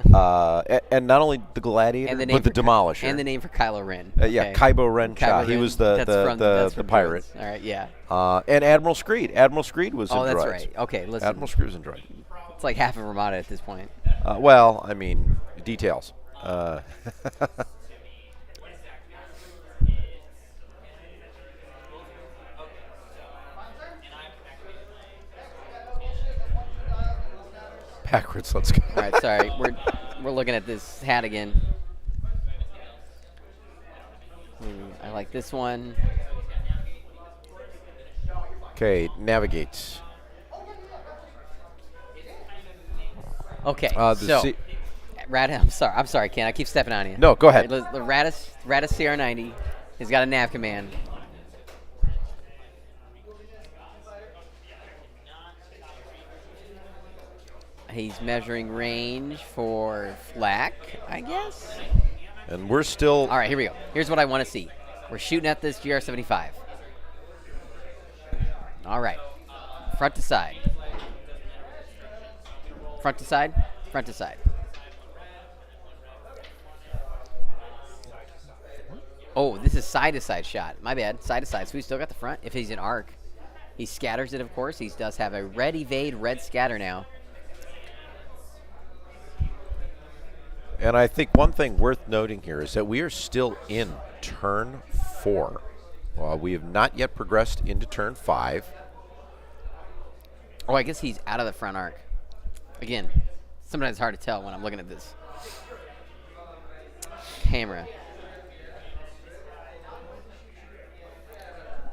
[SPEAKER 1] and not only the Gladiator,
[SPEAKER 2] and the name
[SPEAKER 1] but the Demolisher.
[SPEAKER 2] And the name for Kylo Ren.
[SPEAKER 1] Yeah, Kybo Ren Cha. He
[SPEAKER 2] Ren,
[SPEAKER 1] was
[SPEAKER 2] that's
[SPEAKER 1] the
[SPEAKER 2] from
[SPEAKER 1] pirate.
[SPEAKER 2] droids. All right, yeah.
[SPEAKER 1] And Admiral Screed. Admiral Screed was in
[SPEAKER 2] Oh, that's
[SPEAKER 1] droids.
[SPEAKER 2] right. Okay, listen.
[SPEAKER 1] Admiral Screed was in droid.
[SPEAKER 2] It's like half of Armada at this point.
[SPEAKER 1] Well, I mean, details. Backwards, let's go.
[SPEAKER 2] All right, sorry. We're looking at this hat again. I like this one.
[SPEAKER 1] Okay, navigate.
[SPEAKER 2] Okay,
[SPEAKER 1] The
[SPEAKER 2] so
[SPEAKER 1] C-
[SPEAKER 2] I'm sorry, Ken. I keep stepping on you.
[SPEAKER 1] No, go ahead.
[SPEAKER 2] The Raddus CR90. He's got a nav command. He's measuring range for flak, I guess.
[SPEAKER 1] And we're still.
[SPEAKER 2] All right, here we go. Here's what I want to see. We're shooting at this GR75. All right, front to side. Front to side, front to side. Oh, this is side to side shot. My bad, side to side. So we still got the front if he's in arc. He scatters it, of course. He does have a red evade, red scatter now.
[SPEAKER 1] And I think one thing worth noting here is that we are still in turn 4. We have not yet progressed into turn 5.
[SPEAKER 2] Oh, I guess he's out of the front arc. Again, sometimes it's hard to tell when I'm looking at this camera.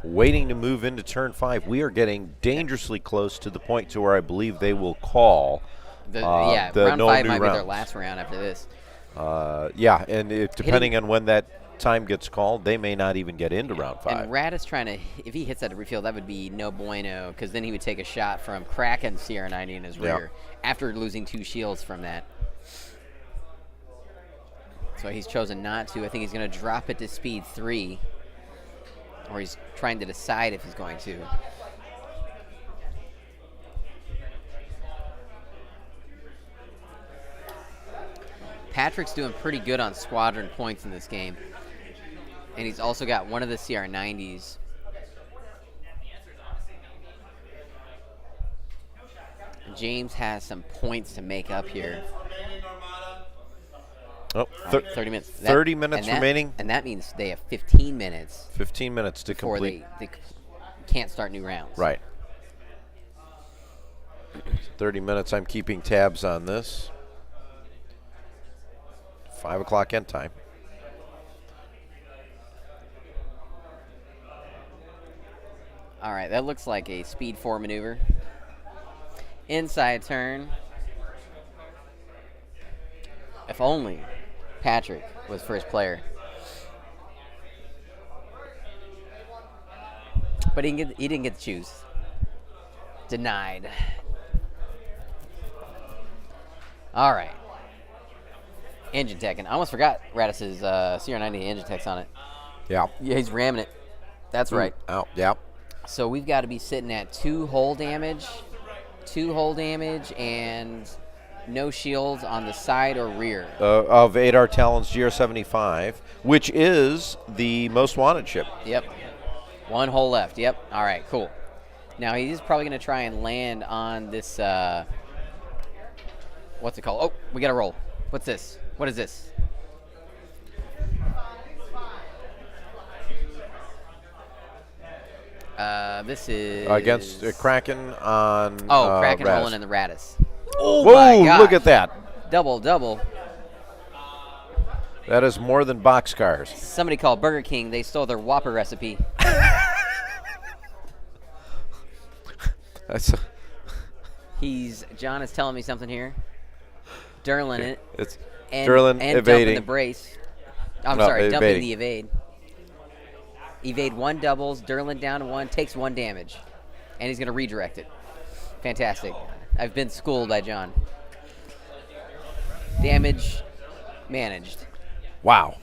[SPEAKER 1] Waiting to move into turn 5. We are getting dangerously close to the point to where I believe they will call
[SPEAKER 2] round
[SPEAKER 1] no
[SPEAKER 2] 5
[SPEAKER 1] new
[SPEAKER 2] might be their
[SPEAKER 1] rounds.
[SPEAKER 2] last round after this.
[SPEAKER 1] Yeah, and depending on when that time gets called, they may not even get into round 5.
[SPEAKER 2] And Raddus trying to, if he hits that refill, that would be no bueno, because then he would take a shot from Cracken CR90 in his rear after losing 2 shields from that. So he's chosen not to. I think he's going to drop it to speed 3, or he's trying to decide if he's going to. Patrick's doing pretty good on squadron points in this game. And he's also got one of the CR90s. James has some points to make up here.
[SPEAKER 1] Oh,
[SPEAKER 2] 30 minutes.
[SPEAKER 1] 30 minutes remaining.
[SPEAKER 2] And that means they have 15 minutes
[SPEAKER 1] 15 minutes to
[SPEAKER 2] before
[SPEAKER 1] complete.
[SPEAKER 2] they can't start new rounds.
[SPEAKER 1] Right. 30 minutes. I'm keeping tabs on this. 5 o'clock end time.
[SPEAKER 2] All right, that looks like a speed 4 maneuver. Inside turn. If only Patrick was first player. But he didn't get to choose. Denied. All right. Engine tech, and I almost forgot Raddus's CR90 engine tech's on it.
[SPEAKER 1] Yeah.
[SPEAKER 2] Yeah, he's ramming it. That's right.
[SPEAKER 1] Oh, yeah.
[SPEAKER 2] So we've got to be sitting at 2 hull damage, and no shields on the side or rear.
[SPEAKER 1] Of Adar Talon's GR75, which is the most wanted ship.
[SPEAKER 2] Yep. 1 hole left. Yep. All right, cool. Now he's probably going to try and land on this, what's it called? Oh, we got to roll. What's this? What is this? This is
[SPEAKER 1] Against Cracken on
[SPEAKER 2] Cracken
[SPEAKER 1] Raddus.
[SPEAKER 2] rolling in the Raddus. Oh
[SPEAKER 1] Whoa,
[SPEAKER 2] my gosh.
[SPEAKER 1] look at that.
[SPEAKER 2] Double.
[SPEAKER 1] That is more than boxcars.
[SPEAKER 2] Somebody called Burger King. They stole their Whopper recipe.
[SPEAKER 1] That's
[SPEAKER 2] John is telling me something here. Durlin it.
[SPEAKER 1] it's
[SPEAKER 2] And
[SPEAKER 1] Durlin
[SPEAKER 2] dumping
[SPEAKER 1] evading.
[SPEAKER 2] the brace. I'm
[SPEAKER 1] No,
[SPEAKER 2] sorry, dumping
[SPEAKER 1] evading.
[SPEAKER 2] the evade. Evade 1 doubles, Durlin down to 1, takes 1 damage. And he's going to redirect it. Fantastic. I've been schooled by John. Damage managed.
[SPEAKER 1] Wow.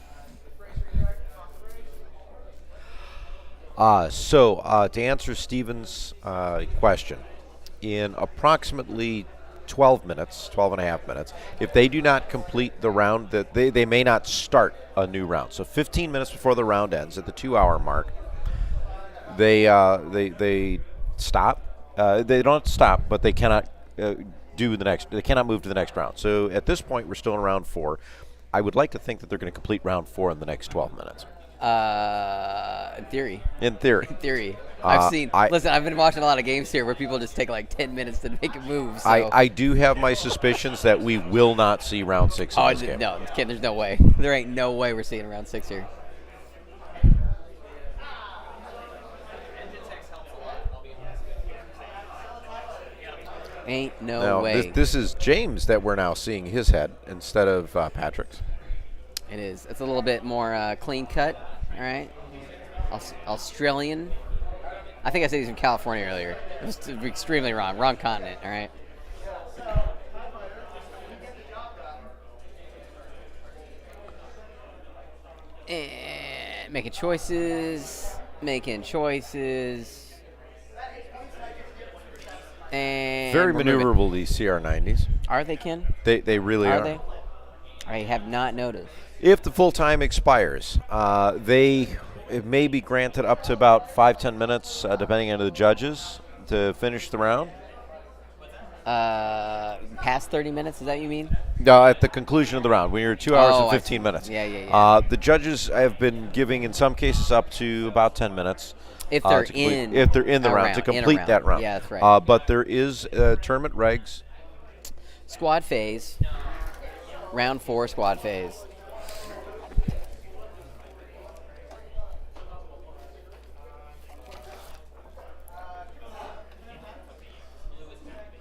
[SPEAKER 1] So to answer Steven's question, in approximately 12 minutes, 12 and a half minutes, if they do not complete the round, that they may not start a new round. So 15 minutes before the round ends, at the 2-hour mark, they stop. They don't stop, but they cannot do the next. They cannot move to the next round. So at this point, we're still in round 4. I would like to think that they're going to complete round 4 in the next 12 minutes.
[SPEAKER 2] In theory.
[SPEAKER 1] In theory.
[SPEAKER 2] In theory. I've been watching a lot of games here where people just take like 10 minutes to make a move. So.
[SPEAKER 1] I do have my suspicions that we will not see round 6 in this game.
[SPEAKER 2] No, Ken, there's no way. There ain't no way we're seeing round 6 here. Ain't no
[SPEAKER 1] Now,
[SPEAKER 2] way.
[SPEAKER 1] this is James that we're now seeing his head instead of Patrick's.
[SPEAKER 2] It is. It's a little bit more clean cut. All right. Australian. I think I said he's from California earlier. It was extremely wrong. Wrong continent. All right. And making choices. And
[SPEAKER 1] Very
[SPEAKER 2] we're moving.
[SPEAKER 1] maneuverable, these CR90s.
[SPEAKER 2] Are they, Ken?
[SPEAKER 1] They really are.
[SPEAKER 2] Are they? I have not noticed.
[SPEAKER 1] If the full time expires, it may be granted up to about 5-10 minutes, depending on the judges, to finish the round.
[SPEAKER 2] Past 30 minutes, is that what you mean?
[SPEAKER 1] At the conclusion of the round, when you're 2 hours and
[SPEAKER 2] I
[SPEAKER 1] 15
[SPEAKER 2] see.
[SPEAKER 1] minutes.
[SPEAKER 2] Yeah.
[SPEAKER 1] The judges have been giving, in some cases, up to about 10 minutes.
[SPEAKER 2] If they're
[SPEAKER 1] if they're in the round, to complete that round.
[SPEAKER 2] Yeah, that's right.
[SPEAKER 1] But there is tournament regs.
[SPEAKER 2] Squad phase. Round 4 squad phase.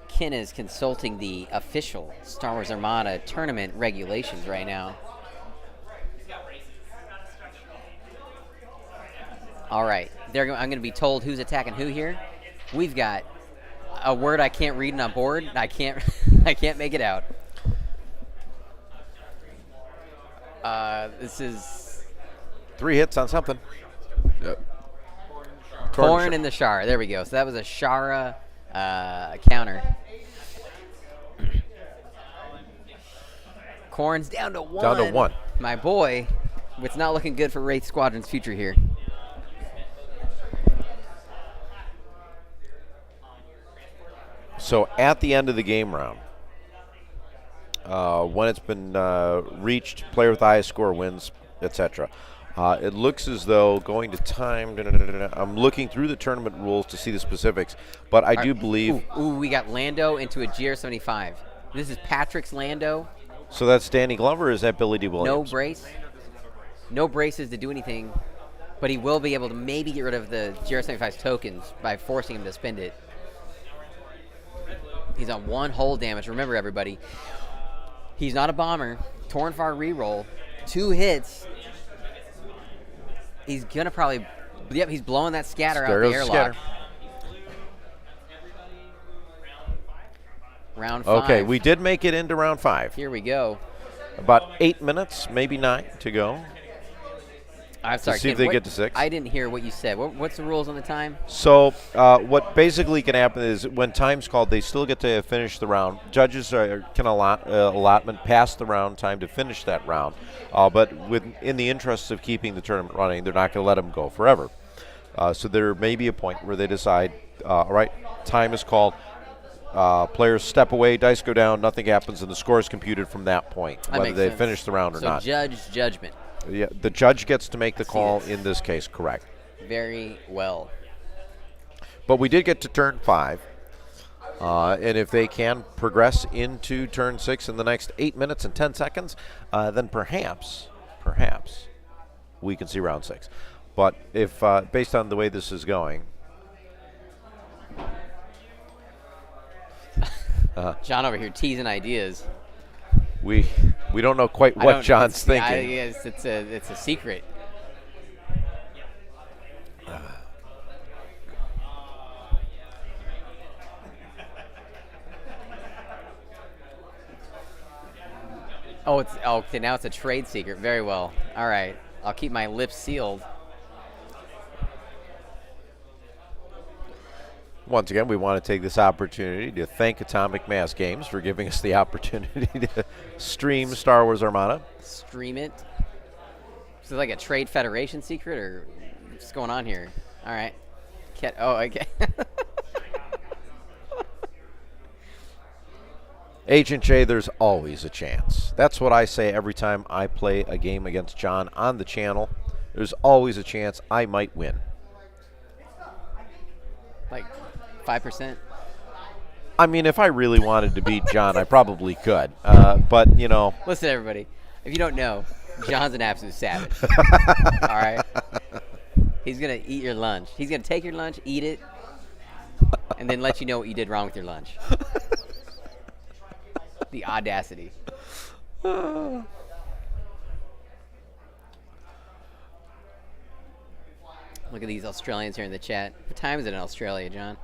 [SPEAKER 2] Ken is consulting the official Star Wars Armada tournament regulations right now. All right, I'm going to be told who's attacking who here. We've got a word I can't read on board. I can't make it out. This is
[SPEAKER 1] 3 hits on something.
[SPEAKER 2] Corn in the Shara. There we go. So that was a Shara counter. Corn's down to 1.
[SPEAKER 1] Down to 1.
[SPEAKER 2] My boy, it's not looking good for Wraith Squadron's future here.
[SPEAKER 1] So at the end of the game round, when it's been reached, player with the highest score wins, etc. It looks as though going to time. I'm looking through the tournament rules to see the specifics, but I do believe.
[SPEAKER 2] Ooh, we got Lando into a GR75. This is Patrick's Lando.
[SPEAKER 1] So that's Danny Glover, or is that Billy D. Williams?
[SPEAKER 2] No brace. No braces to do anything, but he will be able to maybe get rid of the GR75's tokens by forcing him to spend it. He's on 1 hull damage. Remember, everybody, he's not a bomber. Torn Far reroll. 2 hits. He's going to probably... Yep, he's blowing that scatter out the airlock. Round 5.
[SPEAKER 1] Okay, we did make it into round 5.
[SPEAKER 2] Here we go.
[SPEAKER 1] About 8 minutes, maybe 9 to go.
[SPEAKER 2] I'm sorry,
[SPEAKER 1] see if they get to 6.
[SPEAKER 2] I didn't hear what you said. What's the rules on the time?
[SPEAKER 1] So what basically can happen is when time's called, they still get to finish the round. Judges can allotment past the round time to finish that round. But in the interests of keeping the tournament running, they're not going to let them go forever. So there may be a point where they decide, all right, time is called. Players step away, dice go down, nothing happens, and the score is computed from that point, whether they finish the round or not.
[SPEAKER 2] So judgment.
[SPEAKER 1] Yeah, the judge gets to make the call in this case, correct.
[SPEAKER 2] Very well.
[SPEAKER 1] But we did get to turn 5. And if they can progress into turn 6 in the next 8 minutes and 10 seconds, then perhaps we can see round 6. But if, based on the way this is going,
[SPEAKER 2] John over here teasing ideas.
[SPEAKER 1] we don't know quite what John's thinking.
[SPEAKER 2] It's a secret. Okay, now it's a trade secret. Very well. All right. I'll keep my lips sealed.
[SPEAKER 1] Once again, we want to take this opportunity to thank Atomic Mass Games for giving us the opportunity to stream Star Wars Armada.
[SPEAKER 2] Stream it. Is it like a Trade Federation secret, or what's going on here? All right. Okay.
[SPEAKER 1] Agent J, there's always a chance. That's what I say every time I play a game against John on the channel. There's always a chance I might win.
[SPEAKER 2] Like 5%?
[SPEAKER 1] I mean, if I really wanted to beat John, I probably could. But, you know.
[SPEAKER 2] Listen, everybody. If you don't know, John's an absolute savage. All right? He's going to eat your lunch. He's going to take your lunch, eat it, and then let you know what you did wrong with your lunch. The audacity. Look at these Australians here in the chat. What time is it in Australia,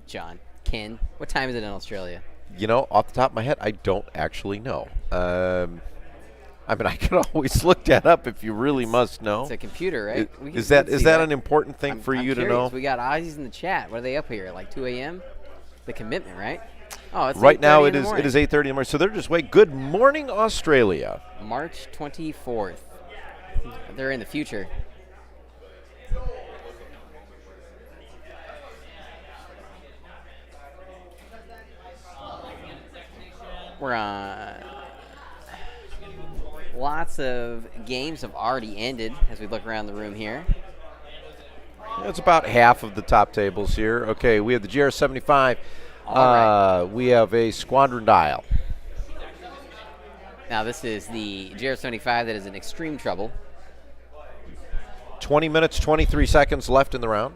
[SPEAKER 2] John? Ken? What time is it in Australia?
[SPEAKER 1] You know, off the top of my head, I don't actually know. I mean, I can always look that up if you really must know.
[SPEAKER 2] It's a computer, right?
[SPEAKER 1] Is that an important thing for you to know?
[SPEAKER 2] We got Aussies in the chat. What are they up here? Like 2 a.m. The commitment, right? Oh, it's
[SPEAKER 1] right now.
[SPEAKER 2] It
[SPEAKER 1] is 8:30 in the morning. So they're just wait. Good morning, Australia.
[SPEAKER 2] March 24th. They're in the future. We're on. Lots of games have already ended as we look around the room here.
[SPEAKER 1] It's about half of the top tables here. Okay, we have the GR75.
[SPEAKER 2] All right.
[SPEAKER 1] We have a Squadron dial.
[SPEAKER 2] Now this is the GR75 that is in extreme trouble.
[SPEAKER 1] 20 minutes, 23 seconds left in the round.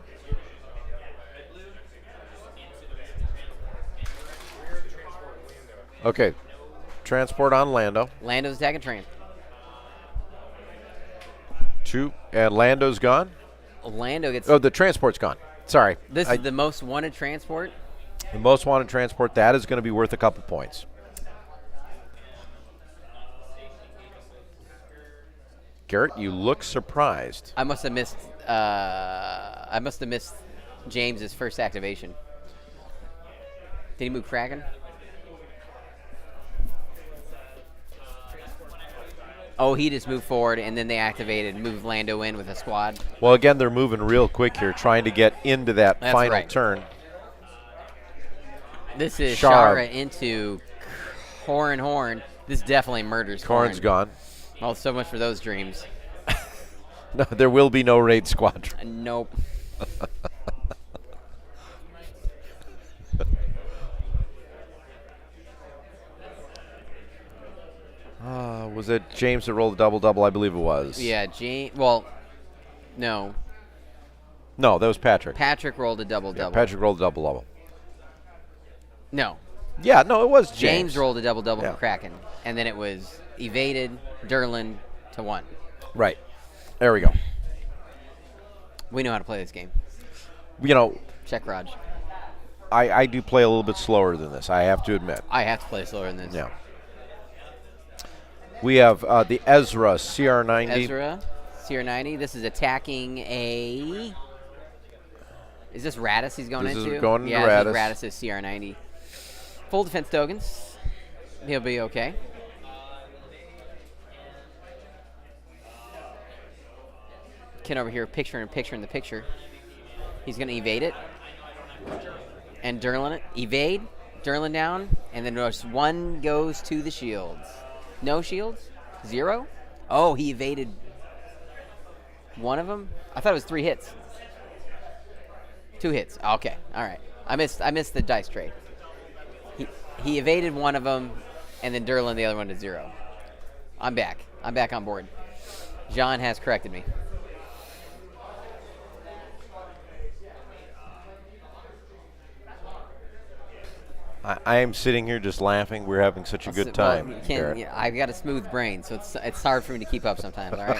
[SPEAKER 1] Okay, transport on Lando.
[SPEAKER 2] Lando's attacking train.
[SPEAKER 1] 2, and Lando's gone.
[SPEAKER 2] Lando gets.
[SPEAKER 1] Oh, the transport's gone. Sorry.
[SPEAKER 2] This is the most wanted transport.
[SPEAKER 1] The most wanted transport, that is going to be worth a couple points. Garrett, you look surprised.
[SPEAKER 2] I must have missed. James's first activation. Did he move Cracken? Oh, he just moved forward, and then they activated, moved Lando in with a squad.
[SPEAKER 1] Well, again, they're moving real quick here, trying to get into that final turn.
[SPEAKER 2] This is Shara into Horn. This definitely murders Horn.
[SPEAKER 1] Horn's gone.
[SPEAKER 2] Well, so much for those dreams.
[SPEAKER 1] No, there will be no raid squadron.
[SPEAKER 2] Nope.
[SPEAKER 1] Was it James that rolled a double-double? I believe it was.
[SPEAKER 2] Yeah, well, no.
[SPEAKER 1] No, that was Patrick.
[SPEAKER 2] Patrick rolled a double-double.
[SPEAKER 1] Yeah, Patrick rolled a double-double.
[SPEAKER 2] No.
[SPEAKER 1] Yeah, no, it was James.
[SPEAKER 2] James rolled a double-double for Cracken, and then it was evaded, Derlin to 1.
[SPEAKER 1] Right. There we go.
[SPEAKER 2] We know how to play this game.
[SPEAKER 1] You know.
[SPEAKER 2] Check Raj.
[SPEAKER 1] I do play a little bit slower than this, I have to admit.
[SPEAKER 2] I have to play slower than this.
[SPEAKER 1] Yeah. We have the Ezra CR90.
[SPEAKER 2] Ezra CR90. This is attacking a. Is this Raddus he's going into?
[SPEAKER 1] This is going into
[SPEAKER 2] Raddus.
[SPEAKER 1] Raddus.
[SPEAKER 2] Raddus is CR90. Full defense tokens. He'll be okay. Ken over here, picture in the picture. He's going to evade it. And Derlin it. Evade. Derlin down. And then just 1 goes to the shields. No shields? 0? Oh, he evaded 1 of them? I thought it was 3 hits. 2 hits. Okay. All right. I missed the dice trade. He evaded 1 of them, and then Derlin the other one to 0. I'm back. I'm back on board. John has corrected me.
[SPEAKER 1] I am sitting here just laughing. We're having such a good time.
[SPEAKER 2] Well, I've got a smooth brain, so it's hard for me to keep up sometimes, all right?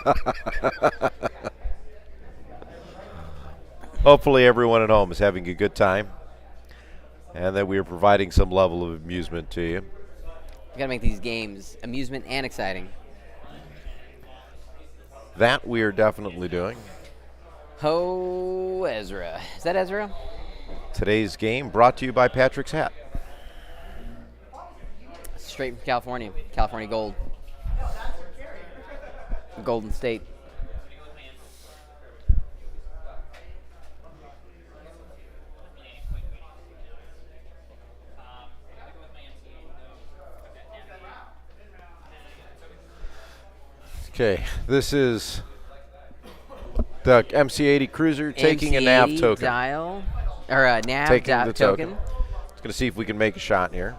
[SPEAKER 1] Hopefully everyone at home is having a good time and that we are providing some level of amusement to you.
[SPEAKER 2] We got to make these games amusement and exciting.
[SPEAKER 1] That we are definitely doing.
[SPEAKER 2] Ho, Ezra. Is that Ezra?
[SPEAKER 1] Today's game brought to you by Patrick's Hat.
[SPEAKER 2] Straight from California. California Gold. Golden State.
[SPEAKER 1] Okay, this is the MC80 Cruiser taking a nav token.
[SPEAKER 2] Dial, or a nav
[SPEAKER 1] taking the
[SPEAKER 2] token.
[SPEAKER 1] It's going to see if we can make a shot here.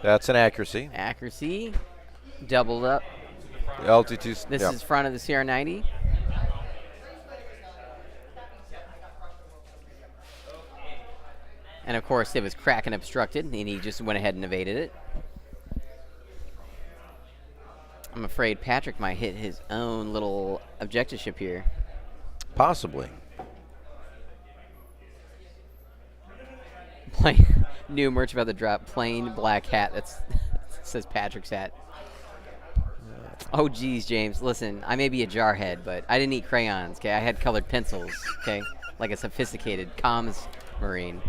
[SPEAKER 1] That's an accuracy.
[SPEAKER 2] Accuracy, doubled up.
[SPEAKER 1] LT2.
[SPEAKER 2] This is front of the CR90. And of course, it was Cracken obstructed, and he just went ahead and evaded it. I'm afraid Patrick might hit his own little objectiveship here.
[SPEAKER 1] Possibly.
[SPEAKER 2] Plain new merch about the drop. Plain black hat. That's says Patrick's hat. Oh geez, James. Listen, I may be a jarhead, but I didn't eat crayons. Okay, I had colored pencils. Okay, like a sophisticated comms marine.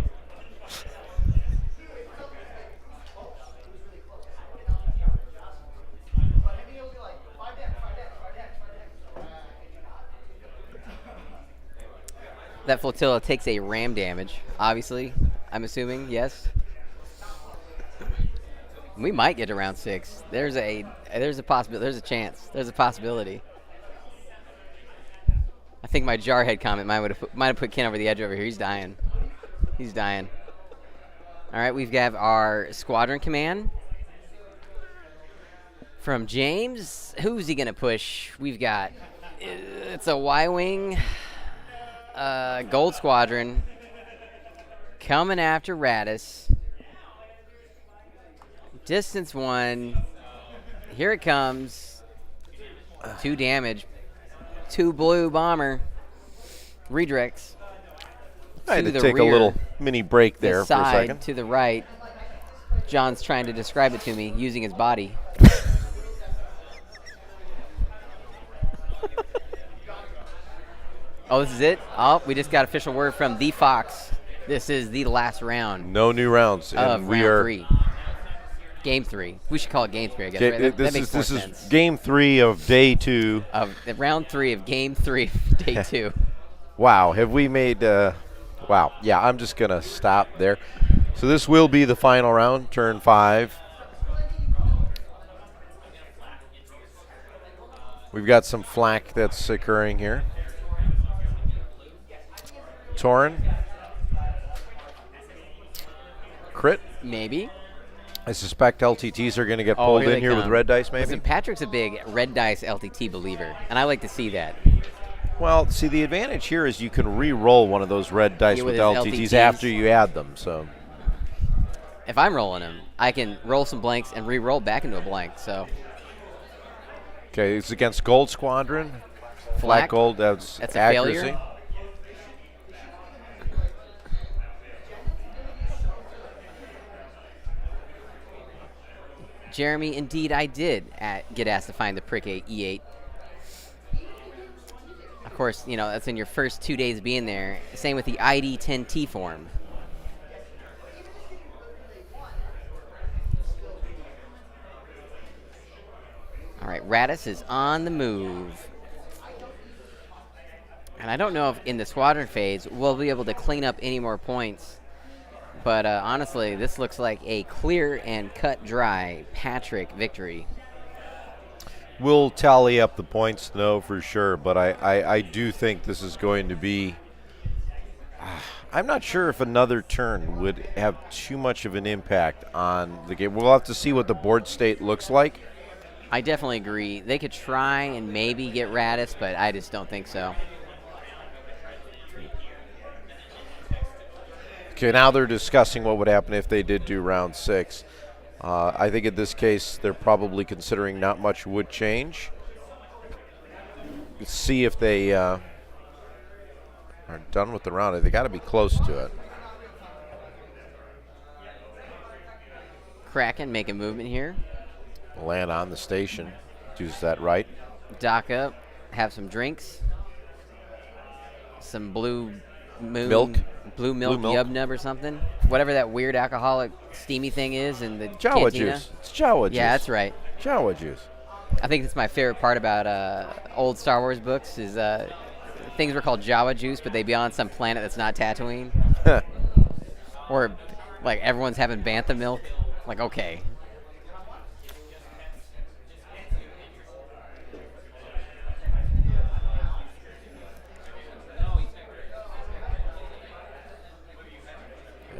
[SPEAKER 2] That flotilla takes a ram damage, obviously. I'm assuming, yes. We might get to round 6. There's a possibility. There's a chance. There's a possibility. I think my jarhead comment might have put Ken over the edge over here. He's dying. He's dying. All right, we've got our squadron command from James. Who's he gonna push? We've got it's a Y-wing. Gold Squadron coming after Raddus. Distance 1. Here it comes. 2 damage. 2 blue bomber. Redirects.
[SPEAKER 1] I had to take a little mini break there for a
[SPEAKER 2] side,
[SPEAKER 1] second.
[SPEAKER 2] to the right. John's trying to describe it to me using his body. Oh, this is it? Oh, we just got official word from the Fox. This is the last round.
[SPEAKER 1] No new rounds.
[SPEAKER 2] Of round 3. Game 3. We should call it Game 3, I guess. Right? That makes more sense.
[SPEAKER 1] This is Game 3 of Day 2.
[SPEAKER 2] Of round 3 of Game 3 of Day 2.
[SPEAKER 1] Wow, have we made... wow, yeah, I'm just going to stop there. So this will be the final round, turn 5. We've got some flak that's occurring here. Torin. Crit.
[SPEAKER 2] Maybe.
[SPEAKER 1] I suspect LTTs are going to get pulled in here with red dice, maybe.
[SPEAKER 2] Listen, Patrick's a big red dice LTT believer, and I like to see that.
[SPEAKER 1] Well, see, the advantage here is you can re-roll one of those red dice with LTTs after you add them. So,
[SPEAKER 2] if I'm rolling them, I can roll some blanks and re-roll back into a blank. So,
[SPEAKER 1] okay, it's against Gold Squadron. Flat gold. That's
[SPEAKER 2] a
[SPEAKER 1] accuracy.
[SPEAKER 2] Failure. Jeremy, indeed I did get asked to find the Prick E8. Of course, you know, that's in your first 2 days being there. Same with the ID10T form. All right, Raddus is on the move. And I don't know if in the squadron phase we'll be able to clean up any more points. But honestly, this looks like a clear and cut dry Patrick victory.
[SPEAKER 1] We'll tally up the points, though, for sure. But I do think this is going to be... I'm not sure if another turn would have too much of an impact on the game. We'll have to see what the board state looks like.
[SPEAKER 2] I definitely agree. They could try and maybe get Raddus, but I just don't think so.
[SPEAKER 1] Okay, now they're discussing what would happen if they did do round 6. I think in this case, they're probably considering not much would change. Let's see if they are done with the round. They got to be close to it.
[SPEAKER 2] Cracken make a movement here.
[SPEAKER 1] Land on the station. Choose that right.
[SPEAKER 2] Dock up. Have some drinks. Some blue moon.
[SPEAKER 1] Milk.
[SPEAKER 2] Blue milk yub nub or something. Whatever that weird alcoholic steamy thing is in the
[SPEAKER 1] Jawa
[SPEAKER 2] cantina.
[SPEAKER 1] juice. It's Jawa juice.
[SPEAKER 2] Yeah, that's right.
[SPEAKER 1] Jawa juice.
[SPEAKER 2] I think that's my favorite part about old Star Wars books is things were called Jawa juice, but they'd be on some planet that's not Tatooine. Or like everyone's having bantha milk. Like, okay.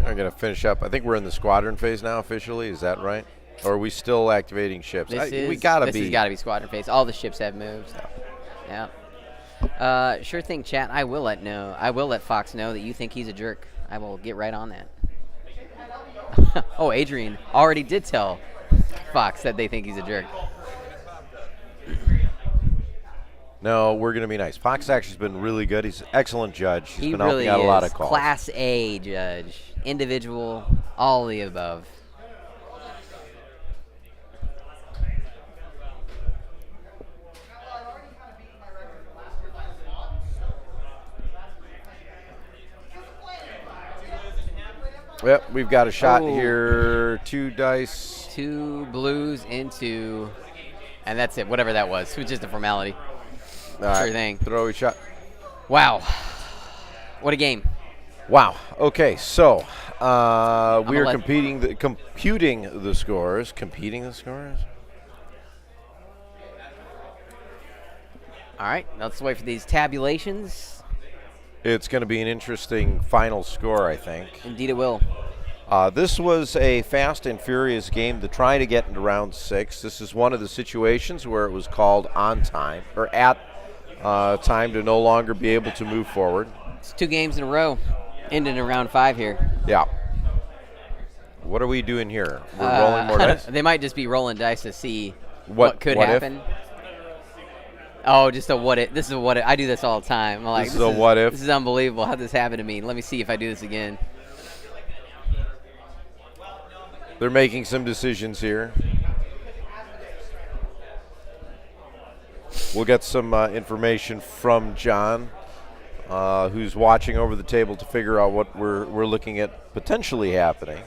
[SPEAKER 1] I'm going to finish up. I think we're in the squadron phase now officially. Is that right? Or are we still activating ships?
[SPEAKER 2] This
[SPEAKER 1] We gotta
[SPEAKER 2] this
[SPEAKER 1] be.
[SPEAKER 2] has got to be squadron phase. All the ships have moved. So. Yeah. Sure thing, chat. I will let Fox know that you think he's a jerk. I will get right on that. Oh, Adrian already did tell Fox that they think he's a jerk.
[SPEAKER 1] No, we're going to be nice. Fox actually's been really good. He's an excellent judge. He's
[SPEAKER 2] He
[SPEAKER 1] been
[SPEAKER 2] really
[SPEAKER 1] helping out
[SPEAKER 2] is.
[SPEAKER 1] a lot of calls.
[SPEAKER 2] Class A judge, individual, all the above.
[SPEAKER 1] Yep, we've got a shot
[SPEAKER 2] Oh.
[SPEAKER 1] here. 2 dice.
[SPEAKER 2] 2 blues into, and that's it. Whatever that was. It was just a formality.
[SPEAKER 1] All right,
[SPEAKER 2] Sure thing.
[SPEAKER 1] Throw a shot.
[SPEAKER 2] Wow. What a game.
[SPEAKER 1] Wow. Okay, so we are
[SPEAKER 2] let-
[SPEAKER 1] computing the scores. Competing the scores?
[SPEAKER 2] All right, let's wait for these tabulations.
[SPEAKER 1] It's going to be an interesting final score, I think.
[SPEAKER 2] Indeed it will.
[SPEAKER 1] This was a fast and furious game to try to get into round 6. This is one of the situations where it was called on time, or at time to no longer be able to move forward.
[SPEAKER 2] It's 2 games in a row, ending in round 5 here.
[SPEAKER 1] Yeah. What are we doing here? We're rolling more dice?
[SPEAKER 2] They might just be rolling dice to see
[SPEAKER 1] What-
[SPEAKER 2] what could
[SPEAKER 1] what if?
[SPEAKER 2] happen. Oh, just a what if. This is a what if. I do this all the time. I'm like,
[SPEAKER 1] This is a what if.
[SPEAKER 2] This is unbelievable. How'd this happen to me? Let me see if I do this again.
[SPEAKER 1] They're making some decisions here. We'll get some information from John, who's watching over the table to figure out what we're looking at potentially happening.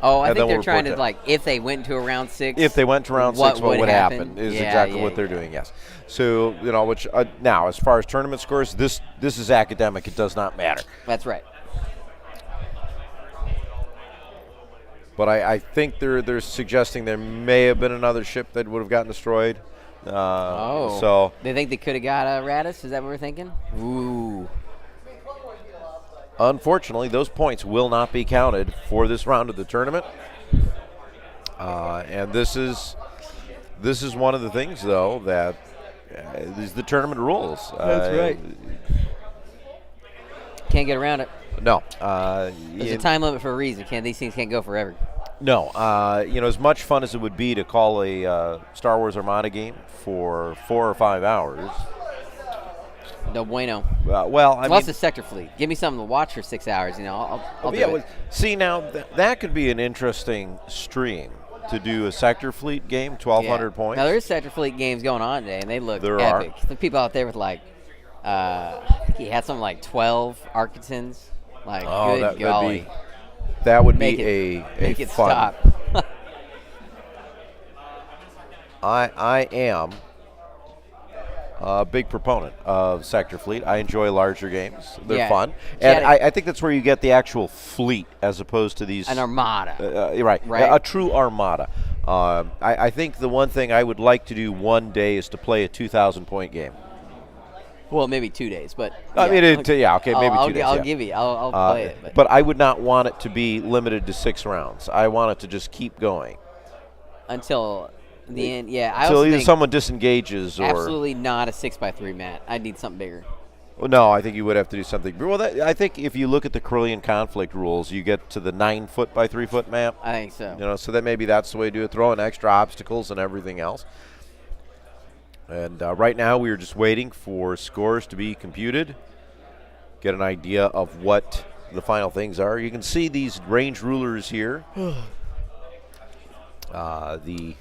[SPEAKER 2] Oh, I
[SPEAKER 1] And
[SPEAKER 2] think
[SPEAKER 1] then
[SPEAKER 2] they're
[SPEAKER 1] we'll
[SPEAKER 2] trying to,
[SPEAKER 1] report
[SPEAKER 2] like, if they went to a round 6.
[SPEAKER 1] If they went to round 6, what would happen is
[SPEAKER 2] Yeah,
[SPEAKER 1] exactly
[SPEAKER 2] yeah,
[SPEAKER 1] what they're
[SPEAKER 2] yeah.
[SPEAKER 1] doing, yes. So, which now, as far as tournament scores, this is academic. It does not matter.
[SPEAKER 2] That's right.
[SPEAKER 1] But I think they're suggesting there may have been another ship that would have gotten destroyed. So
[SPEAKER 2] They think they could have got a Raddus? Is that what we're thinking? Ooh.
[SPEAKER 1] unfortunately, those points will not be counted for this round of the tournament. And this is one of the things, though, that is the tournament rules.
[SPEAKER 2] That's right. Can't get around it.
[SPEAKER 1] No.
[SPEAKER 2] There's a time limit for a reason. These things can't go forever.
[SPEAKER 1] No. As much fun as it would be to call a Star Wars Armada game for 4 or 5 hours.
[SPEAKER 2] No bueno.
[SPEAKER 1] Well, I
[SPEAKER 2] Plus
[SPEAKER 1] mean,
[SPEAKER 2] the sector fleet. Give me something to watch for 6 hours. I'll do
[SPEAKER 1] yeah,
[SPEAKER 2] it.
[SPEAKER 1] see, now that could be an interesting stream to do a sector fleet game, 1,200 points.
[SPEAKER 2] Now, there is sector fleet games going on today, and they look
[SPEAKER 1] There
[SPEAKER 2] epic. The people out there with, like, I think he had something like 12 Architons. Like, good golly.
[SPEAKER 1] That would
[SPEAKER 2] Make
[SPEAKER 1] be
[SPEAKER 2] it,
[SPEAKER 1] a
[SPEAKER 2] make it
[SPEAKER 1] fun.
[SPEAKER 2] stop.
[SPEAKER 1] I am a big proponent of sector fleet. I enjoy larger games. They're
[SPEAKER 2] Yeah.
[SPEAKER 1] fun.
[SPEAKER 2] Yeah,
[SPEAKER 1] And I think that's where you get the actual fleet as opposed to these.
[SPEAKER 2] An Armada.
[SPEAKER 1] Right.
[SPEAKER 2] Right.
[SPEAKER 1] A true Armada. I think the one thing I would like to do one day is to play a 2,000-point game.
[SPEAKER 2] Well, maybe 2 days, but
[SPEAKER 1] I mean, maybe 2 days.
[SPEAKER 2] I'll
[SPEAKER 1] yeah.
[SPEAKER 2] give you. I'll play it.
[SPEAKER 1] But I would not want it to be limited to 6 rounds. I want it to just keep going.
[SPEAKER 2] Until the end, yeah. I
[SPEAKER 1] Until
[SPEAKER 2] also
[SPEAKER 1] either
[SPEAKER 2] think
[SPEAKER 1] someone disengages or.
[SPEAKER 2] absolutely not a 6x3 mat. I need something bigger.
[SPEAKER 1] Well, no, I think you would have to do something. Well, I think if you look at the Corellian conflict rules, you get to the 9-foot by 3-foot map.
[SPEAKER 2] I think so.
[SPEAKER 1] So that maybe that's the way to do it. Throw in extra obstacles and everything else. And right now we are just waiting for scores to be computed, get an idea of what the final things are. You can see these range rulers here. The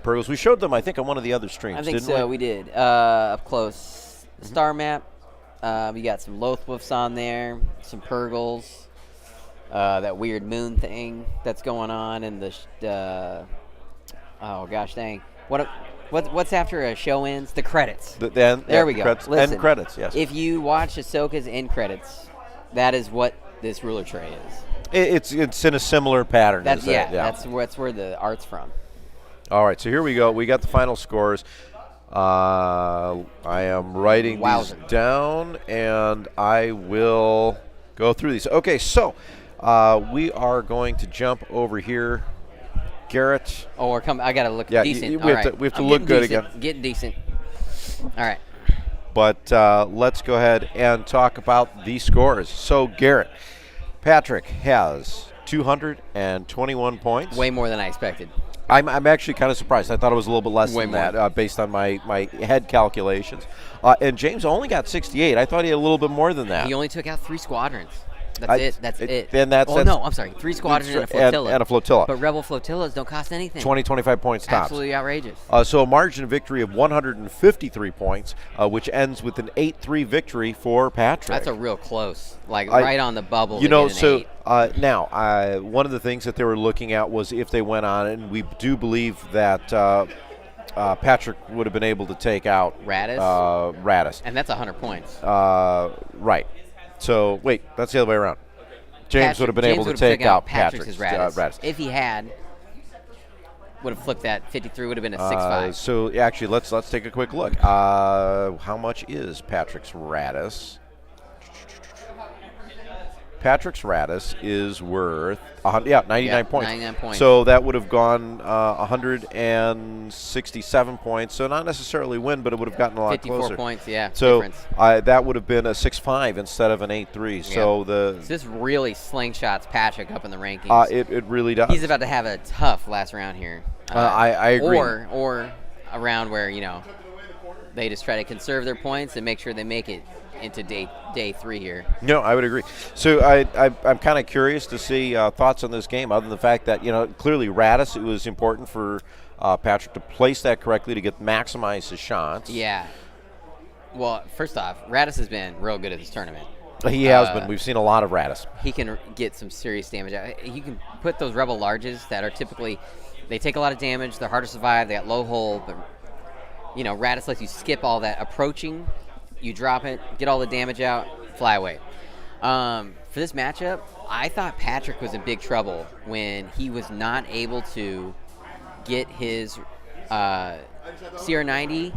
[SPEAKER 1] Purgles. We showed them, I think, on one of the other streams,
[SPEAKER 2] I think
[SPEAKER 1] didn't
[SPEAKER 2] so.
[SPEAKER 1] we?
[SPEAKER 2] We did. Up close. Star map. We got some Lothwolfs on there, some Purgles, that weird moon thing that's going on, and the oh gosh dang, what's after a show ends? The credits.
[SPEAKER 1] There
[SPEAKER 2] we go.
[SPEAKER 1] Credits.
[SPEAKER 2] Listen,
[SPEAKER 1] End credits, yes.
[SPEAKER 2] If you watch Ahsoka's end credits, that is what this ruler tray is.
[SPEAKER 1] It's in a similar pattern.
[SPEAKER 2] That's
[SPEAKER 1] as that,
[SPEAKER 2] That's where the art's from.
[SPEAKER 1] All right, so here we go. We got the final scores. I am writing these down, and I will go through these. Okay, so we are going to jump over here. Garrett.
[SPEAKER 2] Oh, I gotta look
[SPEAKER 1] Yeah,
[SPEAKER 2] decent.
[SPEAKER 1] we
[SPEAKER 2] All
[SPEAKER 1] have
[SPEAKER 2] right.
[SPEAKER 1] we have to
[SPEAKER 2] I'm
[SPEAKER 1] look
[SPEAKER 2] getting
[SPEAKER 1] good
[SPEAKER 2] decent,
[SPEAKER 1] again.
[SPEAKER 2] Getting decent. All right.
[SPEAKER 1] But let's go ahead and talk about the scores. So, Garrett, Patrick has 221 points.
[SPEAKER 2] Way more than I expected.
[SPEAKER 1] I'm actually kind of surprised. I thought it was a little bit less
[SPEAKER 2] Way
[SPEAKER 1] than
[SPEAKER 2] more.
[SPEAKER 1] that based on my head calculations. And James only got 68. I thought he had a little bit more than that.
[SPEAKER 2] He only took out 3 squadrons. That's it.
[SPEAKER 1] Then that's
[SPEAKER 2] no, I'm sorry. 3 squadrons and a flotilla.
[SPEAKER 1] And a flotilla.
[SPEAKER 2] But Rebel flotillas don't cost anything.
[SPEAKER 1] 25 points tops.
[SPEAKER 2] Absolutely outrageous.
[SPEAKER 1] So a margin of victory of 153 points, which ends with an 8-3 victory for Patrick.
[SPEAKER 2] That's a real close, right on the bubble.
[SPEAKER 1] You know,
[SPEAKER 2] to get
[SPEAKER 1] so
[SPEAKER 2] an 8.
[SPEAKER 1] now one of the things that they were looking at was if they went on, and we do believe that Patrick would have been able to take out
[SPEAKER 2] Raddus, and that's 100 points.
[SPEAKER 1] Right. So wait, that's the other way around. James would have been able to take out Patrick's Raddus.
[SPEAKER 2] If he had, would have flipped that 53. Would have been a 6-5.
[SPEAKER 1] So actually, let's take a quick look. How much is Patrick's Raddus? Patrick's Raddus is worth 99 points.
[SPEAKER 2] 99 points.
[SPEAKER 1] So that would have gone 167 points. So not necessarily win, but it would have gotten a lot
[SPEAKER 2] 54
[SPEAKER 1] closer.
[SPEAKER 2] points, yeah.
[SPEAKER 1] So
[SPEAKER 2] difference.
[SPEAKER 1] that would have been a 6-5 instead of an 8-3. So
[SPEAKER 2] this really slingshots Patrick up in the rankings.
[SPEAKER 1] it really does.
[SPEAKER 2] He's about to have a tough last round here.
[SPEAKER 1] I agree.
[SPEAKER 2] Or a round where they just try to conserve their points and make sure they make it into day 3 here.
[SPEAKER 1] No, I would agree. So I'm kind of curious to see thoughts on this game, other than the fact that clearly Raddus, it was important for Patrick to place that correctly to maximize his shots.
[SPEAKER 2] Yeah. Well, first off, Raddus has been real good at this tournament.
[SPEAKER 1] He has been. We've seen a lot of Raddus.
[SPEAKER 2] He can get some serious damage out. You can put those Rebel larges that are typically, they take a lot of damage. They're hard to survive. They got low hull, but Raddus lets you skip all that approaching. You drop it, get all the damage out, fly away. For this matchup, I thought Patrick was in big trouble when he was not able to get his CR90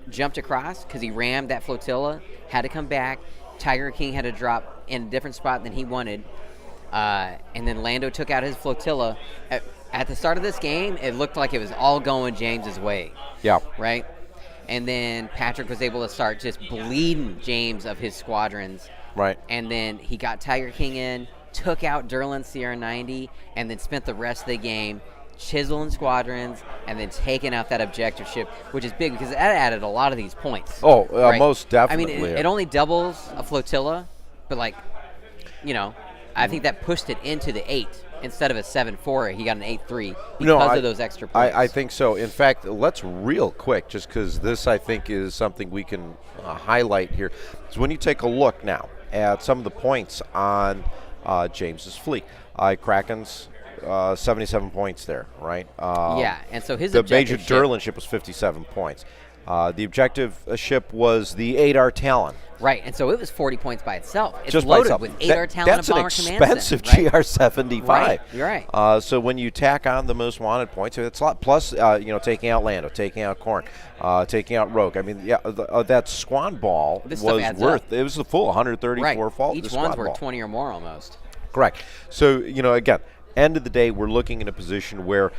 [SPEAKER 2] jumped across because he rammed that flotilla, had to come back. Tiger King had to drop in a different spot than he wanted. And then Lando took out his flotilla. At the start of this game, it looked like it was all going James's way.
[SPEAKER 1] Yeah.
[SPEAKER 2] Right? And then Patrick was able to start just bleeding James of his squadrons.
[SPEAKER 1] Right.
[SPEAKER 2] And then he got Tiger King in, took out Durlin's CR90, and then spent the rest of the game chiseling squadrons and then taking out that objective ship, which is big because that added a lot of these points.
[SPEAKER 1] Oh,
[SPEAKER 2] right?
[SPEAKER 1] most definitely.
[SPEAKER 2] I mean, it only doubles a flotilla, but I think that pushed it into the 8. Instead of a 7-4, he got an 8-3 because of those extra points.
[SPEAKER 1] I think so. In fact, let's real quick, just because this, I think, is something we can highlight here. So when you take a look now at some of the points on James's fleet, Cracken's 77 points there, right?
[SPEAKER 2] And so his
[SPEAKER 1] the
[SPEAKER 2] objective
[SPEAKER 1] major Durlin ship was 57 points. The objective ship was the 8R Talon.
[SPEAKER 2] Right, and so it was 40 points by itself. It's
[SPEAKER 1] Just
[SPEAKER 2] loaded
[SPEAKER 1] by itself.
[SPEAKER 2] with 8R Talon and Bomber Command.
[SPEAKER 1] That's an expensive GR75.
[SPEAKER 2] Right, you're right.
[SPEAKER 1] So when you tack on the most wanted points, it's a lot. Plus, taking out Lando, taking out Korn, taking out Rogue. I mean, that Squan Ball was worth. It was the full 134 fault.
[SPEAKER 2] Each one's worth 20 or more almost.
[SPEAKER 1] Correct. So again, end of the day, we're looking in a position where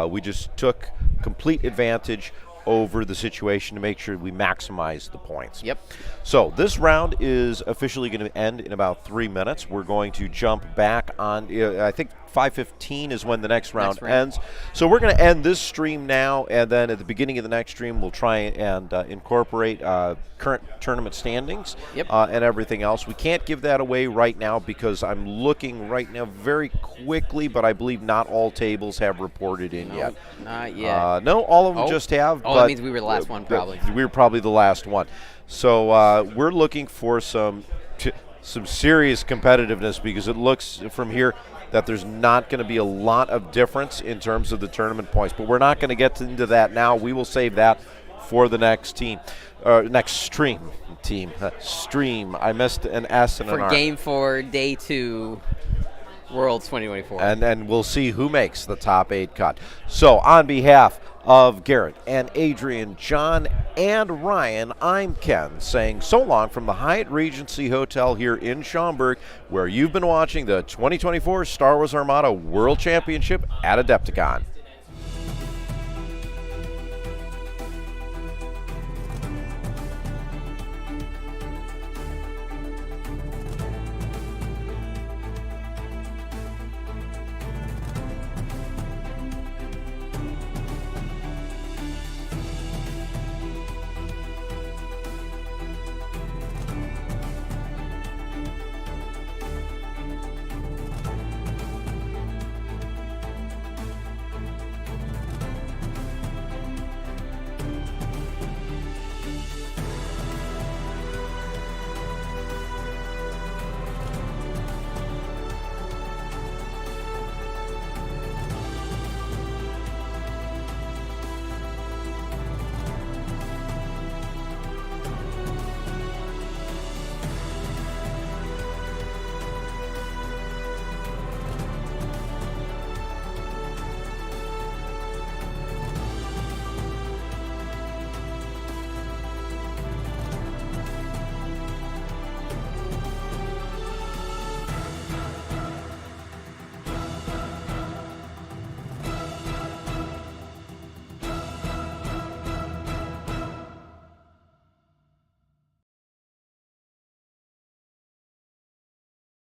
[SPEAKER 1] we just took complete advantage over the situation to make sure we maximize the points.
[SPEAKER 2] Yep.
[SPEAKER 1] So this round is officially going to end in about 3 minutes. We're going to jump back on, I think 5:15 is when the next round ends. So we're going to end this stream now, and then at the beginning of the next stream, we'll try and incorporate current tournament standings and everything else. We can't give that away right now because I'm looking right now very quickly, but I believe not all tables have reported in yet.
[SPEAKER 2] Not yet.
[SPEAKER 1] No, all of them just have.
[SPEAKER 2] Oh, that means we were the last one probably.
[SPEAKER 1] We were probably the last one. So we're looking for some serious competitiveness because it looks from here that there's not going to be a lot of difference in terms of the tournament points. But we're not going to get into that now. We will save that for the next next stream. Stream. I missed an S and an R.
[SPEAKER 2] For Game 4, Day 2, Worlds 2024.
[SPEAKER 1] And we'll see who makes the top 8 cut. So on behalf of Garrett and Adrian, John, and Ryan, I'm Ken saying so long from the Hyatt Regency Hotel here in Schaumburg, where you've been watching the 2024 Star Wars Armada World Championship at AdeptiCon.